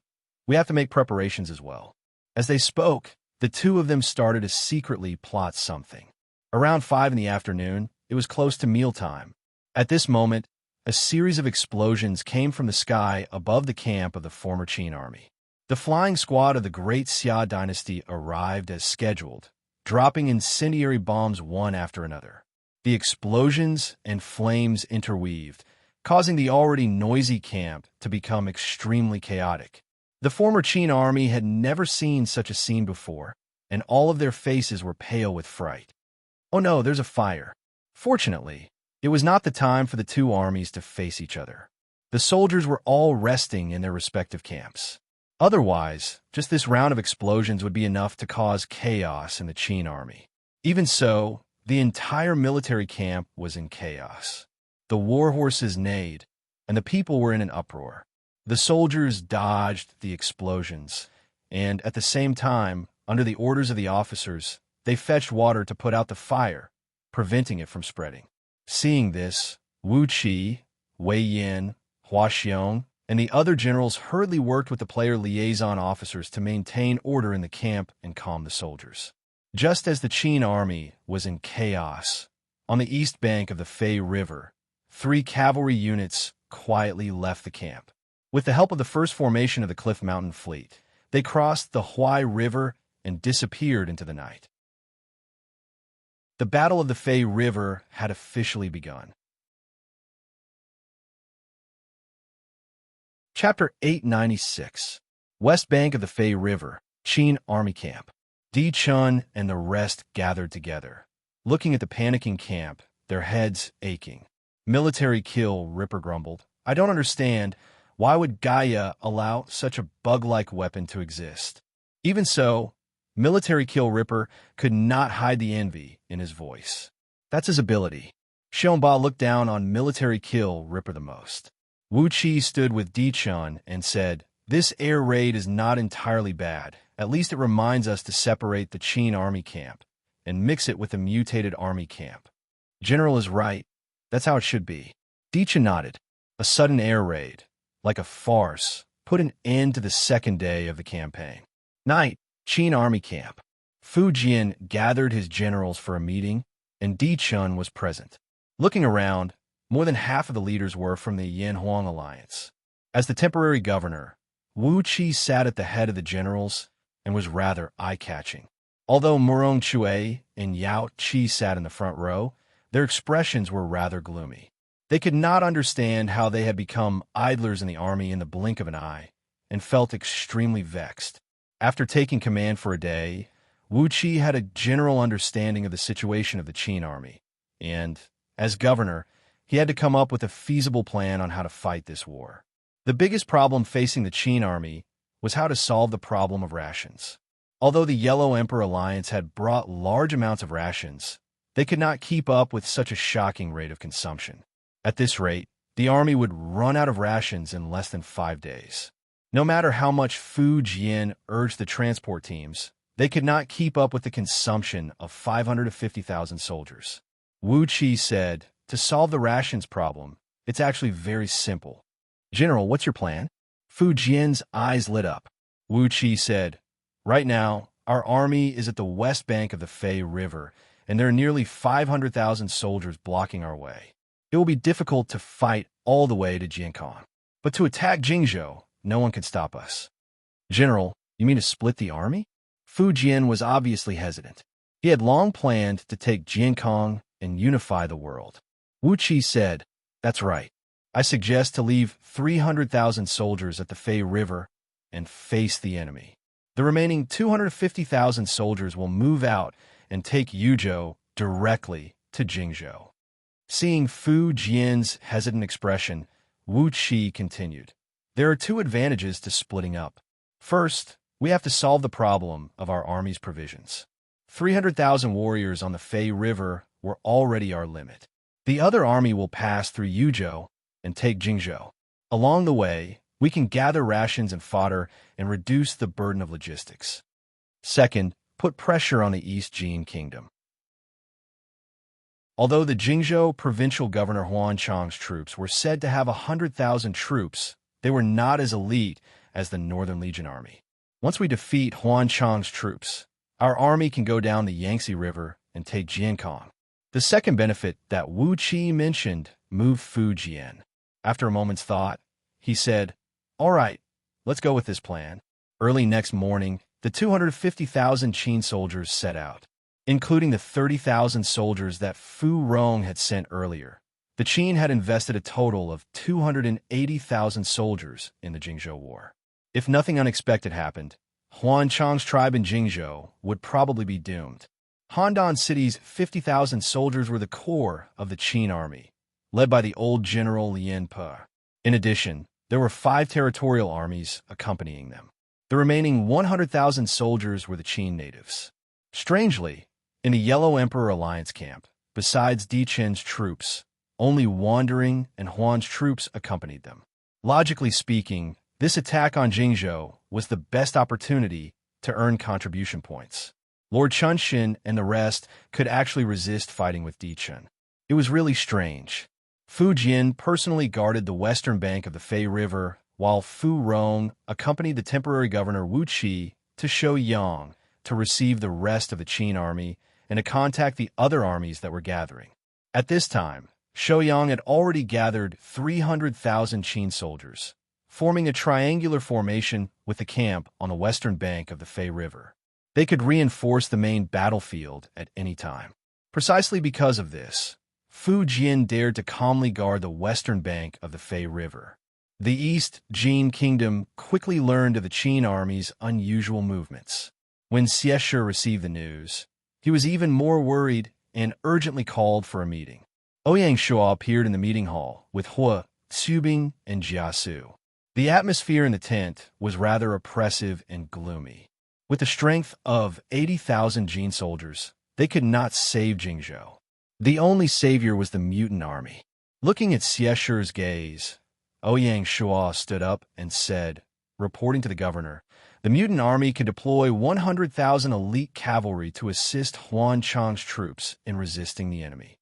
have to make preparations as well." As they spoke, the two of them started to secretly plot something. Around 5 in the afternoon, it was close to mealtime. At this moment, a series of explosions came from the sky above the camp of the former Qin army. The flying squad of the Great Xia dynasty arrived as scheduled, dropping incendiary bombs one after another. The explosions and flames interweaved, causing the already noisy camp to become extremely chaotic. The former Qin army had never seen such a scene before, and all of their faces were pale with fright. "Oh no, there's a fire." Fortunately, it was not the time for the two armies to face each other. The soldiers were all resting in their respective camps. Otherwise, just this round of explosions would be enough to cause chaos in the Qin army. Even so, the entire military camp was in chaos. The war horses neighed, and the people were in an uproar. The soldiers dodged the explosions, and at the same time, under the orders of the officers, they fetched water to put out the fire, preventing it from spreading. Seeing this, Wu Qi, Wei Yin, Hua Xiong, and the other generals hurriedly worked with the player liaison officers to maintain order in the camp and calm the soldiers. Just as the Qin army was in chaos, on the east bank of the Fei River, 3 cavalry units quietly left the camp. With the help of the first formation of the Cliff Mountain Fleet, they crossed the Huai River and disappeared into the night. The Battle of the Fei River had officially begun. Chapter 896. West Bank of the Fei River, Qin Army Camp. Di Chun and the rest gathered together, looking at the panicking camp, their heads aching. "Military kill," Ripper grumbled. "I don't understand. Why would Gaia allow such a bug-like weapon to exist?" Even so, Military Kill Ripper could not hide the envy in his voice. That's his ability. Xiongba looked down on Military Kill Ripper the most. Wu Qi stood with Di Chun and said, "This air raid is not entirely bad. At least it reminds us to separate the Qin army camp and mix it with the mutated army camp." General is right. That's how it should be. Di Chun nodded. A sudden air raid, like a farce, put an end to the second day of the campaign. Night, Qin Army camp. Fu Jian gathered his generals for a meeting, and Di Chun was present. Looking around, more than half of the leaders were from the Yan-Huang alliance. As the temporary governor, Wu Qi sat at the head of the generals and was rather eye-catching. Although Murong Chue and Yao Qi sat in the front row, their expressions were rather gloomy. They could not understand how they had become idlers in the army in the blink of an eye, and felt extremely vexed. After taking command for a day, Wu Qi had a general understanding of the situation of the Qin army, and, as governor, he had to come up with a feasible plan on how to fight this war. The biggest problem facing the Qin army was how to solve the problem of rations. Although the Yellow Emperor Alliance had brought large amounts of rations, they could not keep up with such a shocking rate of consumption. At this rate, the army would run out of rations in less than 5 days. No matter how much Fu Jian urged the transport teams, they could not keep up with the consumption of 500 to 50,000 soldiers. Wu Qi said, "To solve the rations problem, it's actually very simple. General, what's your plan?" Fu Jian's eyes lit up. Wu Qi said, "Right now, our army is at the west bank of the Fei River, and there are nearly 500,000 soldiers blocking our way. It will be difficult to fight all the way to Jiankong. But to attack Jingzhou, no one can stop us." "General, you mean to split the army?" Fu Jian was obviously hesitant. He had long planned to take Jiankong and unify the world. Wu Qi said, "That's right. I suggest to leave 300,000 soldiers at the Fei River and face the enemy. The remaining 250,000 soldiers will move out and take Yuzhou directly to Jingzhou." Seeing Fu Jian's hesitant expression, Wu Qi continued, "There are 2 advantages to splitting up. First, we have to solve the problem of our army's provisions. 300,000 warriors on the Fei River were already our limit. The other army will pass through Yuzhou and take Jingzhou. Along the way, we can gather rations and fodder and reduce the burden of logistics. Second, put pressure on the East Jin Kingdom." Although the Jingzhou provincial governor Huan Chang's troops were said to have 100,000 troops, they were not as elite as the Northern Legion army. "Once we defeat Huan Chang's troops, our army can go down the Yangtze River and take Jiankong." The second benefit that Wu Qi mentioned moved Fu Jian. After a moment's thought, he said, "All right, let's go with this plan." Early next morning, the 250,000 Qin soldiers set out. Including the 30,000 soldiers that Fu Rong had sent earlier, the Qin had invested a total of 280,000 soldiers in the Jingzhou War. If nothing unexpected happened, Huan Chang's tribe in Jingzhou would probably be doomed. Handan City's 50,000 soldiers were the core of the Qin army, led by the old general Lien Pe. In addition, there were 5 territorial armies accompanying them. The remaining 100,000 soldiers were the Qin natives. Strangely, in the Yellow Emperor Alliance camp, besides Di Chen's troops, only Wandering and Huan's troops accompanied them. Logically speaking, this attack on Jingzhou was the best opportunity to earn contribution points. Lord Chunxin and the rest could actually resist fighting with Di Chen. It was really strange. Fu Jian personally guarded the western bank of the Fei River, while Fu Rong accompanied the temporary governor Wu Qi to Shouyang to receive the rest of the Qin army and to contact the other armies that were gathering. At this time, Shouyang had already gathered 300,000 Qin soldiers, forming a triangular formation with the camp on the western bank of the Fei River. They could reinforce the main battlefield at any time. Precisely because of this, Fu Jian dared to calmly guard the western bank of the Fei River. The East Jin Kingdom quickly learned of the Qin army's unusual movements. When Xie received the news, he was even more worried and urgently called for a meeting. Ouyang Shua appeared in the meeting hall with Hua, Tsubing, and Jiasu. The atmosphere in the tent was rather oppressive and gloomy. With the strength of 80,000 Jin soldiers, they could not save Jingzhou. The only savior was the mutant army. Looking at Xie gaze, Ouyang Shua stood up and said, reporting to the governor, "The mutant army can deploy 100,000 elite cavalry to assist Huan Chang's troops in resisting the enemy."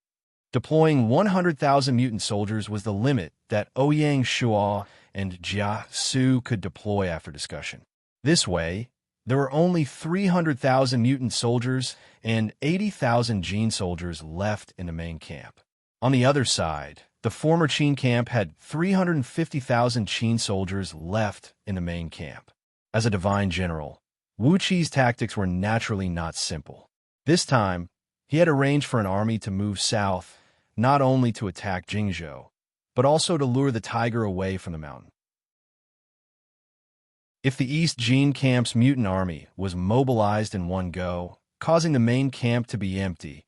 Deploying 100,000 mutant soldiers was the limit that Ouyang Shua and Jia Su could deploy after discussion. This way, there were only 300,000 mutant soldiers and 80,000 Jin soldiers left in the main camp. On the other side, the former Qin camp had 350,000 Qin soldiers left in the main camp. As a divine general, Wu Qi's tactics were naturally not simple. This time, he had arranged for an army to move south, not only to attack Jingzhou, but also to lure the tiger away from the mountain. If the East Jin camp's mutant army was mobilized in one go, causing the main camp to be empty,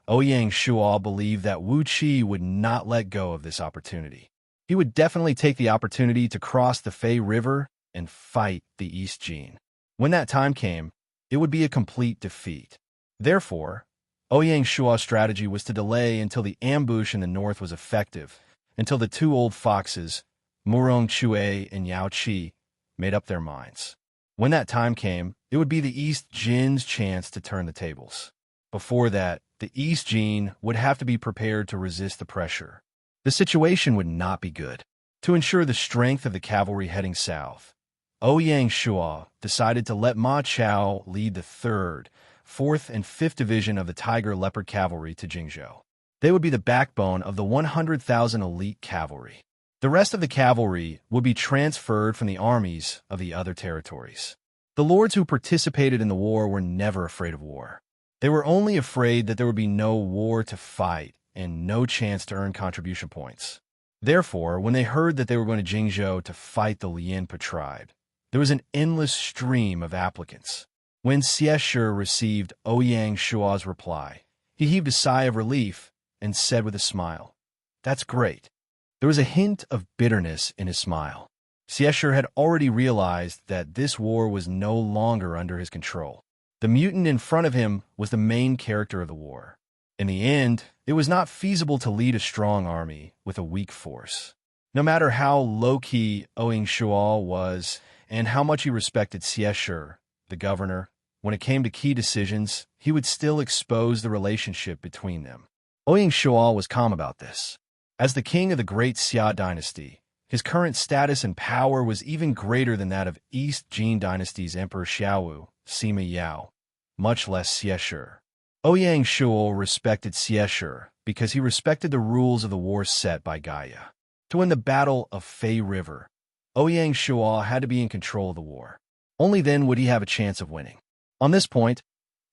Ouyang Shuo believed that Wu Qi would not let go of this opportunity. He would definitely take the opportunity to cross the Fei River and fight the East Jin. When that time came, it would be a complete defeat. Therefore, Ouyang Shuo's strategy was to delay until the ambush in the north was effective, until the two old foxes, Murong Chue and Yao Qi, made up their minds. When that time came, it would be the East Jin's chance to turn the tables. Before that, the East Jin would have to be prepared to resist the pressure. The situation would not be good. To ensure the strength of the cavalry heading south, Ouyang Shuo decided to let Ma Chao lead the 3rd, 4th, and 5th Division of the Tiger Leopard Cavalry to Jingzhou. They would be the backbone of the 100,000 elite cavalry. The rest of the cavalry would be transferred from the armies of the other territories. The lords who participated in the war were never afraid of war. They were only afraid that there would be no war to fight and no chance to earn contribution points. Therefore, when they heard that they were going to Jingzhou to fight the Lianpa tribe, there was an endless stream of applicants. When Xie Shi received Ouyang Shuo's reply, he heaved a sigh of relief and said with a smile, "That's great." There was a hint of bitterness in his smile. Xie Shi had already realized that this war was no longer under his control. The mutant in front of him was the main character of the war. In the end, it was not feasible to lead a strong army with a weak force. No matter how low-key Ouyang Shuo was and how much he respected Xie Shi, the governor, when it came to key decisions, he would still expose the relationship between them. Ouyang Shuo was calm about this. As the king of the great Xia dynasty, his current status and power was even greater than that of East Jin dynasty's Emperor Xiaowu, Sima Yao, much less Xie Shi. Ouyang Shuo respected Xie Shi because he respected the rules of the war set by Gaia. To win the Battle of Fei River, Ouyang Shuo had to be in control of the war. Only then would he have a chance of winning. On this point,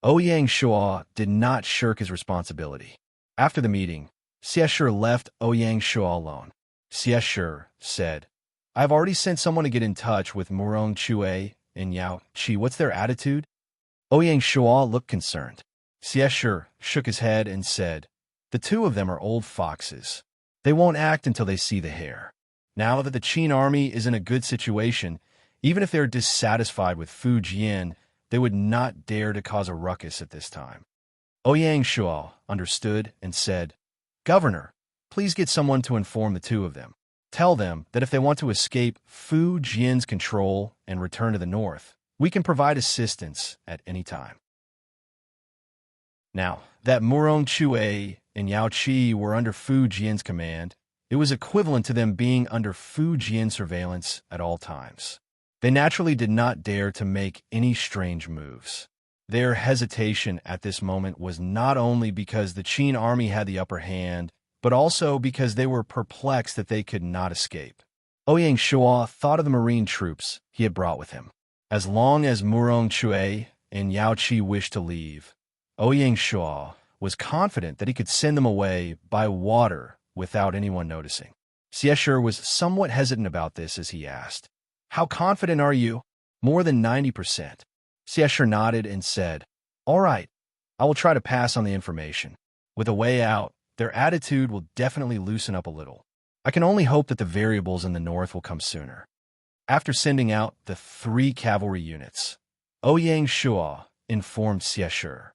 Ouyang Shuo did not shirk his responsibility. After the meeting, Xie Shi left Ouyang Shuo alone. Xie Shi said, "I've already sent someone to get in touch with Murong Chue and Yao Qi. What's their attitude?" Ouyang Shuo looked concerned. Xie Shi shook his head and said, "The two of them are old foxes. They won't act until they see the hare. Now that the Qin army is in a good situation, even if they're dissatisfied with Fu Jian, they would not dare to cause a ruckus at this time." Ouyang Shuo understood and said, "Governor, please get someone to inform the two of them. Tell them that if they want to escape Fu Jian's control and return to the north, we can provide assistance at any time." Now, that Murong Chue and Yao Qi were under Fu Jian's command, it was equivalent to them being under Fu Jian's surveillance at all times. They naturally did not dare to make any strange moves. Their hesitation at this moment was not only because the Qin army had the upper hand, but also because they were perplexed that they could not escape. Ouyang Shuo thought of the marine troops he had brought with him. As long as Murong Chue and Yao Qi wished to leave, Ouyang Shuo was confident that he could send them away by water without anyone noticing. Xie Shi was somewhat hesitant about this as he asked, "How confident are you?" "More than 90%. Xie Shi nodded and said, "All right, I will try to pass on the information. With a way out, their attitude will definitely loosen up a little. I can only hope that the variables in the north will come sooner." After sending out the 3 cavalry units, Ouyang Shuo informed Xie Shi,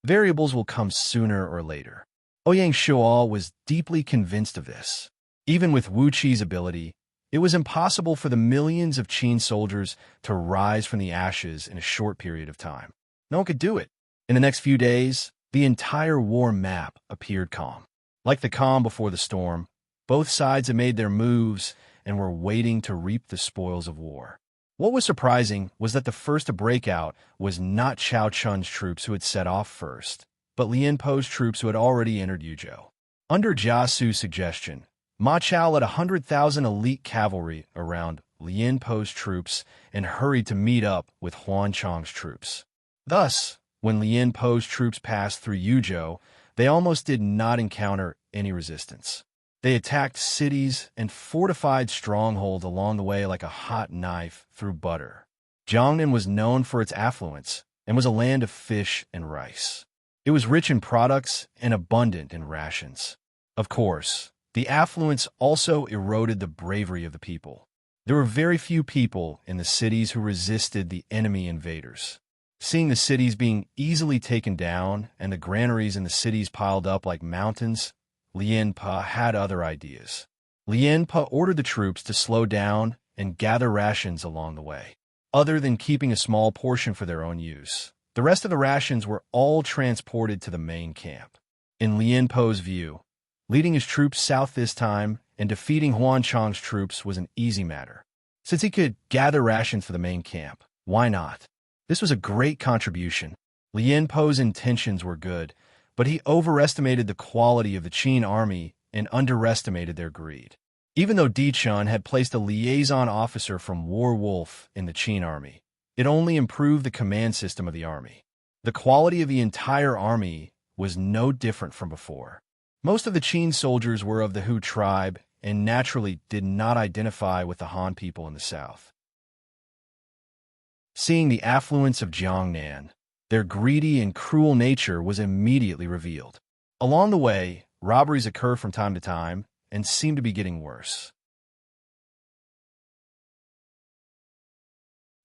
"Variables will come sooner or later." Ouyang Shuo was deeply convinced of this. Even with Wu Qi's ability, it was impossible for the millions of Qin soldiers to rise from the ashes in a short period of time. No one could do it. In the next few days, the entire war map appeared calm. Like the calm before the storm, both sides had made their moves, and were waiting to reap the spoils of war. What was surprising was that the first to break out was not Cao Chun's troops who had set off first, but Lien Po's troops who had already entered Yuzhou. Under Jia Su's suggestion, Ma Chao led 100,000 elite cavalry around Lien Po's troops and hurried to meet up with Huan Chang's troops. Thus, when Lien Po's troops passed through Yuzhou, they almost did not encounter any resistance. They attacked cities and fortified strongholds along the way like a hot knife through butter. Jiangnan was known for its affluence and was a land of fish and rice. It was rich in products and abundant in rations. Of course, the affluence also eroded the bravery of the people. There were very few people in the cities who resisted the enemy invaders. Seeing the cities being easily taken down and the granaries in the cities piled up like mountains, Lien Po had other ideas. Lien Po ordered the troops to slow down and gather rations along the way. Other than keeping a small portion for their own use, the rest of the rations were all transported to the main camp. In Lien Po's view, leading his troops south this time and defeating Huan Chang's troops was an easy matter. Since he could gather rations for the main camp, why not? This was a great contribution. Lien Po's intentions were good, but he overestimated the quality of the Qin army and underestimated their greed. Even though Di Chun had placed a liaison officer from War Wolf in the Qin army, it only improved the command system of the army. The quality of the entire army was no different from before. Most of the Qin soldiers were of the Hu tribe and naturally did not identify with the Han people in the south. Seeing the affluence of Jiangnan, their greedy and cruel nature was immediately revealed. Along the way, robberies occur from time to time and seem to be getting worse.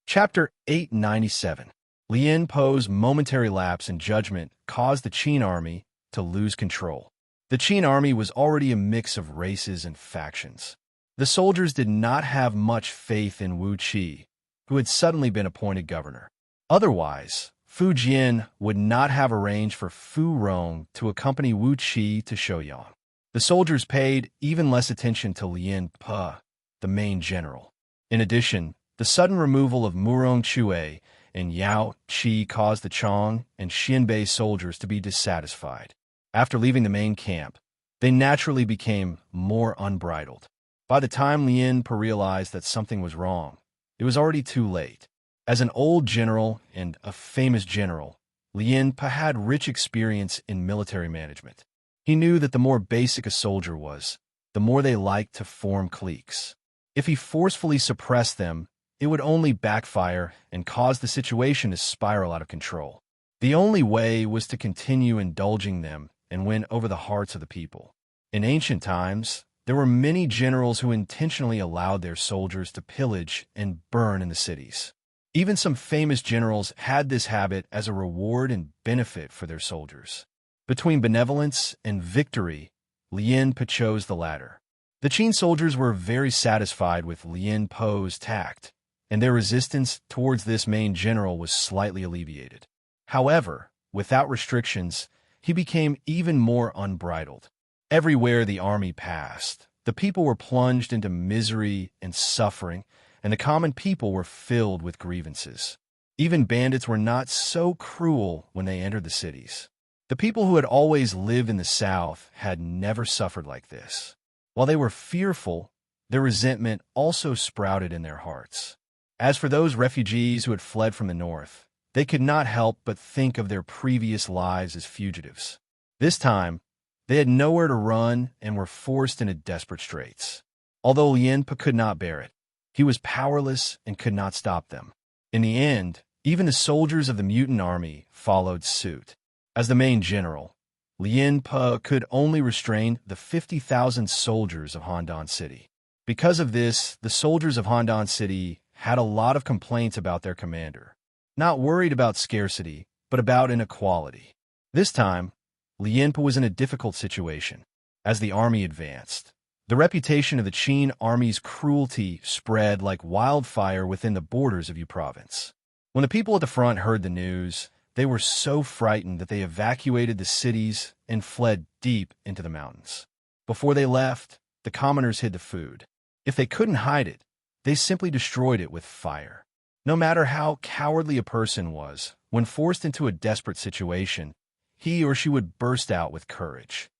Chapter 897. Lien Po's momentary lapse in judgment caused the Qin army to lose control. The Qin army was already a mix of races and factions. The soldiers did not have much faith in Wu Qi, who had suddenly been appointed governor. Otherwise, Fu Jian would not have arranged for Fu Rong to accompany Wu Qi to Shouyang. The soldiers paid even less attention to Lien Po, the main general. In addition, the sudden removal of Murong Chue and Yao Qi caused the Chong and Xianbei soldiers to be dissatisfied. After leaving the main camp, they naturally became more unbridled. By the time Lien Po realized that something was wrong, it was already too late. As an old general and a famous general, Lien Po had rich experience in military management. He knew that the more basic a soldier was, the more they liked to form cliques. If he forcefully suppressed them, it would only backfire and cause the situation to spiral out of control. The only way was to continue indulging them and win over the hearts of the people. In ancient times, there were many generals who intentionally allowed their soldiers to pillage and burn in the cities. Even some famous generals had this habit as a reward and benefit for their soldiers. Between benevolence and victory, Lien Po chose the latter. The Qin soldiers were very satisfied with Lien Po's tact, and their resistance towards this main general was slightly alleviated. However, without restrictions, he became even more unbridled. Everywhere the army passed, the people were plunged into misery and suffering, and the common people were filled with grievances. Even bandits were not so cruel when they entered the cities. The people who had always lived in the south had never suffered like this. While they were fearful, their resentment also sprouted in their hearts. As for those refugees who had fled from the north, they could not help but think of their previous lives as fugitives. This time, they had nowhere to run and were forced into desperate straits. Although Lien Po could not bear it, he was powerless and could not stop them. In the end, even the soldiers of the mutant army followed suit. As the main general, Lien Po could only restrain the 50,000 soldiers of Handan City. Because of this, the soldiers of Handan City had a lot of complaints about their commander, not worried about scarcity, but about inequality. This time, Lien Po was in a difficult situation. As the army advanced, the reputation of the Qin army's cruelty spread like wildfire within the borders of Yu province. When the people at the front heard the news, they were so frightened that they evacuated the cities and fled deep into the mountains. Before they left, the commoners hid the food. If they couldn't hide it, they simply destroyed it with fire. No matter how cowardly a person was, when forced into a desperate situation, he or she would burst out with courage.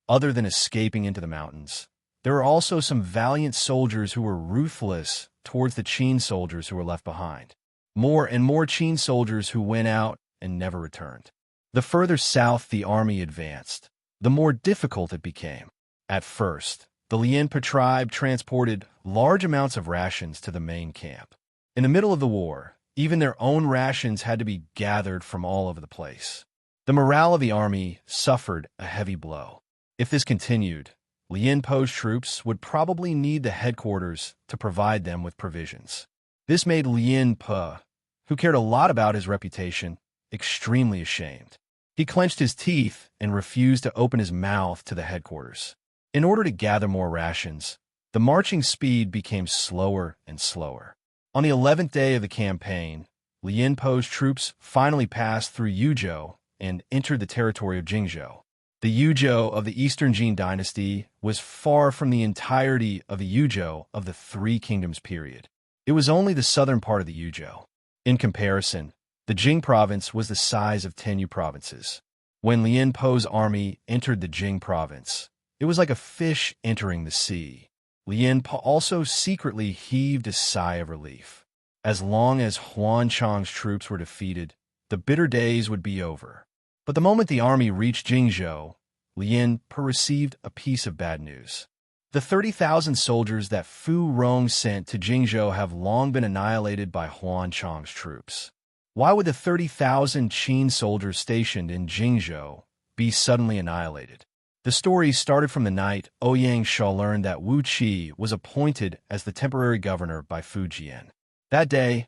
Other than escaping into the mountains, there were also some valiant soldiers who were ruthless towards the Qin soldiers who were left behind. More and more Qin soldiers who went out and never returned. The further south the army advanced, the more difficult it became. At first, the Lianpa tribe transported large amounts of rations to the main camp. In the middle of the war, even their own rations had to be gathered from all over the place. The morale of the army suffered a heavy blow. If this continued, Lianpo's troops would probably need the headquarters to provide them with provisions. This made Lianpo, who cared a lot about his reputation, extremely ashamed. He clenched his teeth and refused to open his mouth to the headquarters. In order to gather more rations, the marching speed became slower and slower. On the 11th day of the campaign, Lianpo's troops finally passed through Yuzhou and entered the territory of Jingzhou. The Yuzhou of the Eastern Jin dynasty was far from the entirety of the Yuzhou of the Three Kingdoms period. It was only the southern part of the Yuzhou. In comparison, the Jing province was the size of 10 Yu provinces. When Lianpo's army entered the Jing province, it was like a fish entering the sea. Lianpo also secretly heaved a sigh of relief. As long as Huan Chang's troops were defeated, the bitter days would be over. But the moment the army reached Jingzhou, Lianpo received a piece of bad news. The 30,000 soldiers that Fu Rong sent to Jingzhou have long been annihilated by Huan Chang's troops. Why would the 30,000 Qin soldiers stationed in Jingzhou be suddenly annihilated? The story started from the night Ouyang Shao learned that Wu Qi was appointed as the temporary governor by Fu Jian. That day,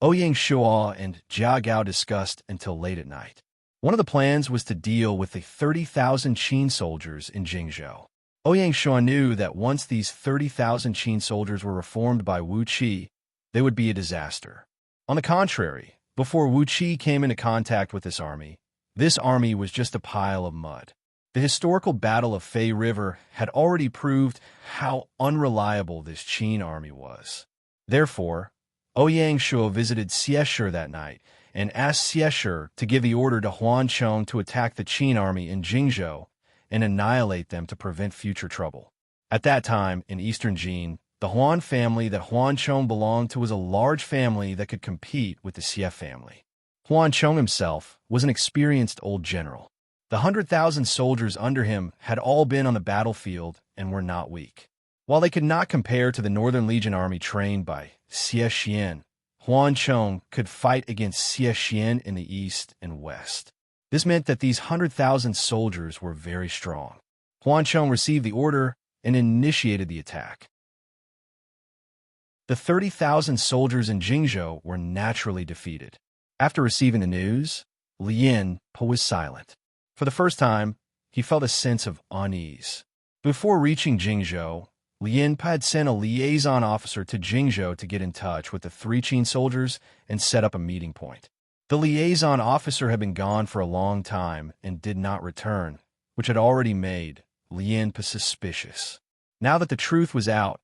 Ouyang Shao and Jia Gao discussed until late at night. One of the plans was to deal with the 30,000 Qin soldiers in Jingzhou. Ouyang Shao knew that once these 30,000 Qin soldiers were reformed by Wu Qi, they would be a disaster. On the contrary, before Wu Qi came into contact with this army was just a pile of mud. The historical Battle of Fei River had already proved how unreliable this Qin army was. Therefore, Ouyang Shao visited Xieshe that night and asked Xieshe to give the order to Huan Chong to attack the Qin army in Jingzhou and annihilate them to prevent future trouble. At that time, in Eastern Jin, the Huan family that Huan Chong belonged to was a large family that could compete with the Xie family. Huan Chong himself was an experienced old general. The 100,000 soldiers under him had all been on the battlefield and were not weak. While they could not compare to the Northern Legion army trained by Xie Xian, Huan Chong could fight against Xie Xian in the east and west. This meant that these 100,000 soldiers were very strong. Huan Chong received the order and initiated the attack. The 30,000 soldiers in Jingzhou were naturally defeated. After receiving the news, Lianpo was silent. For the first time, he felt a sense of unease. Before reaching Jingzhou, Lianpo had sent a liaison officer to Jingzhou to get in touch with the 3 Qin soldiers and set up a meeting point. The liaison officer had been gone for a long time and did not return, which had already made Lianpo suspicious. Now that the truth was out,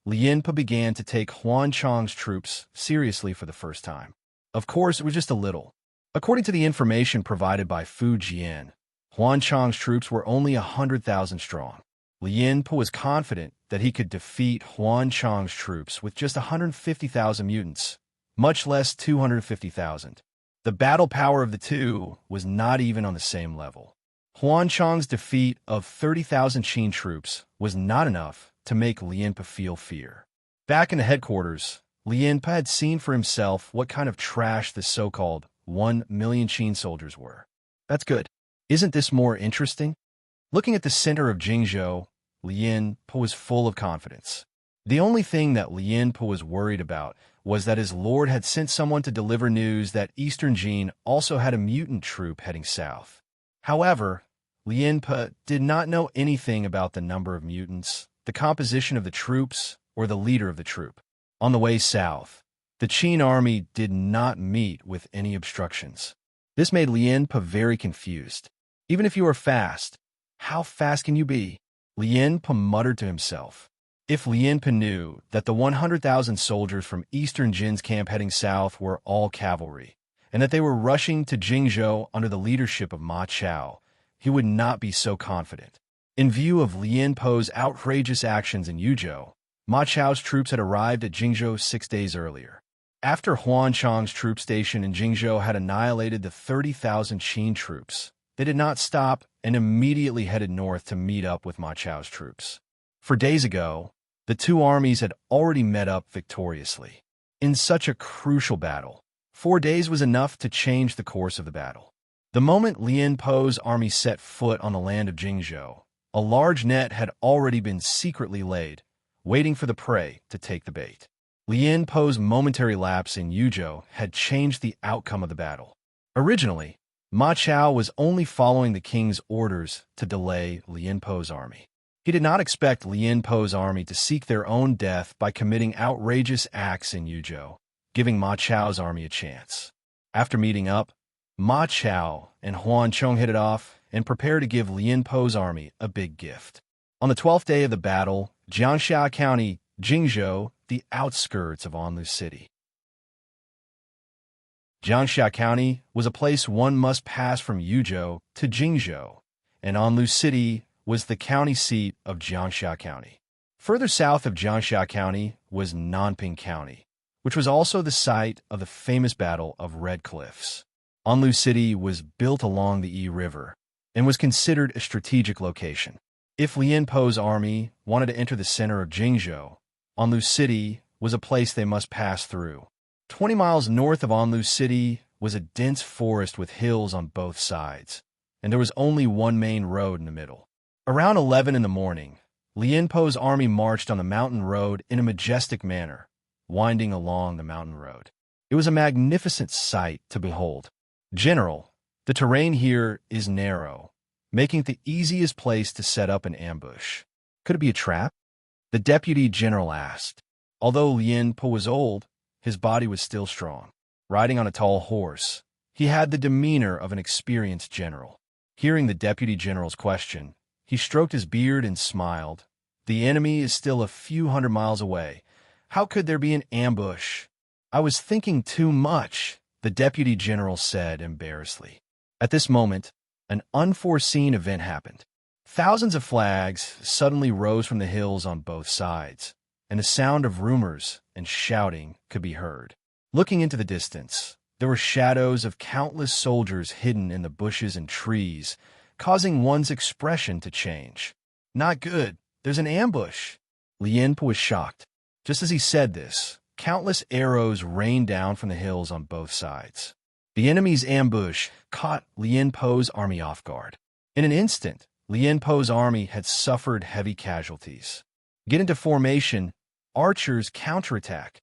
Lianpo began to take Huan Chang's troops seriously for the first time. Of course, it was just a little. According to the information provided by Fu Jian, Huan Chang's troops were only 100,000 strong. Lianpo was confident that he could defeat Huan Chang's troops with just 150,000 mutants, much less 250,000. The battle power of the two was not even on the same level. Huan Chang's defeat of 30,000 Qin troops was not enough to make Lianpo feel fear. Back in the headquarters, Lianpo had seen for himself what kind of trash the so-called 1 million Qin soldiers were. That's good. Isn't this more interesting? Looking at the center of Jingzhou, Lianpo was full of confidence. The only thing that Lianpo was worried about was that his lord had sent someone to deliver news that Eastern Jin also had a mutant troop heading south. However, Lianpo did not know anything about the number of mutants, the composition of the troops, or the leader of the troop. On the way south, the Qin army did not meet with any obstructions. This made Lianpo very confused. Even if you are fast, how fast can you be? Lien Po muttered to himself. If Lien Po knew that the 100,000 soldiers from eastern Jin's camp heading south were all cavalry, and that they were rushing to Jingzhou under the leadership of Ma Chao, he would not be so confident. In view of Lien Po's outrageous actions in Yuzhou, Ma Chao's troops had arrived at Jingzhou 6 days earlier. After Huan Chang's troop station in Jingzhou had annihilated the 30,000 Qin troops, they did not stop and immediately headed north to meet up with Ma Chao's troops. 4 days ago, the two armies had already met up victoriously. In such a crucial battle, 4 days was enough to change the course of the battle. The moment Lien Po's army set foot on the land of Jingzhou, a large net had already been secretly laid, waiting for the prey to take the bait. Lien Po's momentary lapse in Yuzhou had changed the outcome of the battle. Originally, Ma Chao was only following the king's orders to delay Lien Po's army. He did not expect Lien Po's army to seek their own death by committing outrageous acts in Yuzhou, giving Ma Chao's army a chance. After meeting up, Ma Chao and Huan Chong hit it off and prepared to give Lien Po's army a big gift. On the 12th day of the battle, Jiangxia County, Jingzhou, the outskirts of Anlu City. Jiangxia County was a place one must pass from Yuzhou to Jingzhou, and Anlu City was the county seat of Jiangxia County. Further south of Jiangxia County was Nanping County, which was also the site of the famous Battle of Red Cliffs. Anlu City was built along the Yi River and was considered a strategic location. If Lien Po's army wanted to enter the center of Jingzhou, Anlu City was a place they must pass through. 20 miles north of Anlu City was a dense forest with hills on both sides, and there was only one main road in the middle. Around 11 in the morning, Lien Po's army marched on the mountain road in a majestic manner, winding along the mountain road. It was a magnificent sight to behold. General, the terrain here is narrow, making it the easiest place to set up an ambush. Could it be a trap? The deputy general asked. Although Lien Po was old, his body was still strong. Riding on a tall horse, he had the demeanor of an experienced general. Hearing the deputy general's question, he stroked his beard and smiled. The enemy is still a few hundred miles away. How could there be an ambush? I was thinking too much, the deputy general said embarrassedly. At this moment, an unforeseen event happened. Thousands of flags suddenly rose from the hills on both sides, and the sound of rumors and shouting could be heard. Looking into the distance, there were shadows of countless soldiers hidden in the bushes and trees, causing one's expression to change. Not good. There's an ambush. Lien Po was shocked. Just as he said this, countless arrows rained down from the hills on both sides. The enemy's ambush caught Lien Po's army off guard. In an instant, Lien Po's army had suffered heavy casualties. Get into formation, archers counterattack.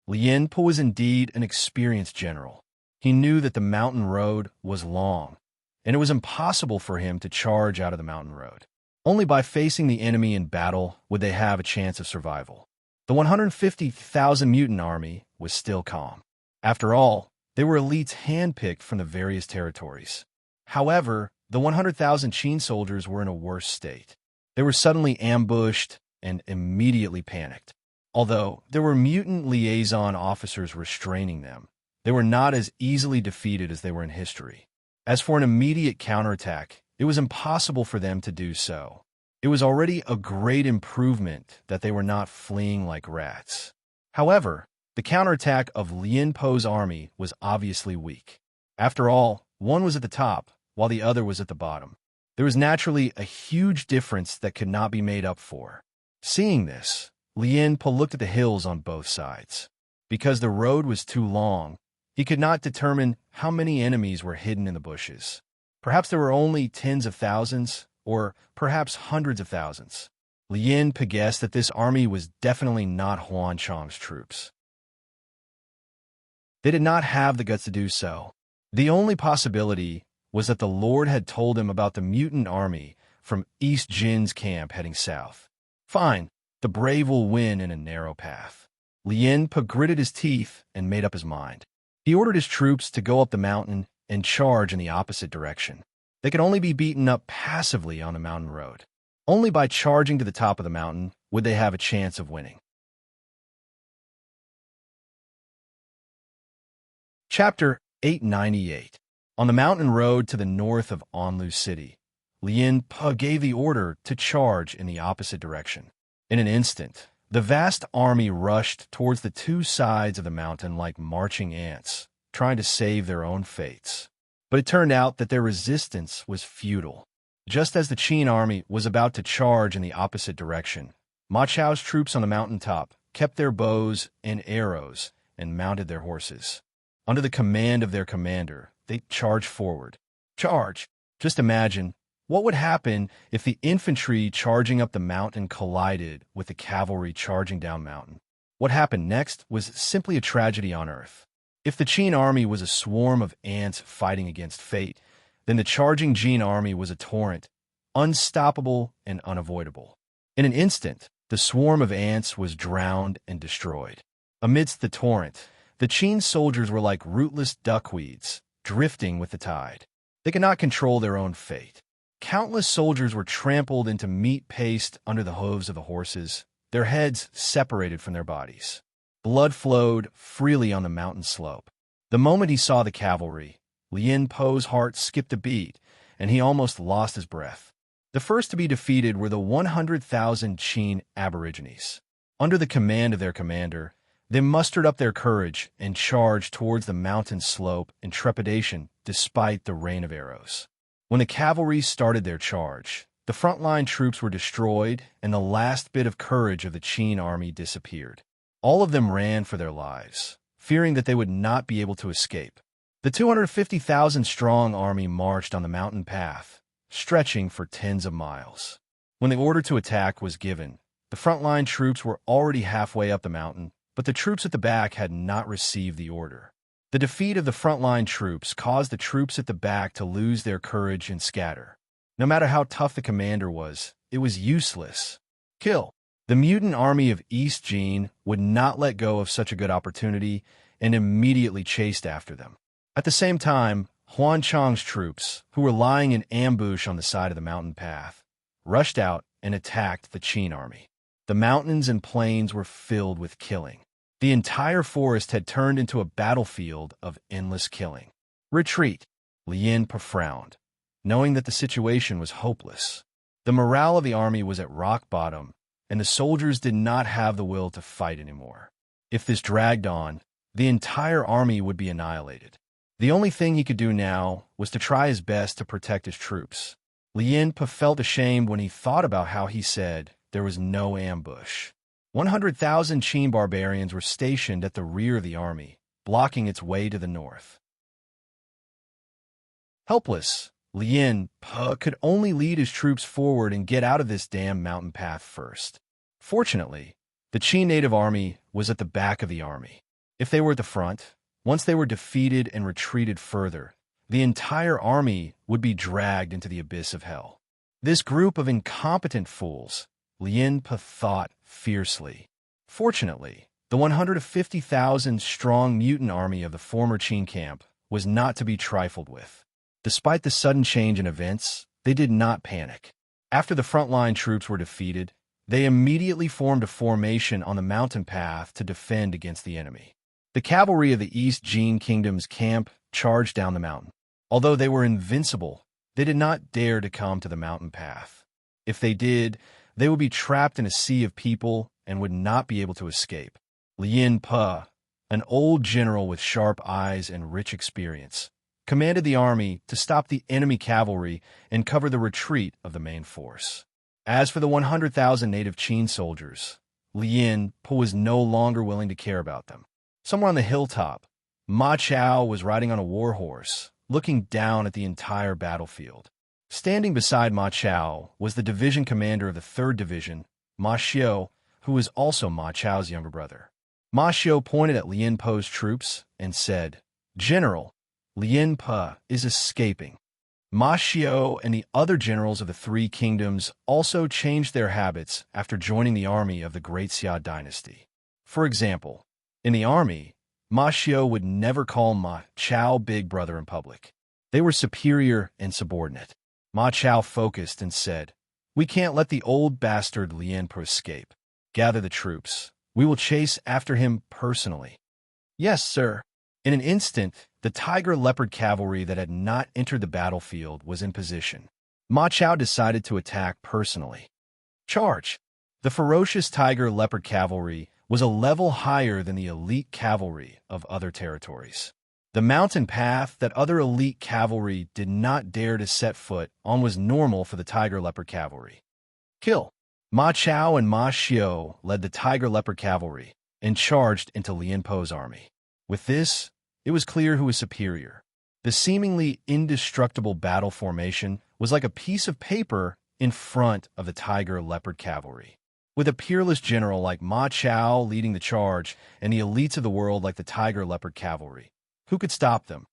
Lien Po was indeed an experienced general. He knew that the mountain road was long, and it was impossible for him to charge out of the mountain road. Only by facing the enemy in battle would they have a chance of survival. The 150,000 mutant army was still calm. After all, they were elites handpicked from the various territories. However, the 100,000 Qin soldiers were in a worse state. They were suddenly ambushed and immediately panicked. Although there were mutant liaison officers restraining them, they were not as easily defeated as they were in history. As for an immediate counterattack, it was impossible for them to do so. It was already a great improvement that they were not fleeing like rats. However, the counterattack of Lien Po's army was obviously weak. After all, one was at the top, while the other was at the bottom. There was naturally a huge difference that could not be made up for. Seeing this, Lien Po looked at the hills on both sides. Because the road was too long, he could not determine how many enemies were hidden in the bushes. Perhaps there were only tens of thousands, or perhaps hundreds of thousands. Lien Po guessed that this army was definitely not Huan Chang's troops. They did not have the guts to do so. The only possibility was that the Lord had told him about the mutant army from East Jin's camp heading south. Fine, the brave will win in a narrow path. Lien Po gritted his teeth and made up his mind. He ordered his troops to go up the mountain and charge in the opposite direction. They could only be beaten up passively on the mountain road. Only by charging to the top of the mountain would they have a chance of winning. Chapter 898. On the mountain road to the north of Anlu City, Lien Pe gave the order to charge in the opposite direction. In an instant, the vast army rushed towards the two sides of the mountain like marching ants, trying to save their own fates. But it turned out that their resistance was futile. Just as the Qin army was about to charge in the opposite direction, Ma Chao's troops on the mountaintop kept their bows and arrows and mounted their horses. Under the command of their commander, they charged forward. Charge! Just imagine what would happen if the infantry charging up the mountain collided with the cavalry charging down mountain. What happened next was simply a tragedy on earth. If the Qin army was a swarm of ants fighting against fate, then the charging Jin army was a torrent, unstoppable and unavoidable. In an instant, the swarm of ants was drowned and destroyed. Amidst the torrent, the Qin soldiers were like rootless duckweeds, drifting with the tide. They could not control their own fate. Countless soldiers were trampled into meat paste under the hooves of the horses, their heads separated from their bodies. Blood flowed freely on the mountain slope. The moment he saw the cavalry, Lien Pe's heart skipped a beat, and he almost lost his breath. The first to be defeated were the 100,000 Qin aborigines. Under the command of their commander, they mustered up their courage and charged towards the mountain slope in trepidation despite the rain of arrows. When the cavalry started their charge, the frontline troops were destroyed and the last bit of courage of the Qin army disappeared. All of them ran for their lives, fearing that they would not be able to escape. The 250,000-strong army marched on the mountain path, stretching for tens of miles. When the order to attack was given, the frontline troops were already halfway up the mountain, but the troops at the back had not received the order. The defeat of the frontline troops caused the troops at the back to lose their courage and scatter. No matter how tough the commander was, it was useless. Kill! The mutant army of East Jin would not let go of such a good opportunity and immediately chased after them. At the same time, Huan Chang's troops, who were lying in ambush on the side of the mountain path, rushed out and attacked the Qin army. The mountains and plains were filled with killing. The entire forest had turned into a battlefield of endless killing. Retreat! Lien Pe frowned, knowing that the situation was hopeless. The morale of the army was at rock bottom, and the soldiers did not have the will to fight anymore. If this dragged on, the entire army would be annihilated. The only thing he could do now was to try his best to protect his troops. Lien Pe felt ashamed when he thought about how he said there was no ambush. 100,000 Qin barbarians were stationed at the rear of the army, blocking its way to the north. Helpless, Lien Pe could only lead his troops forward and get out of this damn mountain path first. Fortunately, the Qin native army was at the back of the army. If they were at the front, once they were defeated and retreated further, the entire army would be dragged into the abyss of hell. This group of incompetent fools, Lien Pe thought fiercely. Fortunately, the 150,000-strong mutant army of the former Qin camp was not to be trifled with. Despite the sudden change in events, they did not panic. After the frontline troops were defeated, they immediately formed a formation on the mountain path to defend against the enemy. The cavalry of the East Jin Kingdom's camp charged down the mountain. Although they were invincible, they did not dare to come to the mountain path. If they did, they would be trapped in a sea of people and would not be able to escape. Lien Pe, an old general with sharp eyes and rich experience, commanded the army to stop the enemy cavalry and cover the retreat of the main force. As for the 100,000 native Qin soldiers, Lien Pe was no longer willing to care about them. Somewhere on the hilltop, Ma Chao was riding on a war horse, looking down at the entire battlefield. Standing beside Ma Chao was the division commander of the 3rd Division, Ma Xiu, who was also Ma Chao's younger brother. Ma Xiu pointed at Lien Pe's troops and said, "General, Lien Pe is escaping." Ma Xiu and the other generals of the 3 kingdoms also changed their habits after joining the army of the Great Xia dynasty. For example, in the army, Ma Xiu would never call Ma Chao big brother in public. They were superior and subordinate. Ma Chao focused and said, We can't let the old bastard Lien Po escape. Gather the troops. We will chase after him personally. Yes, sir. In an instant, the tiger-leopard cavalry that had not entered the battlefield was in position. Ma Chao decided to attack personally. Charge! The ferocious tiger-leopard cavalry was a level higher than the elite cavalry of other territories. The mountain path that other elite cavalry did not dare to set foot on was normal for the tiger-leopard cavalry. Kill! Ma Chao and Ma Xiao led the tiger-leopard cavalry and charged into Lien Po's army. With this, it was clear who was superior. The seemingly indestructible battle formation was like a piece of paper in front of the tiger-leopard cavalry. With a peerless general like Ma Chao leading the charge and the elites of the world like the tiger-leopard cavalry, who could stop them?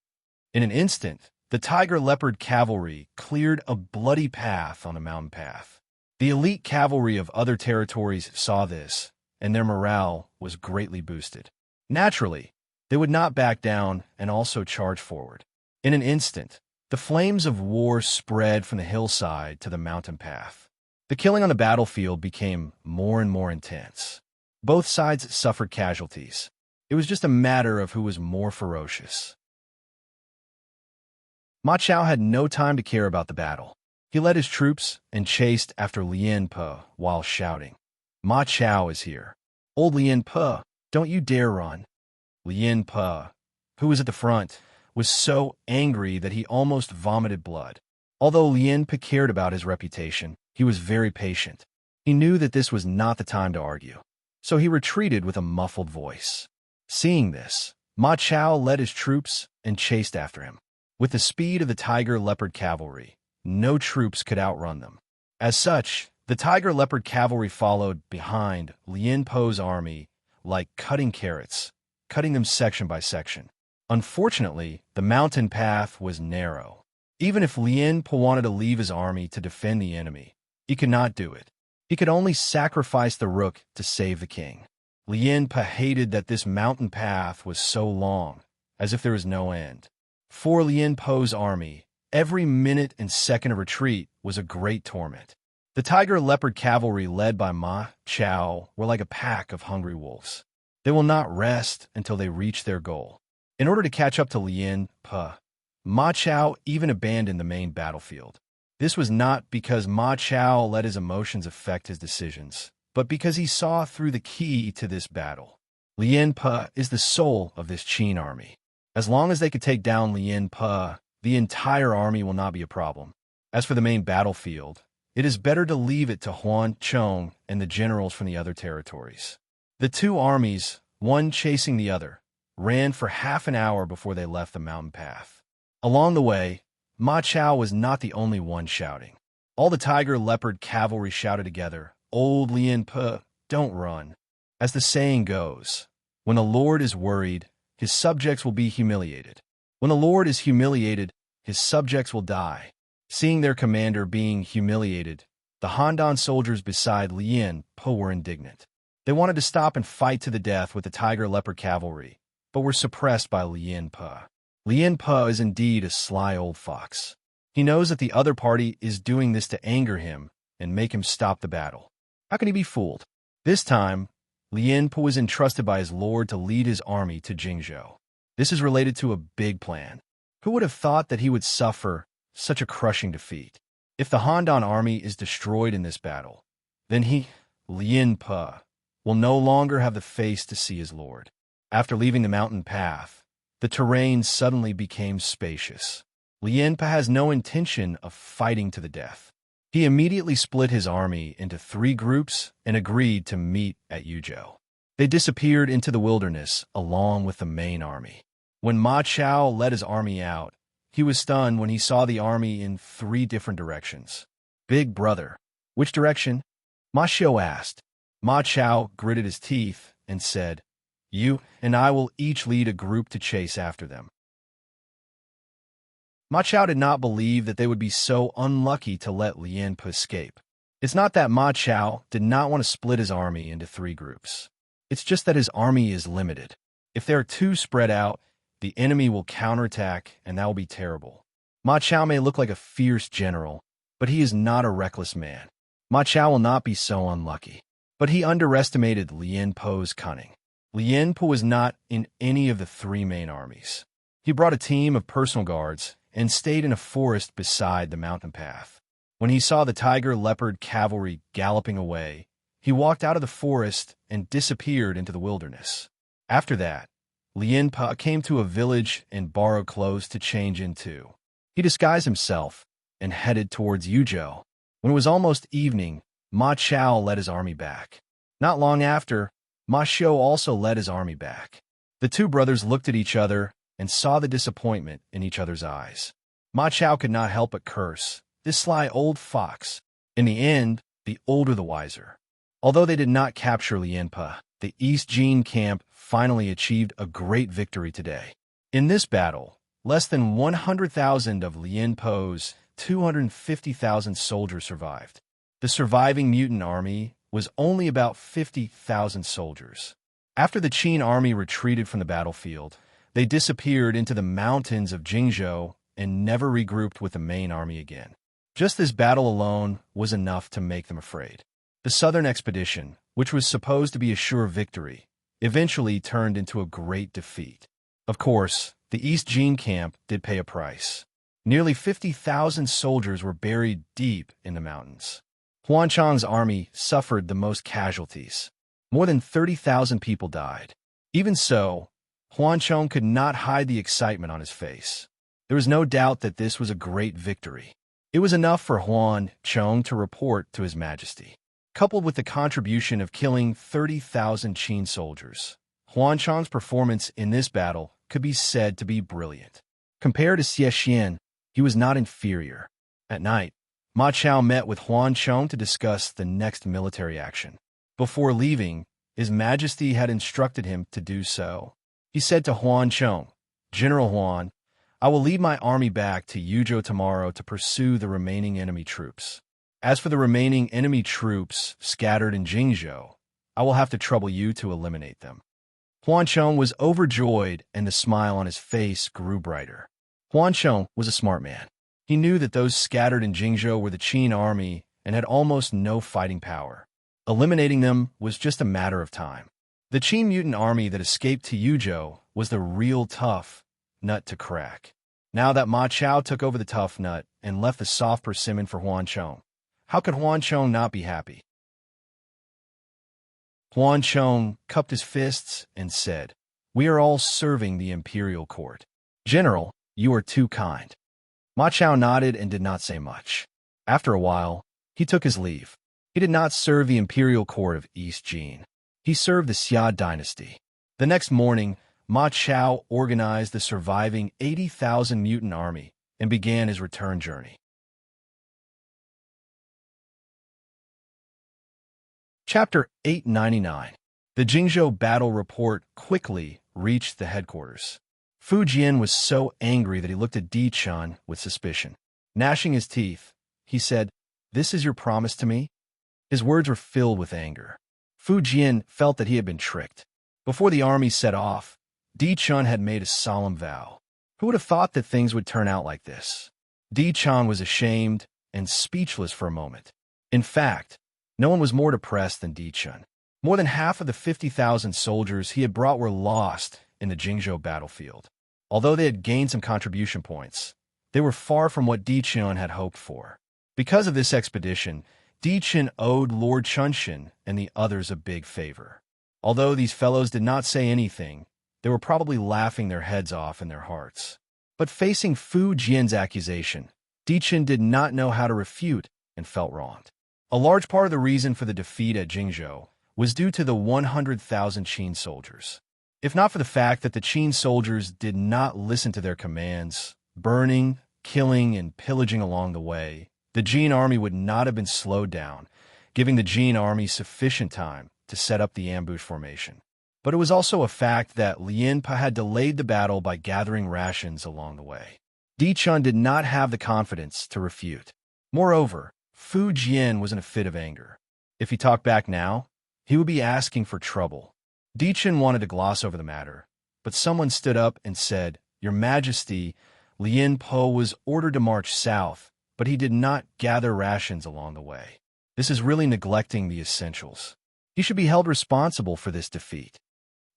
In an instant, the tiger-leopard cavalry cleared a bloody path on a mountain path. The elite cavalry of other territories saw this, and their morale was greatly boosted. Naturally, they would not back down and also charge forward. In an instant, the flames of war spread from the hillside to the mountain path. The killing on the battlefield became more and more intense. Both sides suffered casualties. It was just a matter of who was more ferocious. Ma Chao had no time to care about the battle. He led his troops and chased after Lien Po while shouting, "Ma Chao is here. Old Lien Po, don't you dare run." Lien Po, who was at the front, was so angry that he almost vomited blood. Although Lien Po cared about his reputation, he was very patient. He knew that this was not the time to argue, so he retreated with a muffled voice. Seeing this, Ma Chao led his troops and chased after him. With the speed of the tiger-leopard cavalry, no troops could outrun them. As such, the tiger-leopard cavalry followed behind Lien Po's army like cutting carrots, cutting them section by section. Unfortunately, the mountain path was narrow. Even if Lien Po wanted to leave his army to defend the enemy, he could not do it. He could only sacrifice the rook to save the king. Lien Po hated that this mountain path was so long, as if there was no end. For Lien Po's army, every minute and second of retreat was a great torment. The tiger-leopard cavalry led by Ma Chao were like a pack of hungry wolves. They will not rest until they reach their goal. In order to catch up to Lien Po, Ma Chao even abandoned the main battlefield. This was not because Ma Chao let his emotions affect his decisions, but because he saw through the key to this battle. Lien Po is the soul of this Qin army. As long as they could take down Lien Po, the entire army will not be a problem. As for the main battlefield, it is better to leave it to Huan Chong and the generals from the other territories. The two armies, one chasing the other, ran for half an hour before they left the mountain path. Along the way, Ma Chao was not the only one shouting. All the tiger-leopard cavalry shouted together, "Old Lien Po, don't run." As the saying goes, when the Lord is worried, his subjects will be humiliated. When the Lord is humiliated, his subjects will die. Seeing their commander being humiliated, the Handan soldiers beside Lien Po were indignant. They wanted to stop and fight to the death with the tiger-leopard cavalry, but were suppressed by Lien Po. Lien Po is indeed a sly old fox. He knows that the other party is doing this to anger him and make him stop the battle. How can he be fooled? This time, Lien Po was entrusted by his lord to lead his army to Jingzhou. This is related to a big plan. Who would have thought that he would suffer such a crushing defeat? If the Handan army is destroyed in this battle, then he, Lien Po, will no longer have the face to see his lord. After leaving the mountain path, the terrain suddenly became spacious. Lien Po has no intention of fighting to the death. He immediately split his army into 3 groups and agreed to meet at Yuzhou. They disappeared into the wilderness along with the main army. When Ma Chao led his army out, he was stunned when he saw the army in 3 different directions. "Big brother, which direction?" Ma Xiao asked. Ma Chao gritted his teeth and said, "You and I will each lead a group to chase after them." Ma Chao did not believe that they would be so unlucky to let Lien Po escape. It's not that Ma Chao did not want to split his army into 3 groups. It's just that his army is limited. If there are 2 spread out, the enemy will counterattack, and that will be terrible. Ma Chao may look like a fierce general, but he is not a reckless man. Ma Chao will not be so unlucky. But he underestimated Lien Po's cunning. Lien Po was not in any of the three main armies. He brought a team of personal guards and stayed in a forest beside the mountain path. When he saw the tiger leopard cavalry galloping away, he walked out of the forest and disappeared into the wilderness. After that, Lien Po came to a village and borrowed clothes to change into. He disguised himself and headed towards Yuzhou. When it was almost evening, Ma Chao led his army back. Not long after, Ma Xiu also led his army back. The two brothers looked at each other and saw the disappointment in each other's eyes. Ma Chao could not help but curse, "This sly old fox." In the end, the older the wiser. Although they did not capture Lianpa, the East Jin camp finally achieved a great victory today. In this battle, less than 100,000 of Lien Po's 250,000 soldiers survived. The surviving mutant army was only about 50,000 soldiers. After the Qin army retreated from the battlefield, they disappeared into the mountains of Jingzhou and never regrouped with the main army again. Just this battle alone was enough to make them afraid. The southern expedition, which was supposed to be a sure victory, eventually turned into a great defeat. Of course, the East Jin camp did pay a price. Nearly 50,000 soldiers were buried deep in the mountains. Huan Chang's army suffered the most casualties. More than 30,000 people died. Even so, Huan Chang could not hide the excitement on his face. There was no doubt that this was a great victory. It was enough for Huan Chang to report to His Majesty. Coupled with the contribution of killing 30,000 Qin soldiers, Huan Chang's performance in this battle could be said to be brilliant. Compared to Xie Xian, he was not inferior. At night, Ma Chao met with Huan Chang to discuss the next military action. Before leaving, His Majesty had instructed him to do so. He said to Huan Chang, "General Huan, I will lead my army back to Yuzhou tomorrow to pursue the remaining enemy troops. As for the remaining enemy troops scattered in Jingzhou, I will have to trouble you to eliminate them." Huan Chang was overjoyed, and the smile on his face grew brighter. Huan Chang was a smart man. He knew that those scattered in Jingzhou were the Qin army and had almost no fighting power. Eliminating them was just a matter of time. The Qin mutant army that escaped to Yuzhou was the real tough nut to crack. Now that Ma Chao took over the tough nut and left the soft persimmon for Huan Chang, how could Huan Chang not be happy? Huan Chang cupped his fists and said, "We are all serving the imperial court. General, you are too kind." Ma Chao nodded and did not say much. After a while, he took his leave. He did not serve the imperial court of East Jin. He served the Xia dynasty. The next morning, Ma Chao organized the surviving 80,000 mutant army and began his return journey. Chapter 899. The Jingzhou battle report quickly reached the headquarters. Fu Jian was so angry that he looked at Di Chun with suspicion. Gnashing his teeth, he said, "This is your promise to me?" His words were filled with anger. Fu Jian felt that he had been tricked. Before the army set off, Di Chun had made a solemn vow. Who would have thought that things would turn out like this? Di Chun was ashamed and speechless for a moment. In fact, no one was more depressed than Di Chun. More than half of the 50,000 soldiers he had brought were lost in the Jingzhou battlefield. Although they had gained some contribution points, they were far from what Di Chun had hoped for. Because of this expedition, Di Chun owed Lord Chunshin and the others a big favor. Although these fellows did not say anything, they were probably laughing their heads off in their hearts. But facing Fu Jian's accusation, Di Chun did not know how to refute and felt wronged. A large part of the reason for the defeat at Jingzhou was due to the 100,000 Qin soldiers. If not for the fact that the Qin soldiers did not listen to their commands, burning, killing, and pillaging along the way, the Jin army would not have been slowed down, giving the Jin army sufficient time to set up the ambush formation. But it was also a fact that Lien Pa had delayed the battle by gathering rations along the way. Di Chun did not have the confidence to refute. Moreover, Fu Jian was in a fit of anger. If he talked back now, he would be asking for trouble. Di Chun wanted to gloss over the matter, but someone stood up and said, "Your Majesty, Lien Po was ordered to march south, but he did not gather rations along the way." This is really neglecting the essentials. He should be held responsible for this defeat.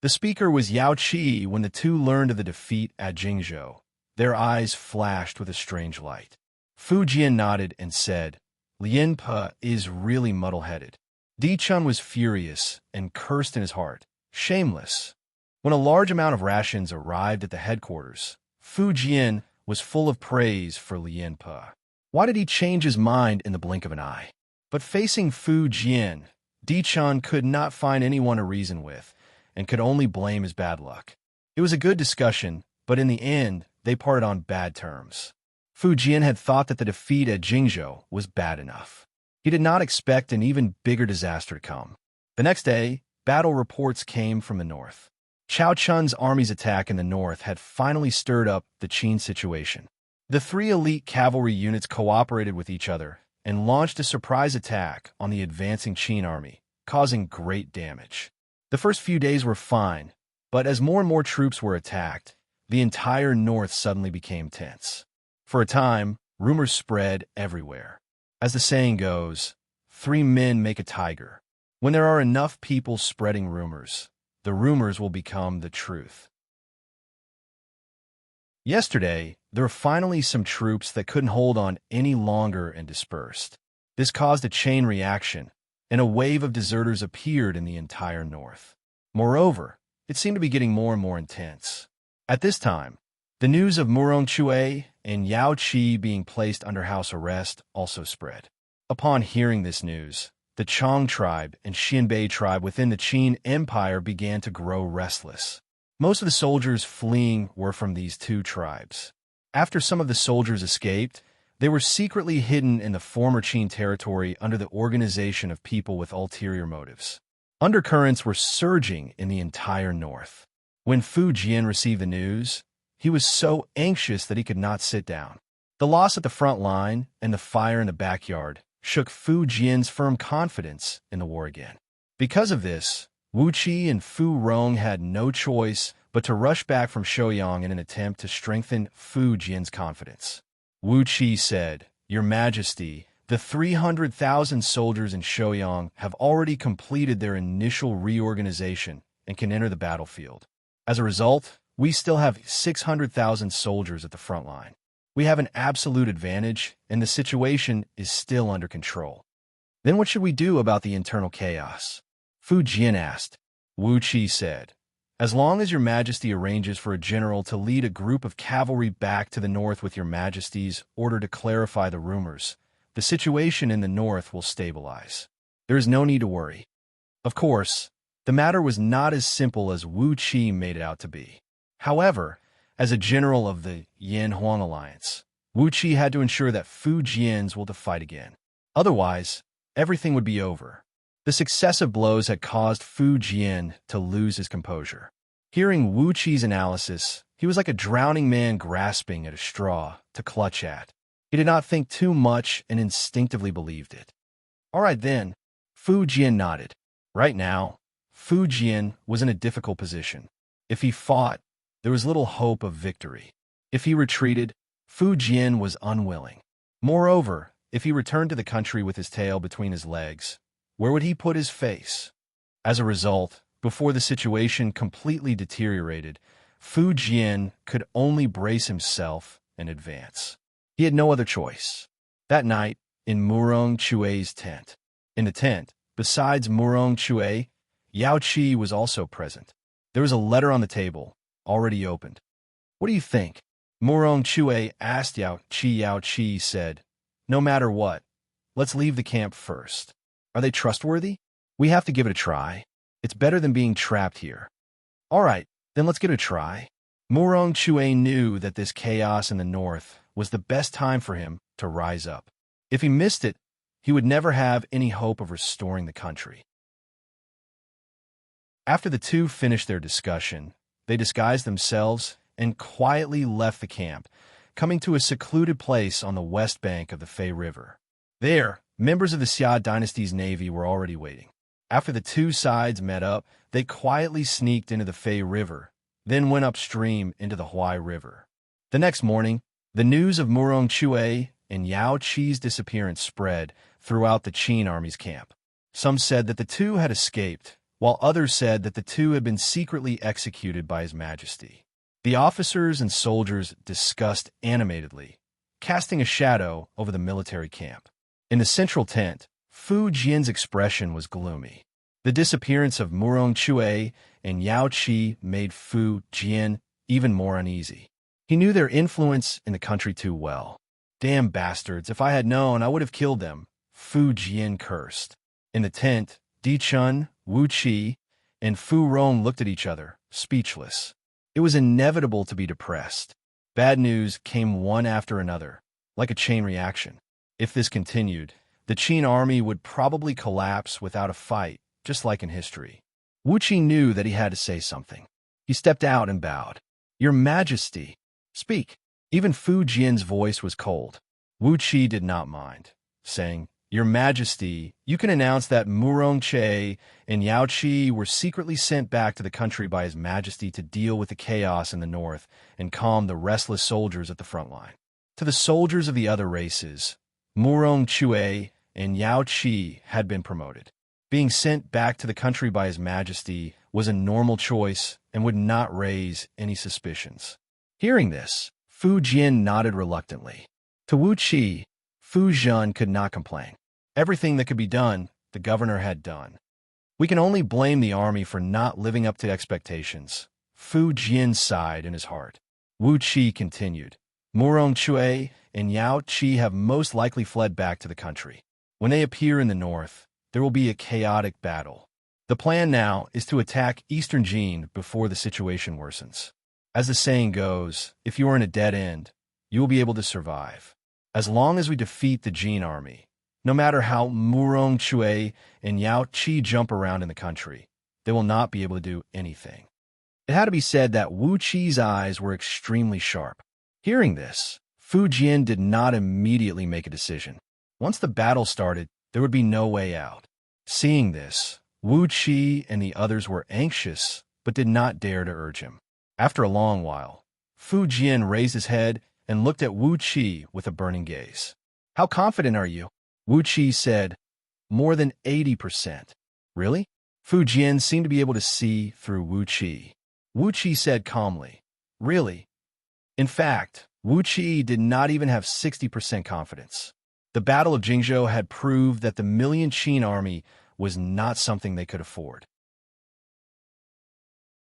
The speaker was Yao Qi. When the two learned of the defeat at Jingzhou, their eyes flashed with a strange light. Fu Jian nodded and said, Lien Pe is really muddle-headed. Di Chun was furious and cursed in his heart. Shameless. When a large amount of rations arrived at the headquarters, Fu Jian was full of praise for Lien Pe. Why did he change his mind in the blink of an eye? But facing Fu Jian, Di Chun could not find anyone to reason with, and could only blame his bad luck. It was a good discussion, but in the end, they parted on bad terms. Fu Jian had thought that the defeat at Jingzhou was bad enough. He did not expect an even bigger disaster to come. The next day, battle reports came from the north. Chao Chun's army's attack in the north had finally stirred up the Qin situation. The three elite cavalry units cooperated with each other and launched a surprise attack on the advancing Qin army, causing great damage. The first few days were fine, but as more and more troops were attacked, the entire north suddenly became tense. For a time, rumors spread everywhere. As the saying goes, 3 men make a tiger. When there are enough people spreading rumors, the rumors will become the truth. Yesterday, there were finally some troops that couldn't hold on any longer and dispersed. This caused a chain reaction, and a wave of deserters appeared in the entire north. Moreover, it seemed to be getting more and more intense. At this time, the news of Murong Chue and Yao Qi being placed under house arrest also spread. Upon hearing this news, the Chong tribe and Xianbei tribe within the Qin Empire began to grow restless. Most of the soldiers fleeing were from these two tribes. After some of the soldiers escaped, they were secretly hidden in the former Qin territory under the organization of people with ulterior motives. Undercurrents were surging in the entire north. When Fu Jian received the news, he was so anxious that he could not sit down. The loss at the front line and the fire in the backyard shook Fu Jian's firm confidence in the war again. Because of this, Wu Qi and Fu Rong had no choice but to rush back from Shouyang in an attempt to strengthen Fu Jian's confidence. Wu Qi said, Your Majesty, the 300,000 soldiers in Shouyang have already completed their initial reorganization and can enter the battlefield. As a result, we still have 600,000 soldiers at the front line. We have an absolute advantage, and the situation is still under control. Then what should we do about the internal chaos? Fu Jian asked. Wu Qi said, As long as Your Majesty arranges for a general to lead a group of cavalry back to the north with Your Majesty's order to clarify the rumors, the situation in the north will stabilize. There is no need to worry. Of course, the matter was not as simple as Wu Qi made it out to be. However, as a general of the Yan-Huang alliance, Wu Qi had to ensure that Fu Jian's will to fight again. Otherwise, everything would be over. The successive blows had caused Fu Jian to lose his composure. Hearing Wu Qi's analysis, he was like a drowning man grasping at a straw to clutch at. He did not think too much and instinctively believed it. All right then, Fu Jian nodded. Right now, Fu Jian was in a difficult position. If he fought, there was little hope of victory. If he retreated, Fu Jian was unwilling. Moreover, if he returned to the country with his tail between his legs, where would he put his face? As a result, before the situation completely deteriorated, Fu Jian could only brace himself and advance. He had no other choice. That night, in Murong Chue's tent. In the tent, besides Murong Chue, Yao Qi was also present. There was a letter on the table, already opened. What do you think? Murong Chue asked Yao Qi. Yao Qi said, No matter what, let's leave the camp first. Are they trustworthy? We have to give it a try. It's better than being trapped here. All right, then let's give it a try. Murong Chue knew that this chaos in the north was the best time for him to rise up. If he missed it, he would never have any hope of restoring the country. After the two finished their discussion, they disguised themselves and quietly left the camp, coming to a secluded place on the west bank of the Fei River. There, members of the Xia dynasty's navy were already waiting. After the two sides met up, they quietly sneaked into the Fei River, then went upstream into the Huai River. The next morning, the news of Murong Chue and Yao Qi's disappearance spread throughout the Qin army's camp. Some said that the two had escaped, while others said that the two had been secretly executed by His Majesty. The officers and soldiers discussed animatedly, casting a shadow over the military camp. In the central tent, Fu Jian's expression was gloomy. The disappearance of Murong Chue and Yao Qi made Fu Jian even more uneasy. He knew their influence in the country too well. "Damn bastards, if I had known, I would have killed them," Fu Jian cursed. In the tent, Di Chun, Wu Qi, and Fu Rong looked at each other, speechless. It was inevitable to be depressed. Bad news came one after another, like a chain reaction. If this continued, the Qin army would probably collapse without a fight, just like in history. Wu Qi knew that he had to say something. He stepped out and bowed. "Your Majesty, speak." Even Fu Jian's voice was cold. Wu Qi did not mind, saying, "Your Majesty, you can announce that Murong Che and Yao Qi were secretly sent back to the country by His Majesty to deal with the chaos in the north and calm the restless soldiers at the front line. To the soldiers of the other races, Murong Chue and Yao Qi had been promoted. Being sent back to the country by His Majesty was a normal choice and would not raise any suspicions." Hearing this, Fu Jian nodded reluctantly. To Wu Qi, Fu Zhen could not complain. Everything that could be done, the governor had done. "We can only blame the army for not living up to expectations," Fu Jian sighed in his heart. Wu Qi continued, "Murong Chue and Yao Qi have most likely fled back to the country. When they appear in the north, there will be a chaotic battle. The plan now is to attack Eastern Jin before the situation worsens. As the saying goes, if you are in a dead end, you will be able to survive. As long as we defeat the Jin army, no matter how Murong Chue and Yao Qi jump around in the country, they will not be able to do anything." It had to be said that Wu Qi's eyes were extremely sharp. Hearing this, Fu Jian did not immediately make a decision. Once the battle started, there would be no way out. Seeing this, Wu Qi and the others were anxious, but did not dare to urge him. After a long while, Fu Jian raised his head and looked at Wu Qi with a burning gaze. "How confident are you?" Wu Qi said, "More than 80%. "Really?" Fu Jian seemed to be able to see through Wu Qi. Wu Qi said calmly, "Really?" In fact, Wu Qi did not even have 60% confidence. The Battle of Jingzhou had proved that the million Qin army was not something they could afford.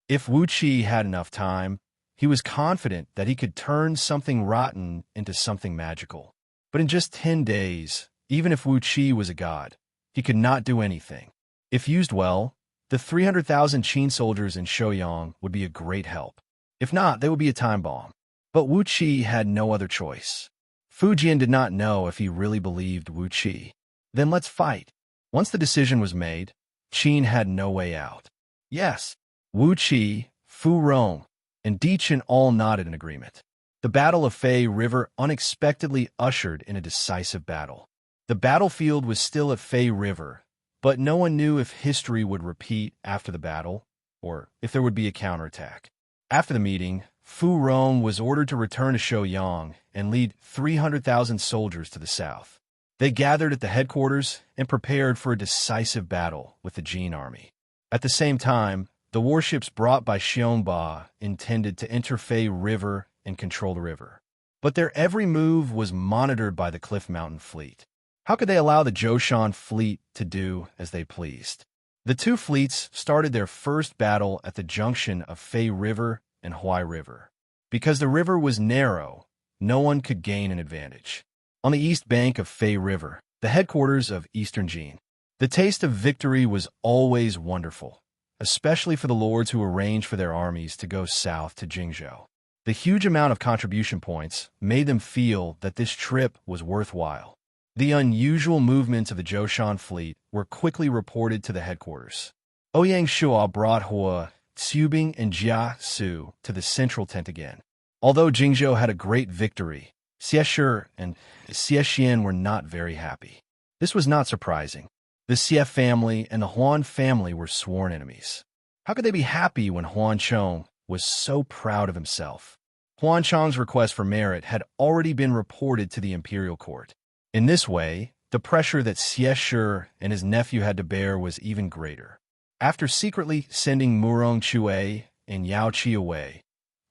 If Wu Qi had enough time, he was confident that he could turn something rotten into something magical. But in just 10 days, even if Wu Qi was a god, he could not do anything. If used well, the 300,000 Qin soldiers in Shouyang would be a great help. If not, they would be a time bomb. But Wu Qi had no other choice. Fu Jian did not know if he really believed Wu Qi. Then let's fight. Once the decision was made, Qin had no way out. Yes, Wu Qi, Fu Rong, and Di Chun all nodded in agreement. The Battle of Fei River unexpectedly ushered in a decisive battle. The battlefield was still at Fei River, but no one knew if history would repeat after the battle, or if there would be a counterattack. After the meeting, Fu Rong was ordered to return to Shouyang and lead 300,000 soldiers to the south. They gathered at the headquarters and prepared for a decisive battle with the Jin army. At the same time, the warships brought by Xiongba intended to enter Fei River and control the river. But their every move was monitored by the Cliff Mountain fleet. How could they allow the Zhoushan fleet to do as they pleased? The two fleets started their first battle at the junction of Fei River and Huai River. Because the river was narrow, no one could gain an advantage. On the east bank of Fei River, the headquarters of Eastern Jin, the taste of victory was always wonderful, especially for the lords who arranged for their armies to go south to Jingzhou. The huge amount of contribution points made them feel that this trip was worthwhile. The unusual movements of the Zhoushan fleet were quickly reported to the headquarters. Ouyang Shua brought Hua, Tsubing, and Jia Su to the central tent again. Although Jingzhou had a great victory, Xie and Xie were not very happy. This was not surprising. The Xie family and the Huan family were sworn enemies. How could they be happy when Huan Chong was so proud of himself? Huan Chong's request for merit had already been reported to the imperial court. In this way, the pressure that Xie and his nephew had to bear was even greater. After secretly sending Murong Chue and Yao Qi away,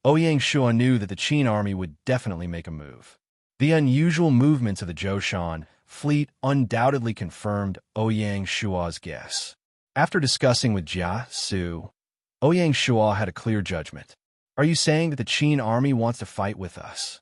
Ouyang Shua knew that the Qin army would definitely make a move. The unusual movements of the Zhoushan fleet undoubtedly confirmed Ouyang Shua's guess. After discussing with Jia Su, Ouyang Shua had a clear judgment. Are you saying that the Qin army wants to fight with us?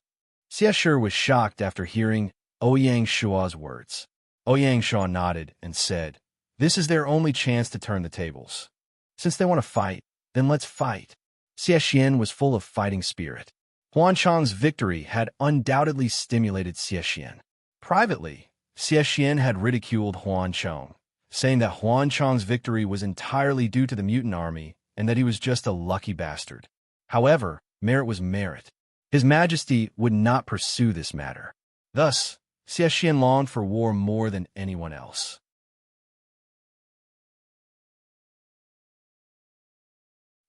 Xie was shocked after hearing Ouyang Shua's words. Ouyang Shua nodded and said, "This is their only chance to turn the tables. Since they want to fight, then let's fight." Xie was full of fighting spirit. Huan Chang's victory had undoubtedly stimulated Xie. Privately, Xie had ridiculed Huan Chang, saying that Huan Chang's victory was entirely due to the mutant army and that he was just a lucky bastard. However, merit was merit. His Majesty would not pursue this matter. Thus, Xie longed for war more than anyone else.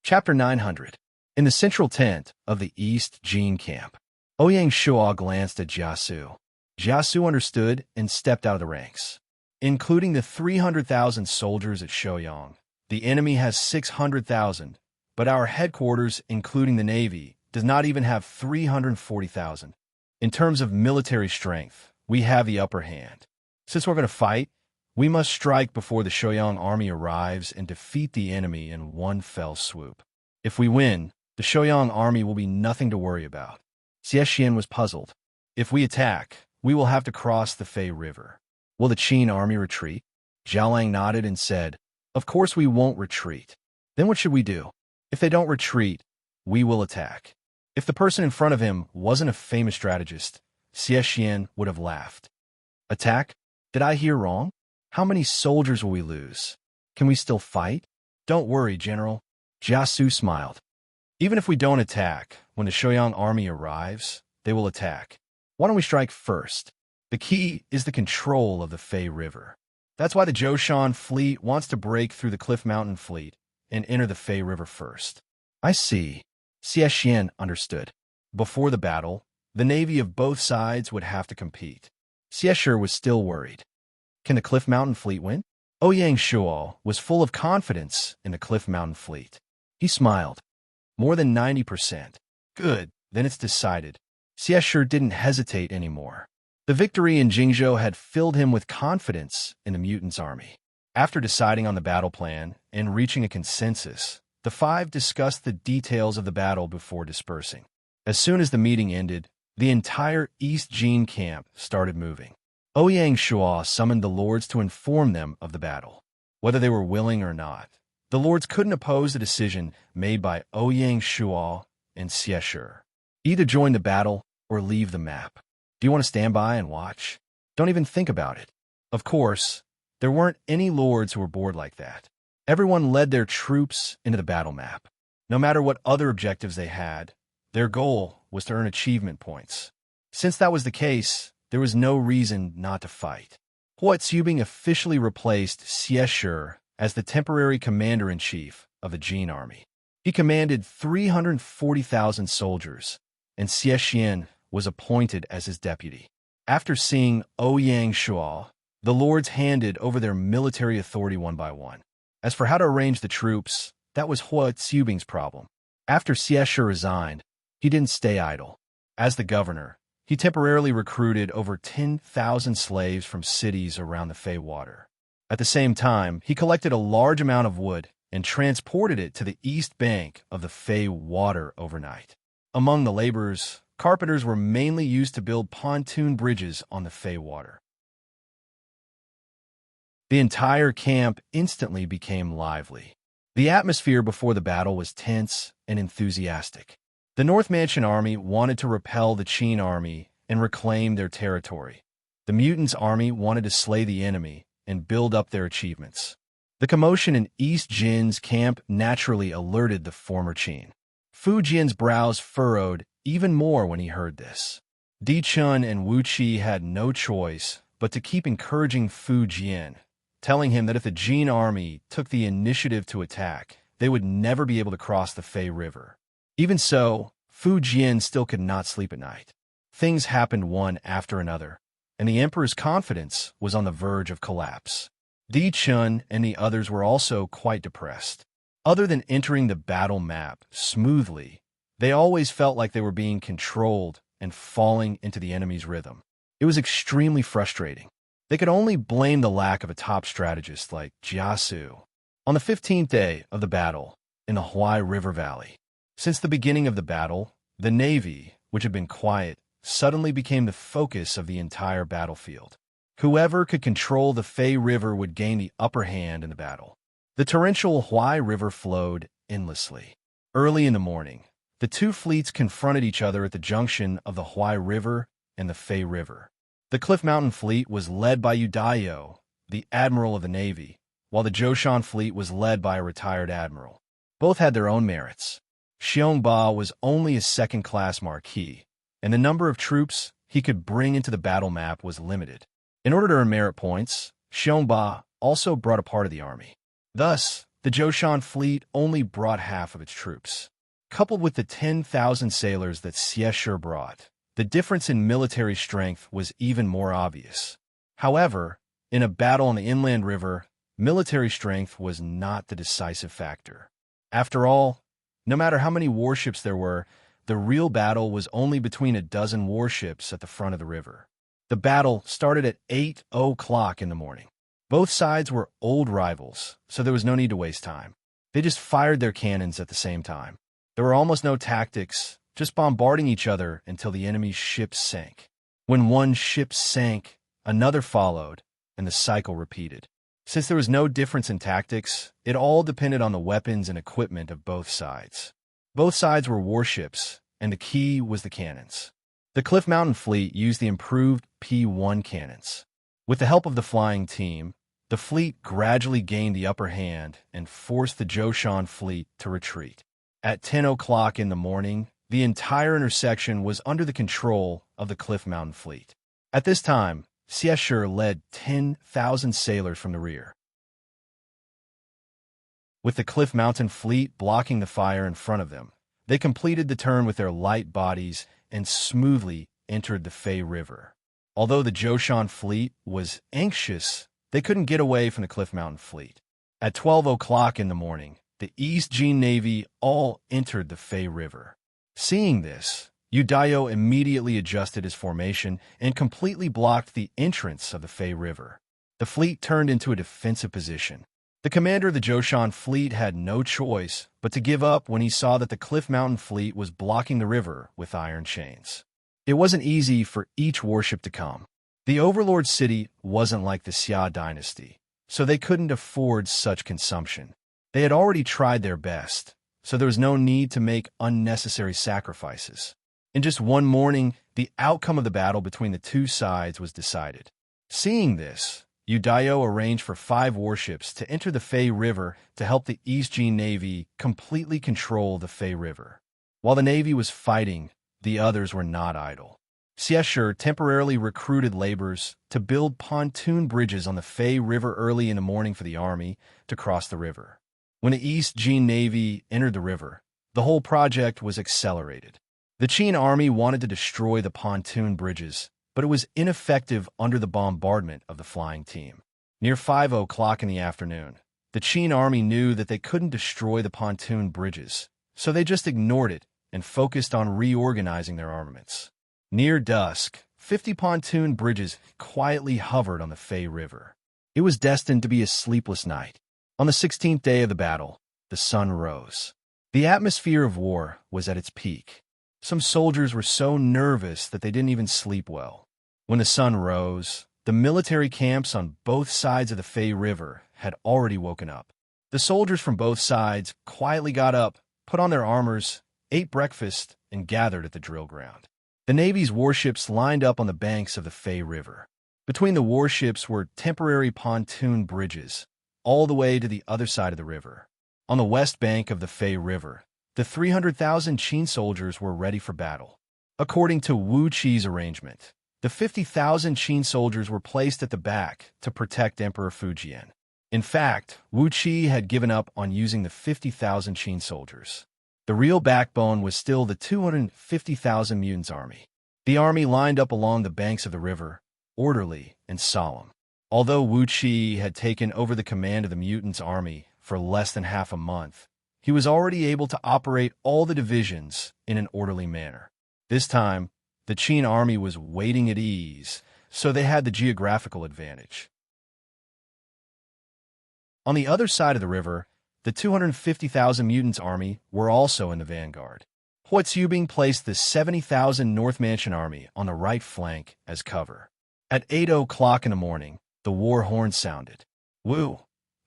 Chapter 900. In the central tent of the East Jin camp, Ouyang Shua glanced at Jia Su. Jia Su understood and stepped out of the ranks. Including the 300,000 soldiers at Shouyang, the enemy has 600,000, but our headquarters, including the Navy, does not even have 340,000. In terms of military strength, we have the upper hand. Since we're going to fight, we must strike before the Shouyang army arrives and defeat the enemy in one fell swoop. If we win, the Shouyang army will be nothing to worry about. Xie was puzzled. If we attack, we will have to cross the Fei River. Will the Qin army retreat? Zhaolang nodded and said, "Of course we won't retreat." Then what should we do? If they don't retreat, we will attack. If the person in front of him wasn't a famous strategist, Xie would have laughed. Attack? Did I hear wrong? How many soldiers will we lose? Can we still fight? Don't worry, General. Jia Su smiled. Even if we don't attack, when the Shouyang army arrives, they will attack. Why don't we strike first? The key is the control of the Fei River. That's why the Zhoushan fleet wants to break through the Cliff Mountain fleet and enter the Fei River first. I see. Xie understood. Before the battle, the navy of both sides would have to compete. Xie was still worried. Can the Cliff Mountain fleet win? Ouyang Shua was full of confidence in the Cliff Mountain fleet. He smiled. More than 90%. Good, then it's decided. Xie didn't hesitate anymore. The victory in Jingzhou had filled him with confidence in the mutants' army. After deciding on the battle plan and reaching a consensus, the five discussed the details of the battle before dispersing. As soon as the meeting ended, the entire East Jin camp started moving. Ouyang Shua summoned the lords to inform them of the battle. Whether they were willing or not, the lords couldn't oppose the decision made by Ouyang Shua and Xie. Either join the battle or leave the map. Do you want to stand by and watch? Don't even think about it. Of course, there weren't any lords who were bored like that. Everyone led their troops into the battle map. No matter what other objectives they had, their goal was to earn achievement points. Since that was the case, there was no reason not to fight. Hua Tsubing officially replaced Xie as the temporary commander-in-chief of the Jin army. He commanded 340,000 soldiers, and Xie was appointed as his deputy. After seeing Ouyang Shua, the lords handed over their military authority one by one. As for how to arrange the troops, that was Hua Tsubing's problem. After Xie resigned, he didn't stay idle. As the governor, he temporarily recruited over 10,000 slaves from cities around the Fei Water. At the same time, he collected a large amount of wood and transported it to the east bank of the Fei Water overnight. Among the laborers, carpenters were mainly used to build pontoon bridges on the Fei Water. The entire camp instantly became lively. The atmosphere before the battle was tense and enthusiastic. The North Mansion army wanted to repel the Qin army and reclaim their territory. The mutants' army wanted to slay the enemy and build up their achievements. The commotion in East Jin's camp naturally alerted the former Qin. Fu Jian's brows furrowed even more when he heard this. Di Chun and Wu Qi had no choice but to keep encouraging Fu Jian, telling him that if the Jin army took the initiative to attack, they would never be able to cross the Fei River. Even so, Fu Jian still could not sleep at night. Things happened one after another. and the emperor's confidence was on the verge of collapse. Di Chun and the others were also quite depressed. Other than entering the battle map smoothly, they always felt like they were being controlled and falling into the enemy's rhythm. It was extremely frustrating. They could only blame the lack of a top strategist like Jiasu. On the 15th day of the battle, in the Huai River Valley, since the beginning of the battle, the navy, which had been quiet, suddenly became the focus of the entire battlefield. Whoever could control the Fei River would gain the upper hand in the battle. The torrential Huai River flowed endlessly. Early in the morning, the two fleets confronted each other at the junction of the Huai River and the Fei River. The Cliff Mountain Fleet was led by Yu Daiyo, the admiral of the navy, while the Zhoushan Fleet was led by a retired admiral. Both had their own merits. Xiongba was only a second-class marquis, and the number of troops he could bring into the battle map was limited. In order to earn merit points, Xiongba also brought a part of the army. Thus, the Zhoushan Fleet only brought half of its troops. Coupled with the 10,000 sailors that Xieshur brought, the difference in military strength was even more obvious. However, in a battle on the inland river, military strength was not the decisive factor. After all, no matter how many warships there were, the real battle was only between a dozen warships at the front of the river. The battle started at 8 o'clock in the morning. Both sides were old rivals, so there was no need to waste time. They just fired their cannons at the same time. There were almost no tactics, just bombarding each other until the enemy's ships sank. When one ship sank, another followed, and the cycle repeated. Since there was no difference in tactics, it all depended on the weapons and equipment of both sides. Both sides were warships, and the key was the cannons. The Cliff Mountain Fleet used the improved P-1 cannons. With the help of the flying team, the fleet gradually gained the upper hand and forced the Zhoushan Fleet to retreat. At 10 o'clock in the morning, the entire intersection was under the control of the Cliff Mountain Fleet. At this time, Xieshur led 10,000 sailors from the rear. With the Cliff Mountain Fleet blocking the fire in front of them, they completed the turn with their light bodies and smoothly entered the Fei River. Although the Zhoushan Fleet was anxious, they couldn't get away from the Cliff Mountain Fleet. At 12 o'clock in the morning, the East Jin Navy all entered the Fei River. Seeing this, Yu Daiyo immediately adjusted his formation and completely blocked the entrance of the Fei River. The fleet turned into a defensive position. The commander of the Zhoushan Fleet had no choice but to give up when he saw that the Cliff Mountain Fleet was blocking the river with iron chains. It wasn't easy for each warship to come. The Overlord City wasn't like the Xia dynasty, so they couldn't afford such consumption. They had already tried their best, so there was no need to make unnecessary sacrifices. In just one morning, the outcome of the battle between the two sides was decided. Seeing this, Yu Daiyo arranged for 5 warships to enter the Fei River to help the East Jin Navy completely control the Fei River. While the Navy was fighting, the others were not idle. Xieshur temporarily recruited laborers to build pontoon bridges on the Fei River early in the morning for the army to cross the river. When the East Jin Navy entered the river, the whole project was accelerated. The Qin army wanted to destroy the pontoon bridges, but it was ineffective under the bombardment of the flying team. Near 5 o'clock in the afternoon, the Qin army knew that they couldn't destroy the pontoon bridges, so they just ignored it and focused on reorganizing their armaments. Near dusk, 50 pontoon bridges quietly hovered on the Fei River. It was destined to be a sleepless night. On the 16th day of the battle, the sun rose. The atmosphere of war was at its peak. Some soldiers were so nervous that they didn't even sleep well. When the sun rose, the military camps on both sides of the Fei River had already woken up. The soldiers from both sides quietly got up, put on their armors, ate breakfast, and gathered at the drill ground. The Navy's warships lined up on the banks of the Fei River. Between the warships were temporary pontoon bridges, all the way to the other side of the river. On the west bank of the Fei River, the 300,000 Qin soldiers were ready for battle. According to Wu Qi's arrangement, the 50,000 Qin soldiers were placed at the back to protect Emperor Fujian. In fact, Wu Qi had given up on using the 50,000 Qin soldiers. The real backbone was still the 250,000 mutants army. The army lined up along the banks of the river, orderly, and solemn. Although Wu Qi had taken over the command of the mutants' army for less than half a month, he was already able to operate all the divisions in an orderly manner. This time, the Qin army was waiting at ease, so they had the geographical advantage. On the other side of the river, the 250,000 mutants' army were also in the vanguard. Hua Tsubing placed the 70,000 North Mansion army on the right flank as cover. At 8 o'clock in the morning, the war horn sounded. Woo!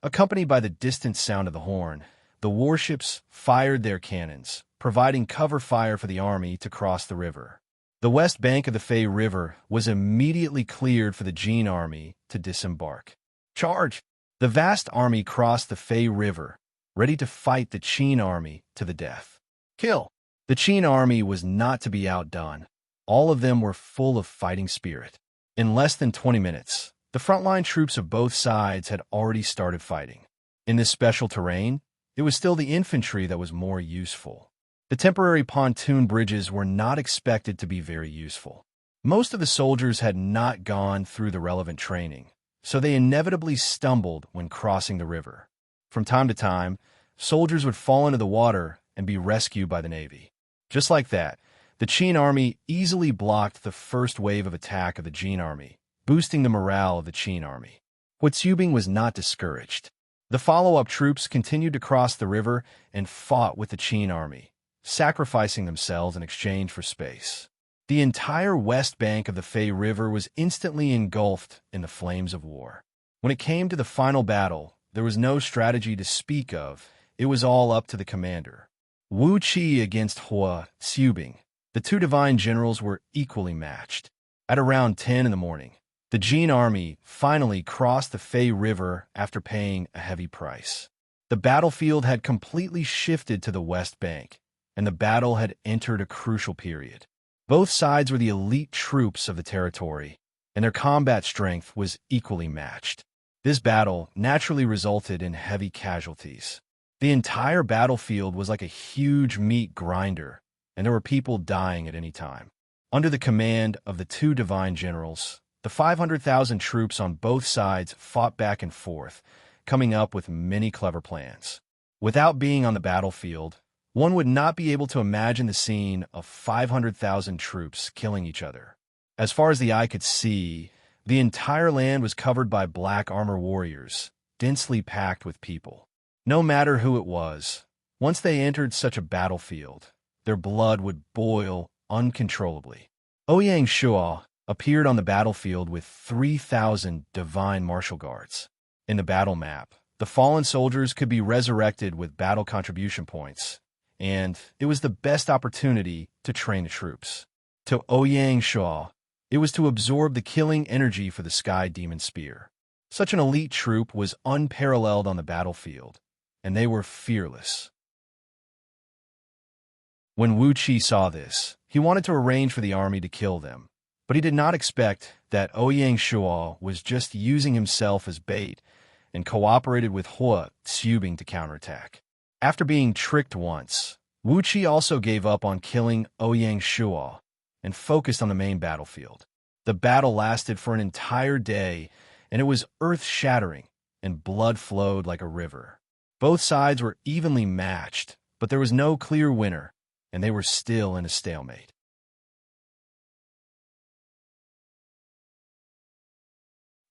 Accompanied by the distant sound of the horn, the warships fired their cannons, providing cover fire for the army to cross the river. The west bank of the Fei River was immediately cleared for the Jin army to disembark. Charge! The vast army crossed the Fei River, ready to fight the Qin army to the death. Kill! The Qin army was not to be outdone. All of them were full of fighting spirit. In less than 20 minutes, the frontline troops of both sides had already started fighting. In this special terrain, it was still the infantry that was more useful. The temporary pontoon bridges were not expected to be very useful. Most of the soldiers had not gone through the relevant training, so they inevitably stumbled when crossing the river. From time to time, soldiers would fall into the water and be rescued by the Navy. Just like that, the Qin army easily blocked the first wave of attack of the Jin army, boosting the morale of the Qin army. Hua Tsubing was not discouraged. The follow-up troops continued to cross the river and fought with the Qin army, sacrificing themselves in exchange for space. The entire west bank of the Fei River was instantly engulfed in the flames of war. When it came to the final battle, there was no strategy to speak of. It was all up to the commander. Wu Qi against Hua Tsubing. The two divine generals were equally matched. At around 10 in the morning, the Jin army finally crossed the Fei River after paying a heavy price. The battlefield had completely shifted to the west bank, and the battle had entered a crucial period. Both sides were the elite troops of the territory, and their combat strength was equally matched. This battle naturally resulted in heavy casualties. The entire battlefield was like a huge meat grinder, and there were people dying at any time. Under the command of the two divine generals, the 500,000 troops on both sides fought back and forth, coming up with many clever plans. Without being on the battlefield, one would not be able to imagine the scene of 500,000 troops killing each other. As far as the eye could see, the entire land was covered by black armor warriors, densely packed with people. No matter who it was, once they entered such a battlefield, their blood would boil uncontrollably. Ouyang Shuo appeared on the battlefield with 3,000 divine martial guards. In the battle map, the fallen soldiers could be resurrected with battle contribution points, and it was the best opportunity to train the troops. To Ouyang Shuo, it was to absorb the killing energy for the Sky Demon Spear. Such an elite troop was unparalleled on the battlefield, and they were fearless. When Wu Qi saw this, he wanted to arrange for the army to kill them, but he did not expect that Ouyang Shuo was just using himself as bait and cooperated with Hua Tsubing to counterattack. After being tricked once, Wu Qi also gave up on killing Ouyang Shuo and focused on the main battlefield. The battle lasted for an entire day, and it was earth-shattering, and blood flowed like a river. Both sides were evenly matched, but there was no clear winner, and they were still in a stalemate.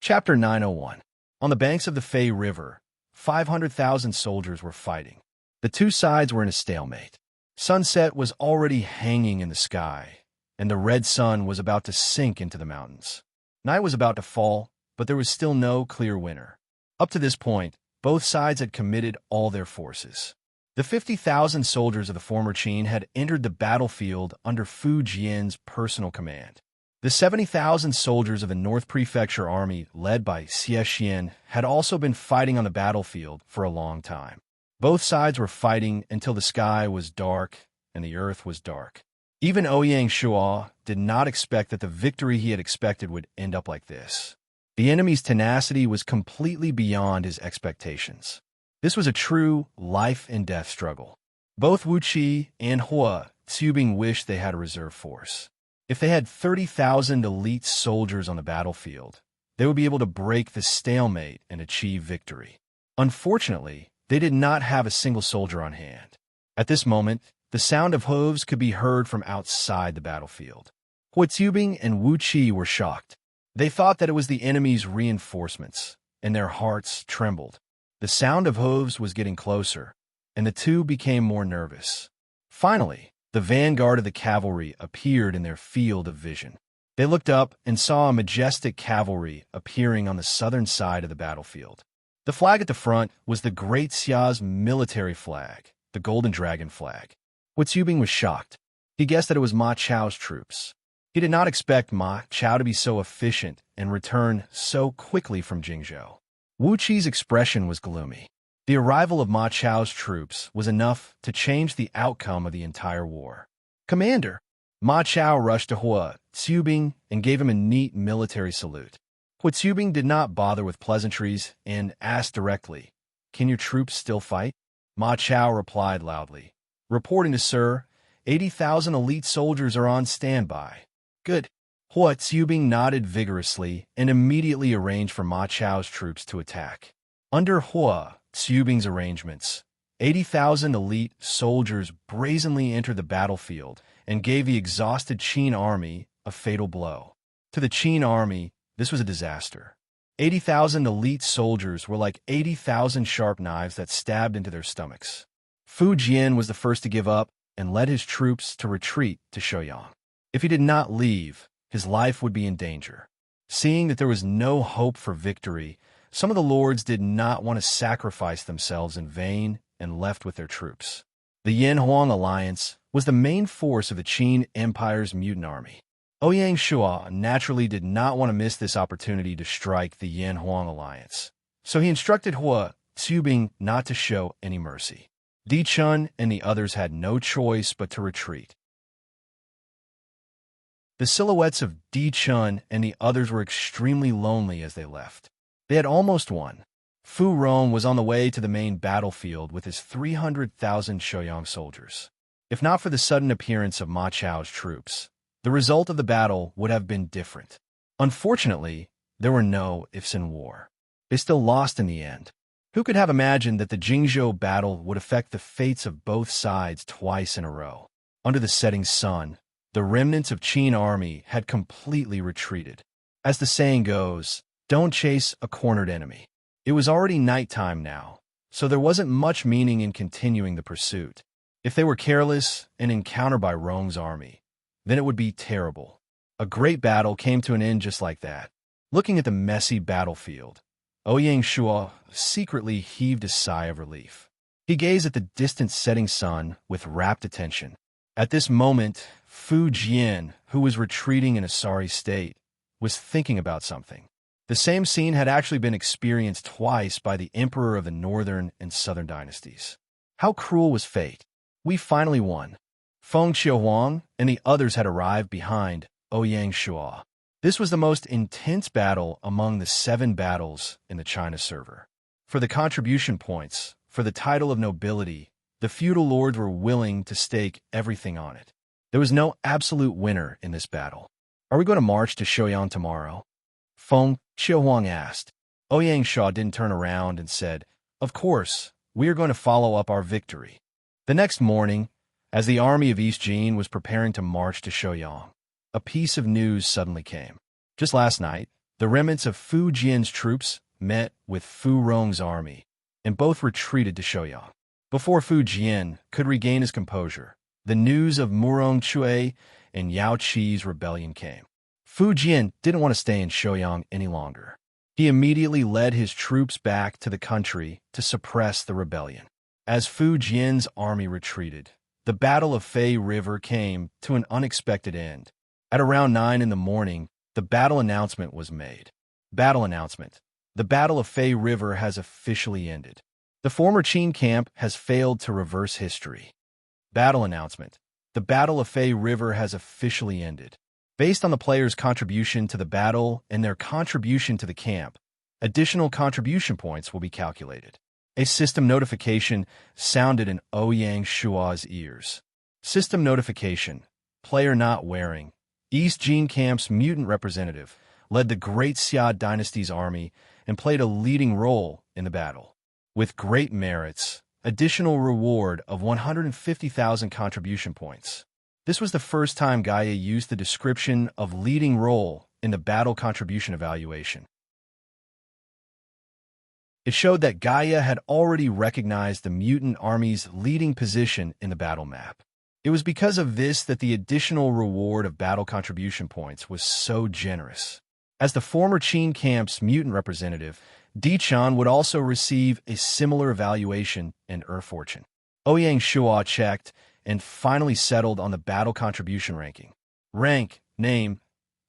Chapter 901. On the banks of the Fei River, 500,000 soldiers were fighting. The two sides were in a stalemate. Sunset was already hanging in the sky, and the red sun was about to sink into the mountains. Night was about to fall, but there was still no clear winner. Up to this point, both sides had committed all their forces. The 50,000 soldiers of the former Qin had entered the battlefield under Fu Jian's personal command. The 70,000 soldiers of the North Prefecture Army, led by Xie Xian, had also been fighting on the battlefield for a long time. Both sides were fighting until the sky was dark and the earth was dark. Even Ouyang Shuo did not expect that the victory he had expected would end up like this. The enemy's tenacity was completely beyond his expectations. This was a true life-and-death struggle. Both Wu Qi and Hua Tsubing wished they had a reserve force. If they had 30,000 elite soldiers on the battlefield, they would be able to break the stalemate and achieve victory. Unfortunately, they did not have a single soldier on hand. At this moment, the sound of hooves could be heard from outside the battlefield. Hua Tuibing and Wu Qi were shocked. They thought that it was the enemy's reinforcements, and their hearts trembled. The sound of hooves was getting closer, and the two became more nervous. Finally, the vanguard of the cavalry appeared in their field of vision. They looked up and saw a majestic cavalry appearing on the southern side of the battlefield. The flag at the front was the Great Xia's military flag, the Golden Dragon flag. Hua Tuibing was shocked. He guessed that it was Ma Chao's troops. He did not expect Ma Chao to be so efficient and return so quickly from Jingzhou. Wu Qi's expression was gloomy. The arrival of Ma Chao's troops was enough to change the outcome of the entire war. "Commander!" Ma Chao rushed to Hua Tuibing and gave him a neat military salute. Hua Tuibing did not bother with pleasantries and asked directly, "Can your troops still fight?" Ma Chao replied loudly, "Reporting to Sir, 80,000 elite soldiers are on standby." "Good." Hua Tuibing nodded vigorously and immediately arranged for Ma Chao's troops to attack. Under Hua Tuibing's arrangements, 80,000 elite soldiers brazenly entered the battlefield and gave the exhausted Qin army a fatal blow. To the Qin army, this was a disaster. 80,000 elite soldiers were like 80,000 sharp knives that stabbed into their stomachs. Fu Jian was the first to give up and led his troops to retreat to Shouyang. If he did not leave, his life would be in danger. Seeing that there was no hope for victory, some of the lords did not want to sacrifice themselves in vain and left with their troops. The Yan-Huang alliance was the main force of the Qin Empire's mutant army. Ouyang Shua naturally did not want to miss this opportunity to strike the Yan-Huang alliance, so he instructed Hua Tuibing not to show any mercy. Di Chun and the others had no choice but to retreat. The silhouettes of Di Chun and the others were extremely lonely as they left. They had almost won. Fu Rong was on the way to the main battlefield with his 300,000 Shouyang soldiers. If not for the sudden appearance of Ma Chao's troops, the result of the battle would have been different. Unfortunately, there were no ifs in war. They still lost in the end. Who could have imagined that the Jingzhou battle would affect the fates of both sides twice in a row? Under the setting sun, the remnants of Qin army had completely retreated. As the saying goes, don't chase a cornered enemy. It was already nighttime now, so there wasn't much meaning in continuing the pursuit. If they were careless and encountered by Rong's army, then it would be terrible. A great battle came to an end just like that. Looking at the messy battlefield, Ouyang Shua secretly heaved a sigh of relief. He gazed at the distant setting sun with rapt attention. At this moment, Fu Jian, who was retreating in a sorry state, was thinking about something. The same scene had actually been experienced twice by the emperor of the northern and southern dynasties. How cruel was fate! We finally won. Feng Qiuhuang and the others had arrived behind Ouyang Shua. This was the most intense battle among the 7 battles in the China server. For the contribution points, for the title of nobility, the feudal lords were willing to stake everything on it. There was no absolute winner in this battle. "Are we going to march to Shouyang tomorrow?" Feng Qiuhuang asked. Ouyang Shua didn't turn around and said, "Of course, we are going to follow up our victory." The next morning, as the army of East Jin was preparing to march to Shouyang, a piece of news suddenly came. Just last night, the remnants of Fu Jian's troops met with Fu Rong's army, and both retreated to Shouyang. Before Fu Jian could regain his composure, the news of Murong Chui and Yao Qi's rebellion came. Fu Jian didn't want to stay in Shouyang any longer. He immediately led his troops back to the country to suppress the rebellion. As Fu Jian's army retreated, the Battle of Fei River came to an unexpected end. At around 9 in the morning, the battle announcement was made. Battle announcement. The Battle of Fei River has officially ended. The former Qin camp has failed to reverse history. Battle announcement. The Battle of Fei River has officially ended. Based on the player's contribution to the battle and their contribution to the camp, additional contribution points will be calculated. A system notification sounded in Ouyang Shua's ears. System notification. Player not wearing East Jin Camp's mutant representative, led the Great Xia Dynasty's army and played a leading role in the battle. With great merits, additional reward of 150,000 contribution points. This was the first time Gaia used the description of leading role in the battle contribution evaluation. It showed that Gaia had already recognized the mutant army's leading position in the battle map. It was because of this that the additional reward of battle contribution points was so generous. As the former Qin Camp's mutant representative, Di Chan would also receive a similar evaluation and fortune. Ouyang Shua checked and finally settled on the battle contribution ranking. Rank, name,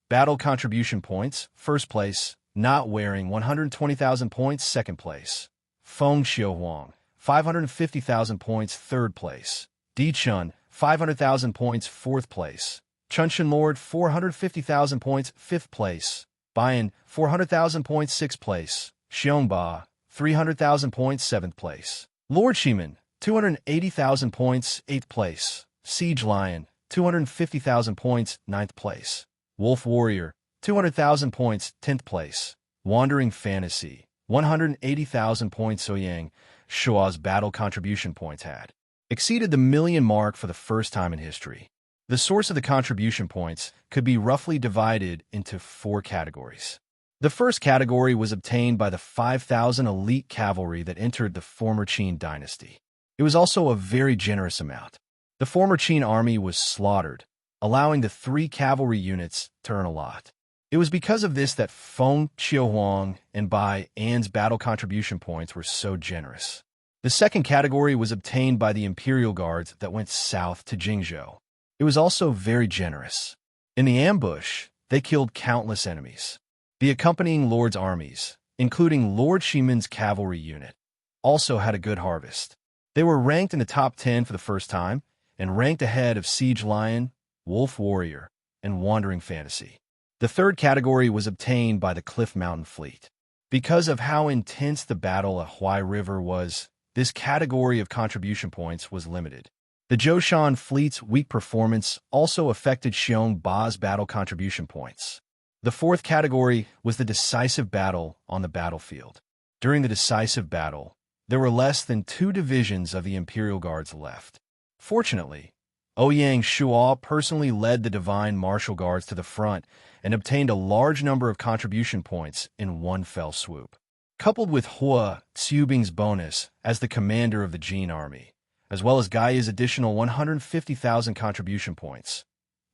battle contribution points, first place, not wearing 120,000 points, second place. Feng Xiuhuang, 550,000 points, third place. Di Chun, 500,000 points, fourth place. Chunshin Lord, 450,000 points, fifth place. Bayan, 400,000 points, sixth place. Xiongba, 300,000 points, seventh place. Lord Shiman, 280,000 points, eighth place. Siege Lion, 250,000 points, ninth place. Wolf Warrior, 200,000 points, 10th place. Wandering Fantasy, 180,000 points. Ouyang Shua's battle contribution points had exceeded the million mark for the first time in history. The source of the contribution points could be roughly divided into 4 categories. The first category was obtained by the 5,000 elite cavalry that entered the former Qin dynasty. It was also a very generous amount. The former Qin army was slaughtered, allowing the 3 cavalry units to earn a lot. It was because of this that Feng Qiuhuang and Bai An's battle contribution points were so generous. The second category was obtained by the Imperial Guards that went south to Jingzhou. It was also very generous. In the ambush, they killed countless enemies. The accompanying lord's armies, including Lord Shiman's cavalry unit, also had a good harvest. They were ranked in the top 10 for the first time, and ranked ahead of Siege Lion, Wolf Warrior, and Wandering Fantasy. The third category was obtained by the Cliff Mountain Fleet. Because of how intense the battle at Huai River was, this category of contribution points was limited. The Zhoushan Fleet's weak performance also affected Xiong Ba's battle contribution points. The fourth category was the decisive battle on the battlefield. During the decisive battle, there were less than 2 divisions of the Imperial Guards left. Fortunately, Ouyang Shua personally led the Divine Martial Guards to the front and obtained a large number of contribution points in one fell swoop. Coupled with Hua Xiubing's bonus as the commander of the Jin army, as well as Gaia's additional 150,000 contribution points,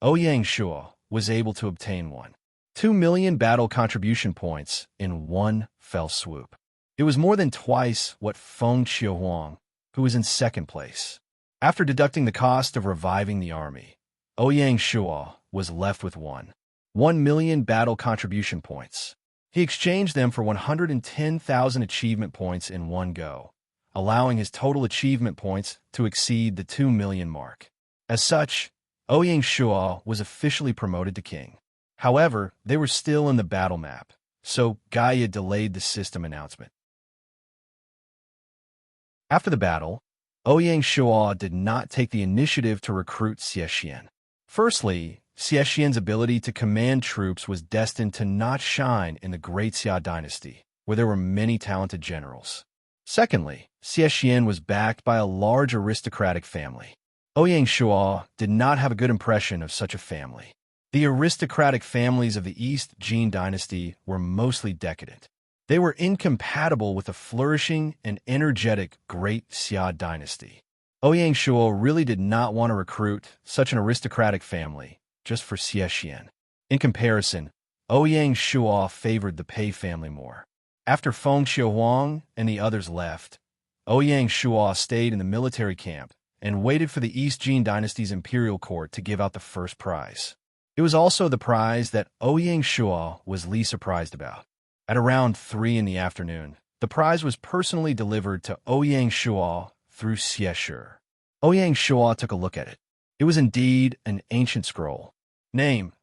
Ouyang Shua was able to obtain 2 million battle contribution points in one fell swoop. It was more than twice what Feng Qiuhuang, who was in second place. After deducting the cost of reviving the army, Ouyang Shua was left with 1 million battle contribution points. He exchanged them for 110,000 achievement points in one go, allowing his total achievement points to exceed the 2 million mark. As such, Ouyang Shua was officially promoted to king. However, they were still in the battle map, so Gaia delayed the system announcement. After the battle, Ouyang Shua did not take the initiative to recruit Xie Xian. Firstly, Xie Xian's ability to command troops was destined to not shine in the Great Xia dynasty, where there were many talented generals. Secondly, Xie Xian was backed by a large aristocratic family. Ouyang Shua did not have a good impression of such a family. The aristocratic families of the East Jin dynasty were mostly decadent. They were incompatible with the flourishing and energetic Great Xia dynasty. Ouyang Shua really did not want to recruit such an aristocratic family just for Xie Xian. In comparison, Ouyang Shua favored the Pei family more. After Feng Qiuhuang and the others left, Ouyang Shua stayed in the military camp and waited for the East Jin dynasty's imperial court to give out the first prize. It was also the prize that Ouyang Shua was least surprised about. At around 3 in the afternoon, the prize was personally delivered to Ouyang Shua through Xie Shi. Ouyang Shua took a look at it. It was indeed an ancient scroll. Name: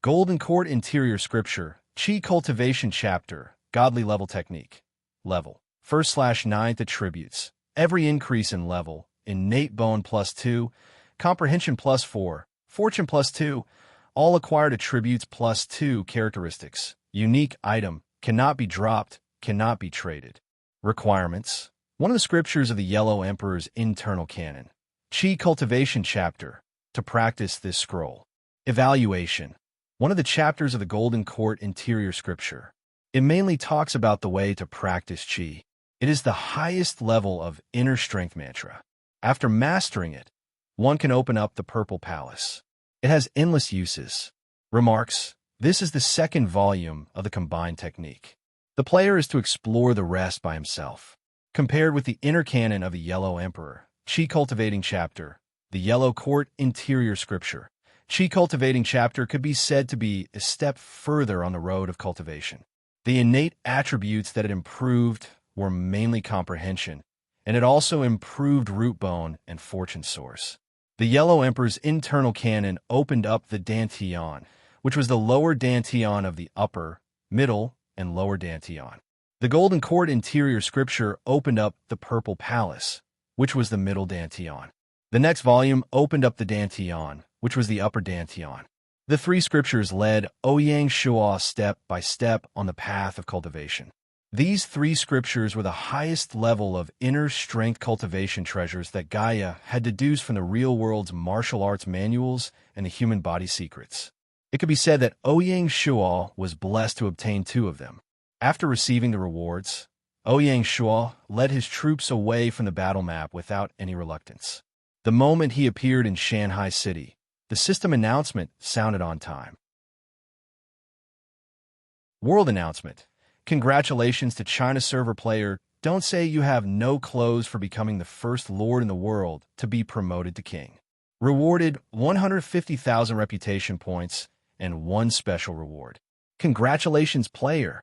Golden Court Interior Scripture, Qi Cultivation Chapter, Godly Level Technique. Level: 1/9th attributes. Every increase in level: innate bone +2, comprehension +4, fortune +2, All acquired attributes +2 characteristics. Unique item. Cannot be dropped. Cannot be traded. Requirements. One of the scriptures of the Yellow Emperor's internal canon. Qi Cultivation Chapter. To practice this scroll. Evaluation. One of the chapters of the Golden Court interior scripture. It mainly talks about the way to practice Qi. It is the highest level of inner strength mantra. After mastering it, one can open up the Purple Palace. It has endless uses. Remarks. This is the second volume of the combined technique. The player is to explore the rest by himself. Compared with the inner canon of the Yellow Emperor, Qi Cultivating Chapter, the Yellow Court interior scripture, Qi Cultivating Chapter could be said to be a step further on the road of cultivation. The innate attributes that it improved were mainly comprehension, and it also improved root bone and fortune source. The Yellow Emperor's internal canon opened up the Dantian, which was the lower Dantian of the upper, middle, and lower Dantian. The Golden Court interior scripture opened up the Purple Palace, which was the middle Dantian. The next volume opened up the Dantian, which was the upper Dantian. The three scriptures led Ouyang Shuo step by step on the path of cultivation. These three scriptures were the highest level of inner strength cultivation treasures that Gaia had deduced from the real world's martial arts manuals and the human body secrets. It could be said that Ouyang Shuo was blessed to obtain two of them. After receiving the rewards, Ouyang Shuo led his troops away from the battle map without any reluctance. The moment he appeared in Shanghai City, the system announcement sounded on time. World announcement. Congratulations to China server player. Don't say you have no clothes for becoming the first lord in the world to be promoted to king. Rewarded 150,000 reputation points and one special reward. Congratulations, player.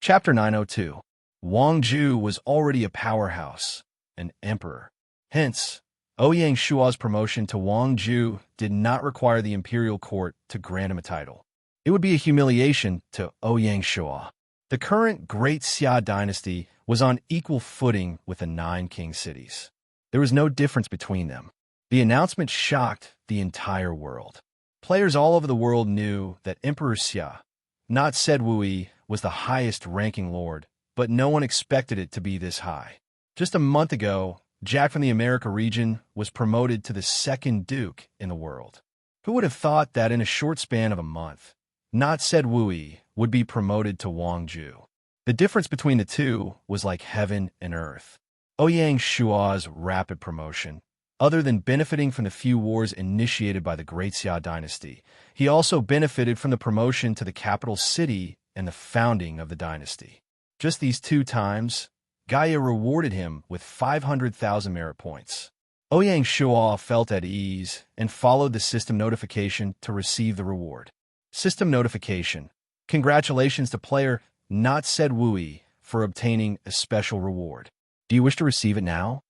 Chapter 902. Wang Zhu was already a powerhouse, an emperor. Hence, Ouyang Shuo's promotion to Wang Zhu did not require the imperial court to grant him a title. It would be a humiliation to Ouyang Shuo. The current Great Xia dynasty was on equal footing with the 9 king cities. There was no difference between them. The announcement shocked the entire world. Players all over the world knew that Emperor Xia, not said Wui, was the highest-ranking lord, but no one expected it to be this high. Just a month ago, Jack from the America region was promoted to the second duke in the world. Who would have thought that in a short span of a month, not said Wui would be promoted to Wang Zhu? The difference between the two was like heaven and earth. Ouyang Shuo's rapid promotion, other than benefiting from the few wars initiated by the Great Xia dynasty, he also benefited from the promotion to the capital city and the founding of the dynasty. Just these 2 times, Gaia rewarded him with 500,000 merit points. Ouyang Shuo felt at ease and followed the system notification to receive the reward. System notification. Congratulations to player not said Wui for obtaining a special reward. Do you wish to receive it now?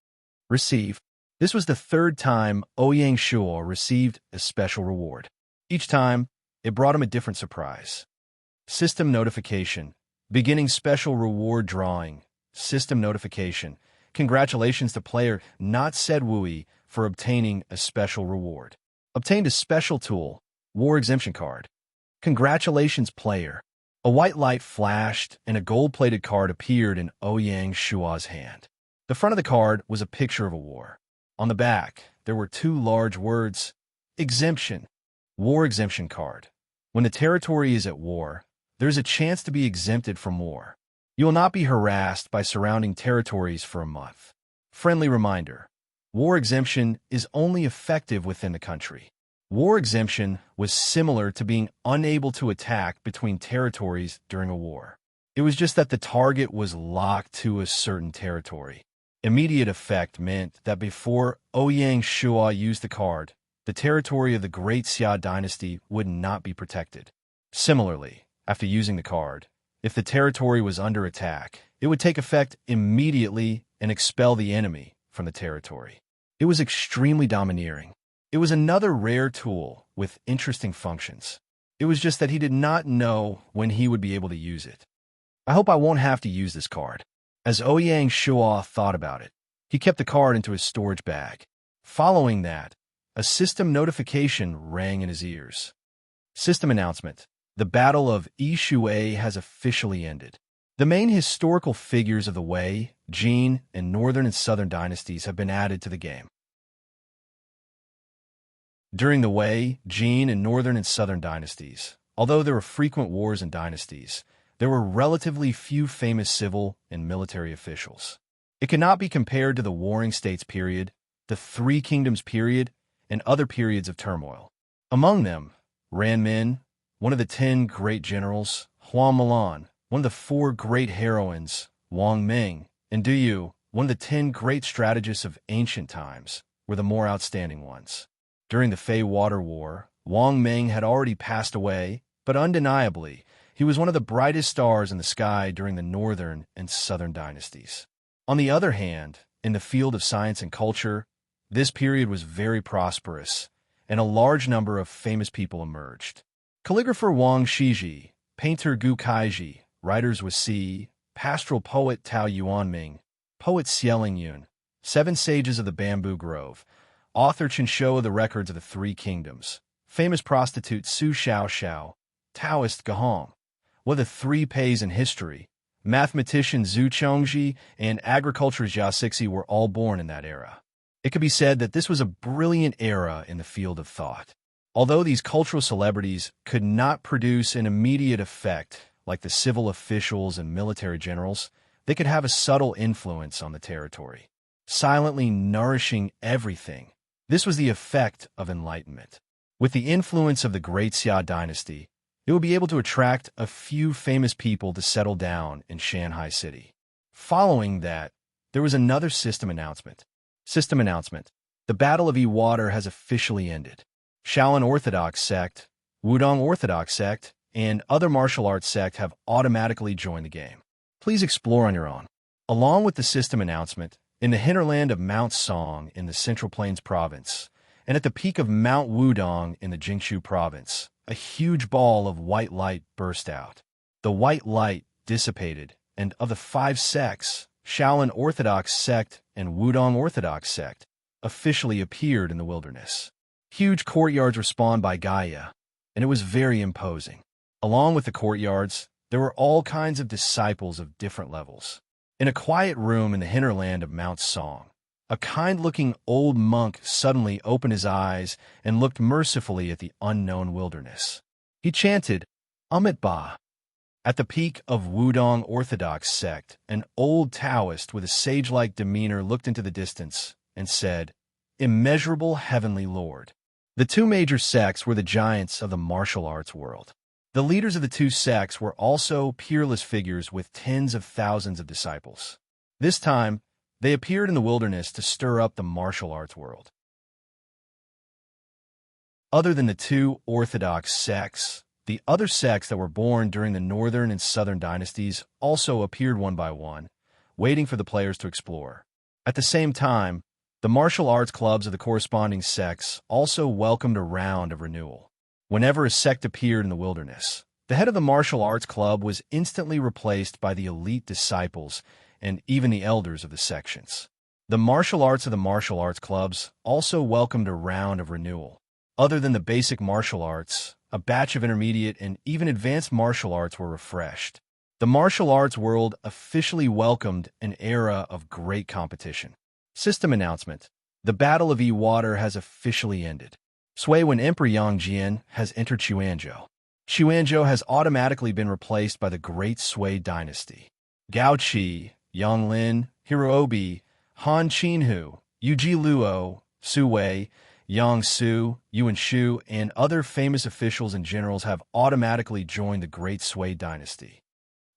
Receive. This was the 3rd time Ouyang Shuo received a special reward. Each time, it brought him a different surprise. System notification. Beginning special reward drawing. System notification. Congratulations to player not said Wui for obtaining a special reward. Obtained a special tool, war exemption card. Congratulations, player. A white light flashed and a gold-plated card appeared in Ouyang Shuo's hand. The front of the card was a picture of a war. On the back, there were 2 large words, exemption, war exemption card. When the territory is at war, there's a chance to be exempted from war. You will not be harassed by surrounding territories for a month. Friendly reminder, war exemption is only effective within the country. War exemption was similar to being unable to attack between territories during a war. It was just that the target was locked to a certain territory. Immediate effect meant that before Ouyang Shuo used the card, the territory of the Great Xia dynasty would not be protected. Similarly, after using the card, if the territory was under attack, it would take effect immediately and expel the enemy from the territory. It was extremely domineering. It was another rare tool with interesting functions. It was just that he did not know when he would be able to use it. I hope I won't have to use this card. As Ouyang Shuo thought about it, He kept the card into his storage bag. Following that, a system notification rang in his ears. System announcement. The Battle of Yishui has officially ended. The main historical figures of the Wei, Jin, and Northern and Southern dynasties have been added to the game. During the Wei, Jin, and Northern and Southern dynasties, although there were frequent wars and dynasties, there were relatively few famous civil and military officials. It cannot be compared to the Warring States period, the Three Kingdoms period, and other periods of turmoil. Among them, Ranmin, one of the 10 great generals, Huang Milan, one of the 4 great heroines, Wang Ming, and Du Yu, one of the 10 great strategists of ancient times, were the more outstanding ones. During the Fei Water War, Wang Ming had already passed away, but undeniably, he was one of the brightest stars in the sky during the Northern and Southern dynasties. On the other hand, in the field of science and culture, this period was very prosperous, and a large number of famous people emerged. Calligrapher Wang Shiji, painter Gu Kaiji, writers Wasi, pastoral poet Tao Yuanming, poet Xiaoling Yun, 7 sages of the bamboo grove, author Chen Shou of the records of the 3 kingdoms, famous prostitute Su Xiaoxiao, Taoist Gahong, one of the 3 Peis in history, mathematician Zhu Chongji, and agriculturist Jia Sixi were all born in that era. It could be said that this was a brilliant era in the field of thought. Although these cultural celebrities could not produce an immediate effect like the civil officials and military generals, they could have a subtle influence on the territory, silently nourishing everything. This was the effect of enlightenment. With the influence of the Great Xia dynasty, it would be able to attract a few famous people to settle down in Shanghai City. Following that, there was another system announcement. System announcement. The Battle of Water has officially ended. Shaolin Orthodox sect, Wudong Orthodox sect, and other martial arts sect have automatically joined the game. Please explore on your own. Along with the system announcement, in the hinterland of Mount Song in the Central Plains province, and at the peak of Mount Wudong in the Jiangsu province, a huge ball of white light burst out. The white light dissipated, and of the 5 sects, Shaolin Orthodox sect and Wudong Orthodox sect officially appeared in the wilderness. Huge courtyards were spawned by Gaia, and it was very imposing. Along with the courtyards, there were all kinds of disciples of different levels. In a quiet room in the hinterland of Mount Song, a kind-looking old monk suddenly opened his eyes and looked mercifully at the unknown wilderness. He chanted, Amit Ba. At the peak of Wudong Orthodox sect, an old Taoist with a sage-like demeanor looked into the distance and said, Immeasurable Heavenly Lord. The 2 major sects were the giants of the martial arts world. The leaders of the 2 sects were also peerless figures with tens of thousands of disciples. This time, they appeared in the wilderness to stir up the martial arts world. Other than the 2 orthodox sects, the other sects that were born during the Northern and Southern dynasties also appeared one by one, waiting for the players to explore. At the same time, the martial arts clubs of the corresponding sects also welcomed a round of renewal. Whenever a sect appeared in the wilderness, the head of the martial arts club was instantly replaced by the elite disciples and even the elders of the sections. The martial arts of the martial arts clubs also welcomed a round of renewal. Other than the basic martial arts, a batch of intermediate and even advanced martial arts were refreshed. The martial arts world officially welcomed an era of great competition. System announcement. The Battle of Water has officially ended. Sui when Emperor Yang Jian has entered Xuanzhou. Xuanzhou has automatically been replaced by the Great Sui dynasty. Gao Qi, Yang Lin, Hiroobi, Han Qinhu, Yuji Luo, Su Wei, Yang Su, Yuan Shu, and other famous officials and generals have automatically joined the Great Sui dynasty.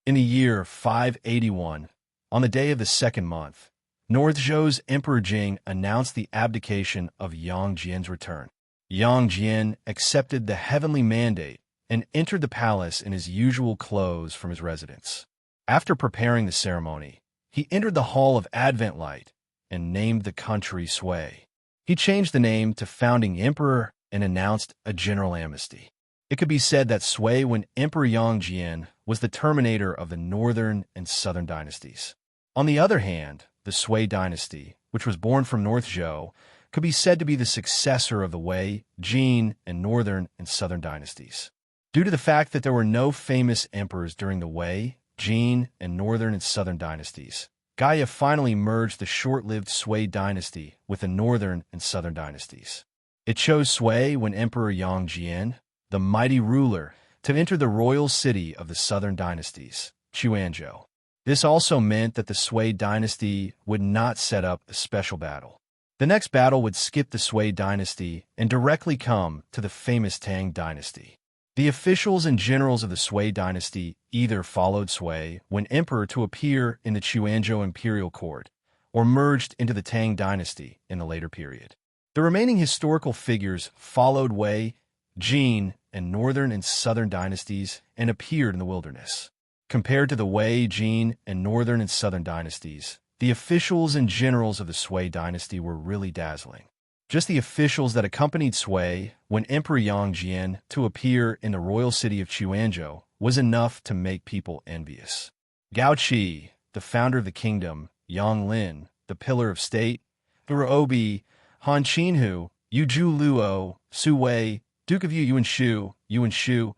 In the year 581, on the day of the 2nd month, North Zhou's Emperor Jing announced the abdication of Yang Jian's return. Yang Jian accepted the heavenly mandate and entered the palace in his usual clothes from his residence. After preparing the ceremony, he entered the Hall of Advent Light and named the country Sui. He changed the name to Founding Emperor and announced a general amnesty. It could be said that Sui when Emperor Yang Jian was the terminator of the Northern and Southern dynasties. On the other hand, the Sui dynasty, which was born from North Zhou, could be said to be the successor of the Wei, Jin, and Northern and Southern dynasties. Due to the fact that there were no famous emperors during the Wei, Jin, and Northern and Southern dynasties, Gaia finally merged the short-lived Sui dynasty with the Northern and Southern dynasties. It chose Sui when Emperor Yang Jian, the mighty ruler, to enter the royal city of the Southern dynasties, Chuanzhou. This also meant that the Sui dynasty would not set up a special battle. The next battle would skip the Sui dynasty and directly come to the famous Tang dynasty. The officials and generals of the Sui dynasty either followed Sui when emperor to appear in the Chuanzhou imperial court, or merged into the Tang dynasty in the later period. The remaining historical figures followed Wei, Jin, and Northern and Southern dynasties and appeared in the wilderness. Compared to the Wei, Jin, and Northern and Southern dynasties, the officials and generals of the Sui dynasty were really dazzling. Just the officials that accompanied Sui when Emperor Yang Jian to appear in the royal city of Chuanzhou was enough to make people envious. Gao Qi, the founder of the kingdom, Yang Lin, the pillar of state, Obi, Han Qinhu, Yu Zhu Luo, Su Wei, Duke of Yuan Shu,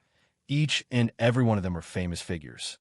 each and every one of them are famous figures.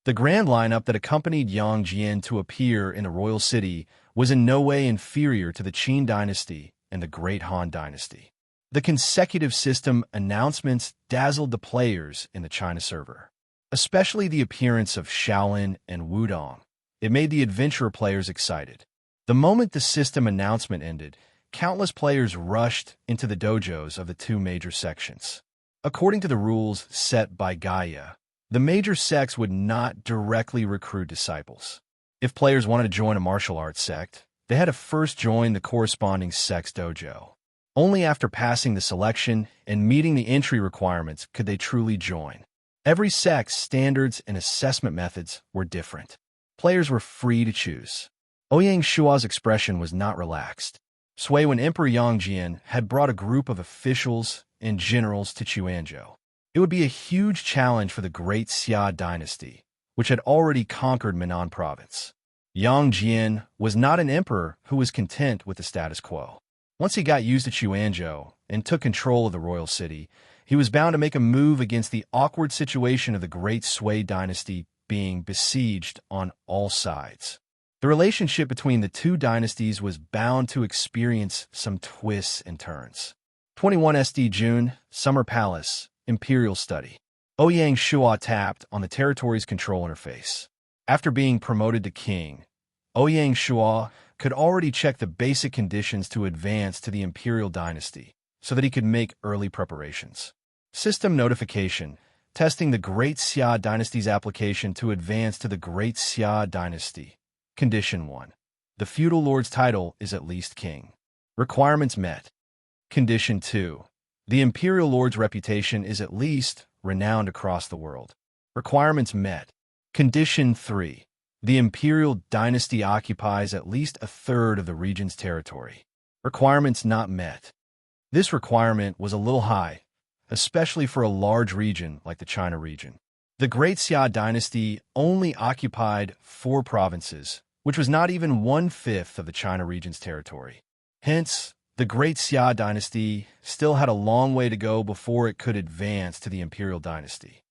The grand lineup that accompanied Yang Jian to appear in the royal city was in no way inferior to the Qin dynasty and the Great Han dynasty. The consecutive system announcements dazzled the players in the China server, especially the appearance of Shaolin and Wudong. It made the adventurer players excited. The moment the system announcement ended, countless players rushed into the dojos of the two major sections. According to the rules set by Gaia, the major sects would not directly recruit disciples. If players wanted to join a martial arts sect, they had to first join the corresponding sect's dojo. Only after passing the selection and meeting the entry requirements could they truly join. Every sect's standards and assessment methods were different. Players were free to choose. Ouyang Shua's expression was not relaxed. Sui when Emperor Yang Jian had brought a group of officials and generals to Chuanzhou. It would be a huge challenge for the Great Xia dynasty, which had already conquered Minnan province. Yang Jian was not an emperor who was content with the status quo. Once he got used to Chuanzhou and took control of the royal city, he was bound to make a move against the awkward situation of the Great Sui dynasty being besieged on all sides. The relationship between the two dynasties was bound to experience some twists and turns. 21 SD June, Summer Palace, Imperial Study. Ouyang Shua tapped on the territory's control interface. After being promoted to king, Ouyang Shua could already check the basic conditions to advance to the Imperial dynasty so that he could make early preparations. System notification, testing the Great Xia dynasty's application to advance to the Great Xia dynasty. Condition 1. The feudal lord's title is at least king. Requirements met. Condition 2. The imperial lord's reputation is at least renowned across the world. Requirements met. Condition 3. The imperial dynasty occupies at least a third of the region's territory. Requirements not met. This requirement was a little high, especially for a large region like the China region. The Great Xia dynasty only occupied 4 provinces, which was not even 1/5 of the China region's territory. Hence, the Great Xia dynasty still had a long way to go before it could advance to the imperial dynasty.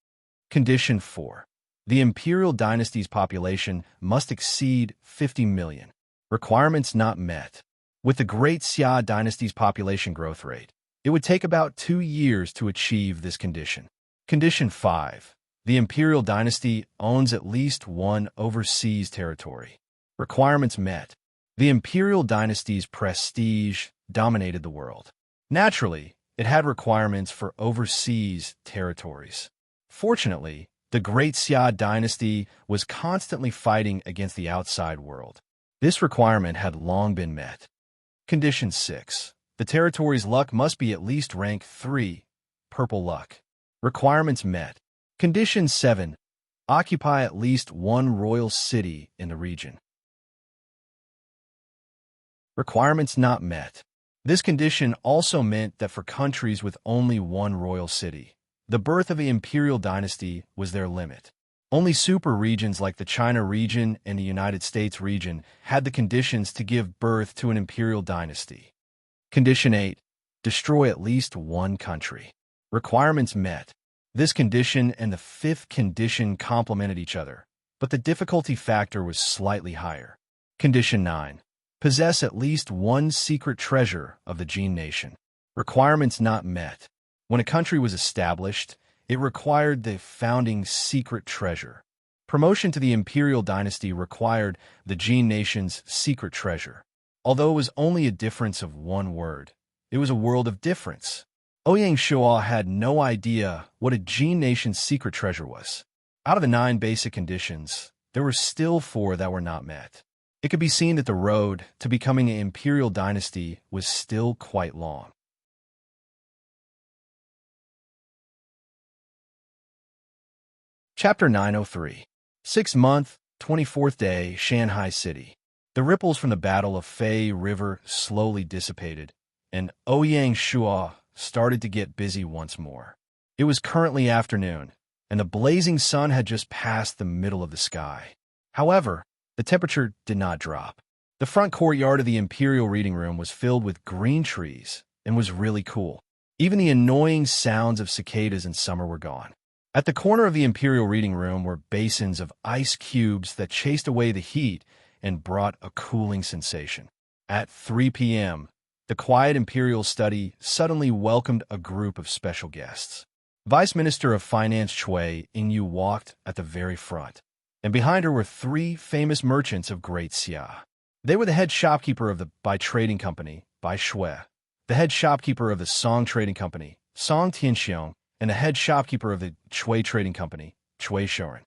Condition 4. The imperial dynasty's population must exceed 50 million. Requirements not met. With the Great Xia dynasty's population growth rate, it would take about 2 years to achieve this condition. Condition 5. The imperial dynasty owns at least 1 overseas territory. Requirements met. The imperial dynasty's prestige dominated the world. Naturally, it had requirements for overseas territories. Fortunately, the Great Xia dynasty was constantly fighting against the outside world. This requirement had long been met. Condition 6. The territory's luck must be at least rank 3, purple luck. Requirements met. Condition 7. Occupy at least 1 royal city in the region. Requirements not met. This condition also meant that for countries with only 1 royal city, the birth of the imperial dynasty was their limit. Only super regions like the China region and the United States region had the conditions to give birth to an imperial dynasty. Condition 8. Destroy at least one country. Requirements met. This condition and the fifth condition complemented each other, but the difficulty factor was slightly higher. Condition 9. Possess at least one secret treasure of the Jin nation. Requirements not met. When a country was established, it required the founding secret treasure. Promotion to the imperial dynasty required the Jin nation's secret treasure. Although it was only a difference of one word, it was a world of difference. Ouyang Shua had no idea what a Jin nation's secret treasure was. Out of the 9 basic conditions, there were still 4 that were not met. It could be seen that the road to becoming an imperial dynasty was still quite long. Chapter 903. 6th month, 24th day, Shanghai City. The ripples from the Battle of Fei River slowly dissipated, and Ouyang Shua started to get busy once more. It was currently afternoon, and the blazing sun had just passed the middle of the sky. However, the temperature did not drop. The front courtyard of the Imperial Reading Room was filled with green trees and was really cool. Even the annoying sounds of cicadas in summer were gone. At the corner of the Imperial Reading Room were basins of ice cubes that chased away the heat and brought a cooling sensation. At 3 p.m., the quiet Imperial study suddenly welcomed a group of special guests. Vice Minister of Finance Chui Ingyu walked at the very front, and behind her were 3 famous merchants of Great Xia. They were the head shopkeeper of the Bai Trading Company, Bai Shui, the head shopkeeper of the Song Trading Company, Song Tianxiong, and the head shopkeeper of the Chui Trading Company, Chui Shoren.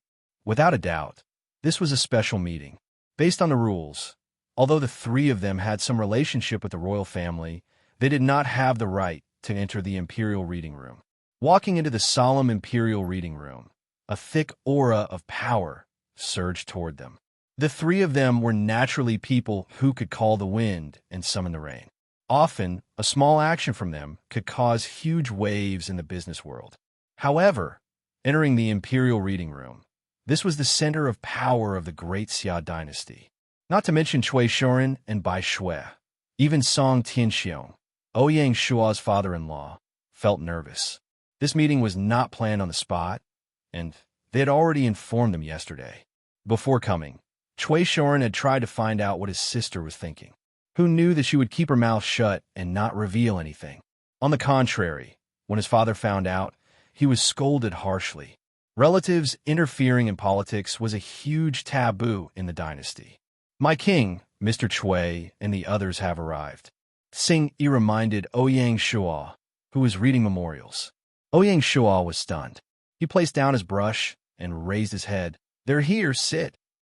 Without a doubt, this was a special meeting. Based on the rules, although the 3 of them had some relationship with the royal family, they did not have the right to enter the Imperial Reading Room. Walking into the solemn Imperial Reading Room, a thick aura of power surged toward them. The 3 of them were naturally people who could call the wind and summon the rain. Often, a small action from them could cause huge waves in the business world. However, entering the Imperial Reading Room, this was the center of power of the Great Xia dynasty. Not to mention Chui Shoren and Bai Shui. Even Song Tianxiong, Ouyang Shua's father-in-law, felt nervous. This meeting was not planned on the spot, and they had already informed them yesterday. Before coming, Chui Shoren had tried to find out what his sister was thinking. Who knew that she would keep her mouth shut and not reveal anything? On the contrary, when his father found out, he was scolded harshly. Relatives interfering in politics was a huge taboo in the dynasty. My king, Mr. Chui, and the others have arrived. Sing Yi reminded Ouyang Shua, who was reading memorials. Ouyang Shua was stunned. He placed down his brush and raised his head. They're here, sit.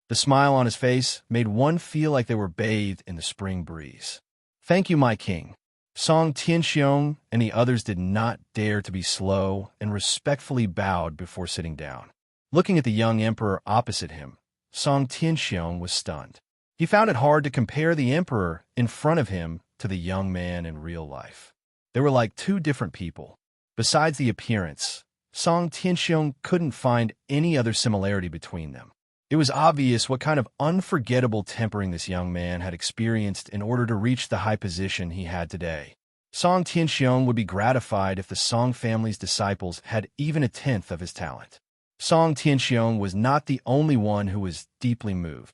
The smile on his face made one feel like they were bathed in the spring breeze. Thank you, my king. Song Tianxiong and the others did not dare to be slow and respectfully bowed before sitting down. Looking at the young emperor opposite him, Song Tianxiong was stunned. He found it hard to compare the emperor in front of him to the young man in real life. They were like 2 different people. Besides the appearance, Song Tianxiong couldn't find any other similarity between them. It was obvious what kind of unforgettable tempering this young man had experienced in order to reach the high position he had today. Song Tianxiong would be gratified if the Song family's disciples had even 1/10 of his talent. Song Tianxiong was not the only one who was deeply moved.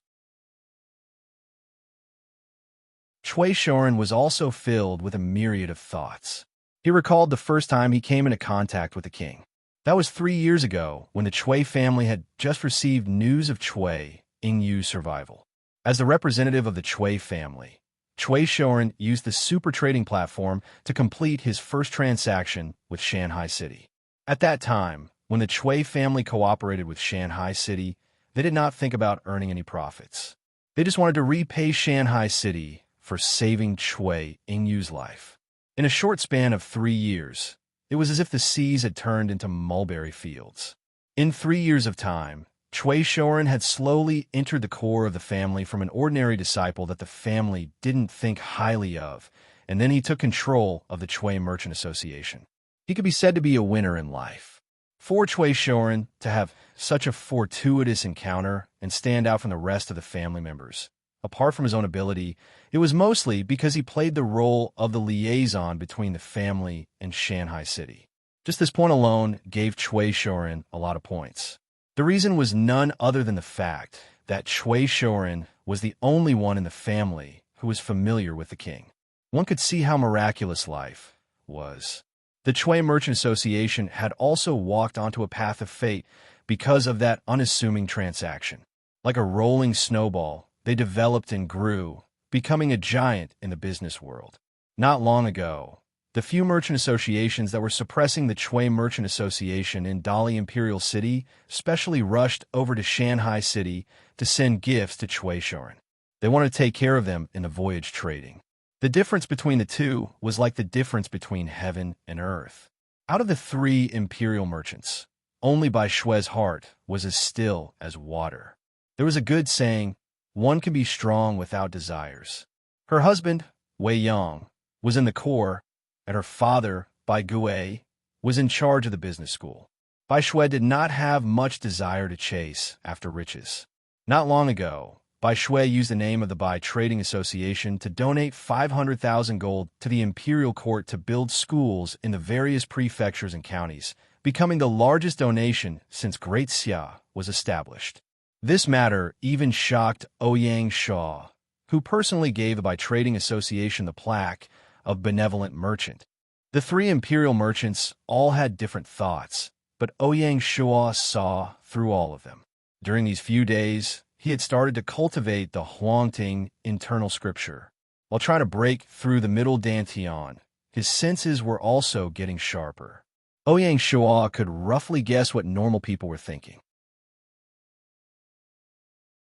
Chui Shoren was also filled with a myriad of thoughts. He recalled the first time he came into contact with the king. That was 3 years ago, when the Chui family had just received news of Chui Ingyu's survival. As the representative of the Chui family, Chui Shoren used the super trading platform to complete his first transaction with Shanghai City. At that time, when the Chui family cooperated with Shanghai City, they did not think about earning any profits. They just wanted to repay Shanghai City for saving Chui Ingyu's life. In a short span of 3 years, it was as if the seas had turned into mulberry fields. In 3 years of time, Chui Shoren had slowly entered the core of the family from an ordinary disciple that the family didn't think highly of, and then he took control of the Chui Merchant Association. He could be said to be a winner in life. For Chui Shoren to have such a fortuitous encounter and stand out from the rest of the family members, apart from his own ability, it was mostly because he played the role of the liaison between the family and Shanghai City. Just this point alone gave Chui Shoren a lot of points. The reason was none other than the fact that Chui Shoren was the only one in the family who was familiar with the king. One could see how miraculous life was. The Chui Merchant Association had also walked onto a path of fate because of that unassuming transaction. Like a rolling snowball, they developed and grew, becoming a giant in the business world. Not long ago, the few merchant associations that were suppressing the Chui Merchant Association in Dali Imperial City specially rushed over to Shanghai City to send gifts to Chui Shoren. They wanted to take care of them in the voyage trading. The difference between the two was like the difference between heaven and earth. Out of the three imperial merchants, only Bai Shui's heart was as still as water. There was a good saying, one can be strong without desires. Her husband, Wei Yang, was in the corps, and her father, Bai Gui, was in charge of the business school. Bai Shui did not have much desire to chase after riches. Not long ago, Bai Shui used the name of the Bai Trading Association to donate 500,000 gold to the imperial court to build schools in the various prefectures and counties, becoming the largest donation since Great Xia was established. This matter even shocked Ouyang Shaw, who personally gave the Bai Trading Association the plaque of Benevolent Merchant. The three imperial merchants all had different thoughts, but Ouyang Shaw saw through all of them. During these few days, he had started to cultivate the Huangting internal scripture. While trying to break through the middle dantian, his senses were also getting sharper. Ouyang Shaw could roughly guess what normal people were thinking.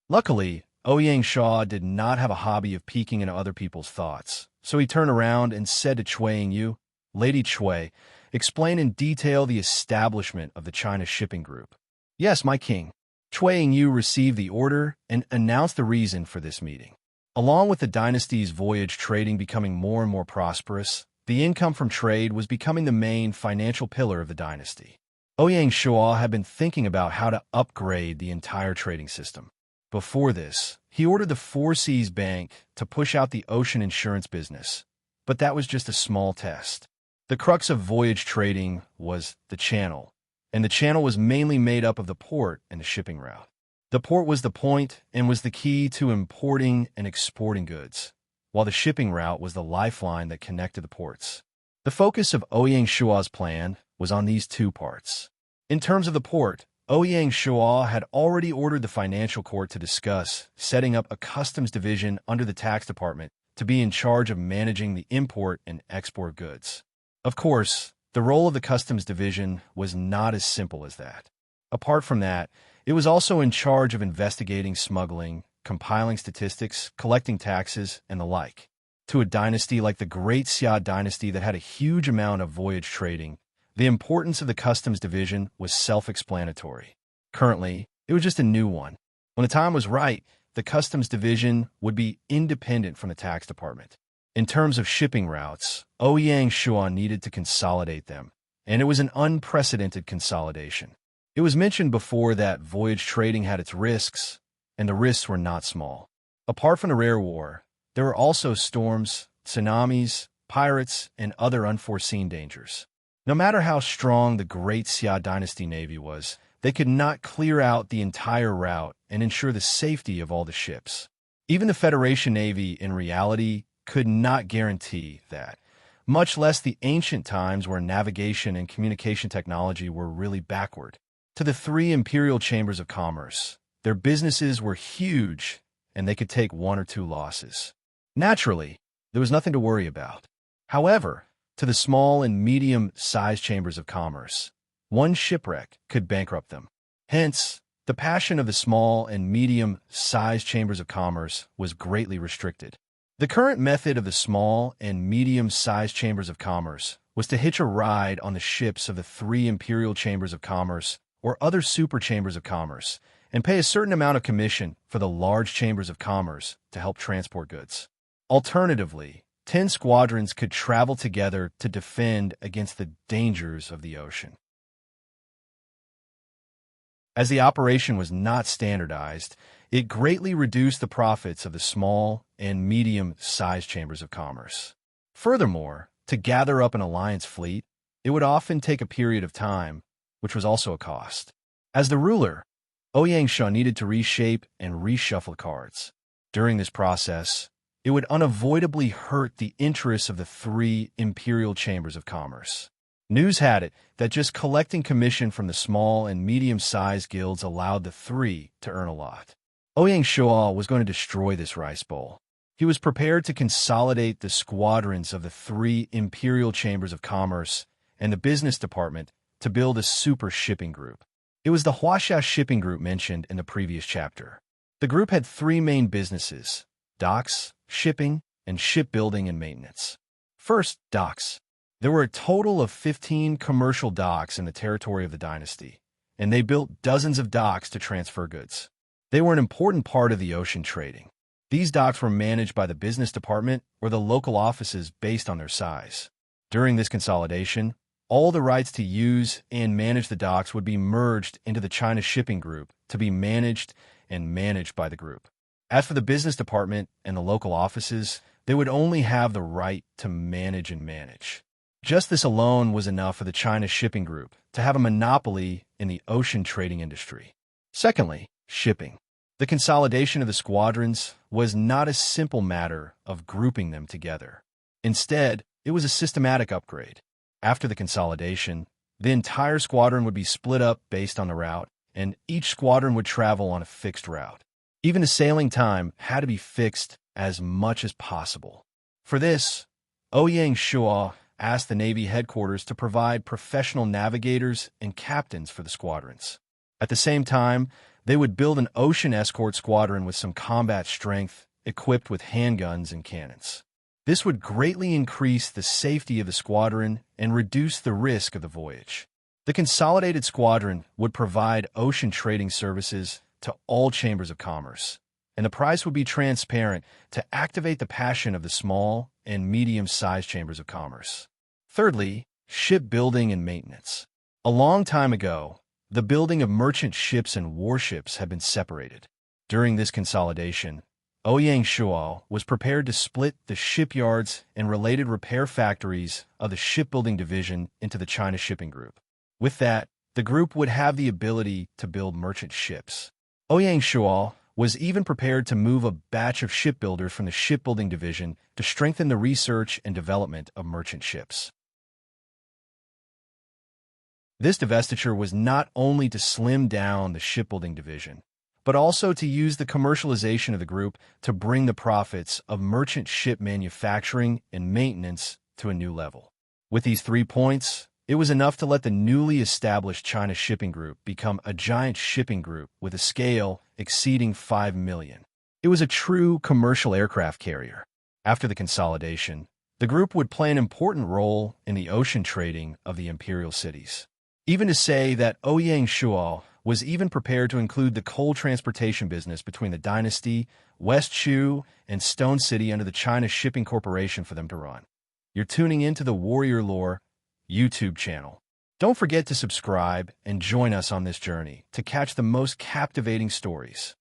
Luckily, Ouyang Shaw did not have a hobby of peeking into other people's thoughts, so he turned around and said to Chui Yu, Lady Chui, explain in detail the establishment of the China Shipping Group. Yes, my king. Chui Yu received the order and announced the reason for this meeting. Along with the dynasty's voyage trading becoming more and more prosperous, the income from trade was becoming the main financial pillar of the dynasty. Ouyang Shaw had been thinking about how to upgrade the entire trading system. Before this, he ordered the Four Seas Bank to push out the ocean insurance business, but that was just a small test. The crux of voyage trading was the channel, and the channel was mainly made up of the port and the shipping route. The port was the point and was the key to importing and exporting goods, while the shipping route was the lifeline that connected the ports. The focus of Ouyang Shua's plan was on these two parts. In terms of the port, Ouyang Shua had already ordered the financial court to discuss setting up a customs division under the tax department to be in charge of managing the import and export goods. Of course, the role of the customs division was not as simple as that. Apart from that, it was also in charge of investigating smuggling, compiling statistics, collecting taxes, and the like. To a dynasty like the Great Xia dynasty that had a huge amount of voyage trading, the importance of the customs division was self-explanatory. Currently, it was just a new one. When the time was right, the customs division would be independent from the tax department. In terms of shipping routes, Ouyang Shua needed to consolidate them, and it was an unprecedented consolidation. It was mentioned before that voyage trading had its risks, and the risks were not small. Apart from the rare war, there were also storms, tsunamis, pirates, and other unforeseen dangers. No matter how strong the Great Xia dynasty navy was, they could not clear out the entire route and ensure the safety of all the ships. Even the Federation Navy, in reality, could not guarantee that, much less the ancient times where navigation and communication technology were really backward. To the three imperial chambers of commerce, their businesses were huge, and they could take one or two losses. Naturally, there was nothing to worry about. However, to the small and medium-sized chambers of commerce, one shipwreck could bankrupt them. Hence, the passion of the small and medium-sized chambers of commerce was greatly restricted. The current method of the small and medium-sized chambers of commerce was to hitch a ride on the ships of the three imperial chambers of commerce or other super chambers of commerce and pay a certain amount of commission for the large chambers of commerce to help transport goods. Alternatively, 10 squadrons could travel together to defend against the dangers of the ocean. As the operation was not standardized, it greatly reduced the profits of the small and medium-sized chambers of commerce. Furthermore, to gather up an alliance fleet, it would often take a period of time, which was also a cost. As the ruler, Ouyang Sha needed to reshape and reshuffle cards. During this process, it would unavoidably hurt the interests of the three imperial chambers of commerce. News had it that just collecting commission from the small and medium-sized guilds allowed the three to earn a lot. Ouyang Sha was going to destroy this rice bowl. He was prepared to consolidate the squadrons of the three imperial chambers of commerce and the business department to build a super shipping group. It was the Huaxia shipping group mentioned in the previous chapter. The group had three main businesses: docks, shipping, and shipbuilding and maintenance. First, docks. There were a total of 15 commercial docks in the territory of the dynasty, and they built dozens of docks to transfer goods. They were an important part of the ocean trading. These docks were managed by the business department or the local offices based on their size. During this consolidation, all the rights to use and manage the docks would be merged into the China Shipping Group to be managed by the group. As for the business department and the local offices, they would only have the right to manage and manage. Just this alone was enough for the China Shipping Group to have a monopoly in the ocean trading industry. Secondly, shipping. The consolidation of the squadrons was not a simple matter of grouping them together. Instead, it was a systematic upgrade. After the consolidation, the entire squadron would be split up based on the route, and each squadron would travel on a fixed route. Even the sailing time had to be fixed as much as possible. For this, Ouyang Sha asked the Navy headquarters to provide professional navigators and captains for the squadrons. At the same time, they would build an ocean escort squadron with some combat strength, equipped with handguns and cannons. This would greatly increase the safety of the squadron and reduce the risk of the voyage. The consolidated squadron would provide ocean trading services to all chambers of commerce, and the price would be transparent to activate the passion of the small and medium-sized chambers of commerce. Thirdly, shipbuilding and maintenance. A long time ago, the building of merchant ships and warships had been separated. During this consolidation, Ouyang Sha was prepared to split the shipyards and related repair factories of the shipbuilding division into the China Shipping Group. With that, the group would have the ability to build merchant ships. Ouyang Sha was even prepared to move a batch of shipbuilders from the shipbuilding division to strengthen the research and development of merchant ships. This divestiture was not only to slim down the shipbuilding division, but also to use the commercialization of the group to bring the profits of merchant ship manufacturing and maintenance to a new level. With these 3 points, it was enough to let the newly established China Shipping Group become a giant shipping group with a scale exceeding 5 million. It was a true commercial aircraft carrier. After the consolidation, the group would play an important role in the ocean trading of the imperial cities. Even to say that Ouyang Sha was even prepared to include the coal transportation business between the dynasty, West Chu, and Stone City under the China Shipping Corporation for them to run. You're tuning into the Warrior Lore YouTube channel. Don't forget to subscribe and join us on this journey to catch the most captivating stories.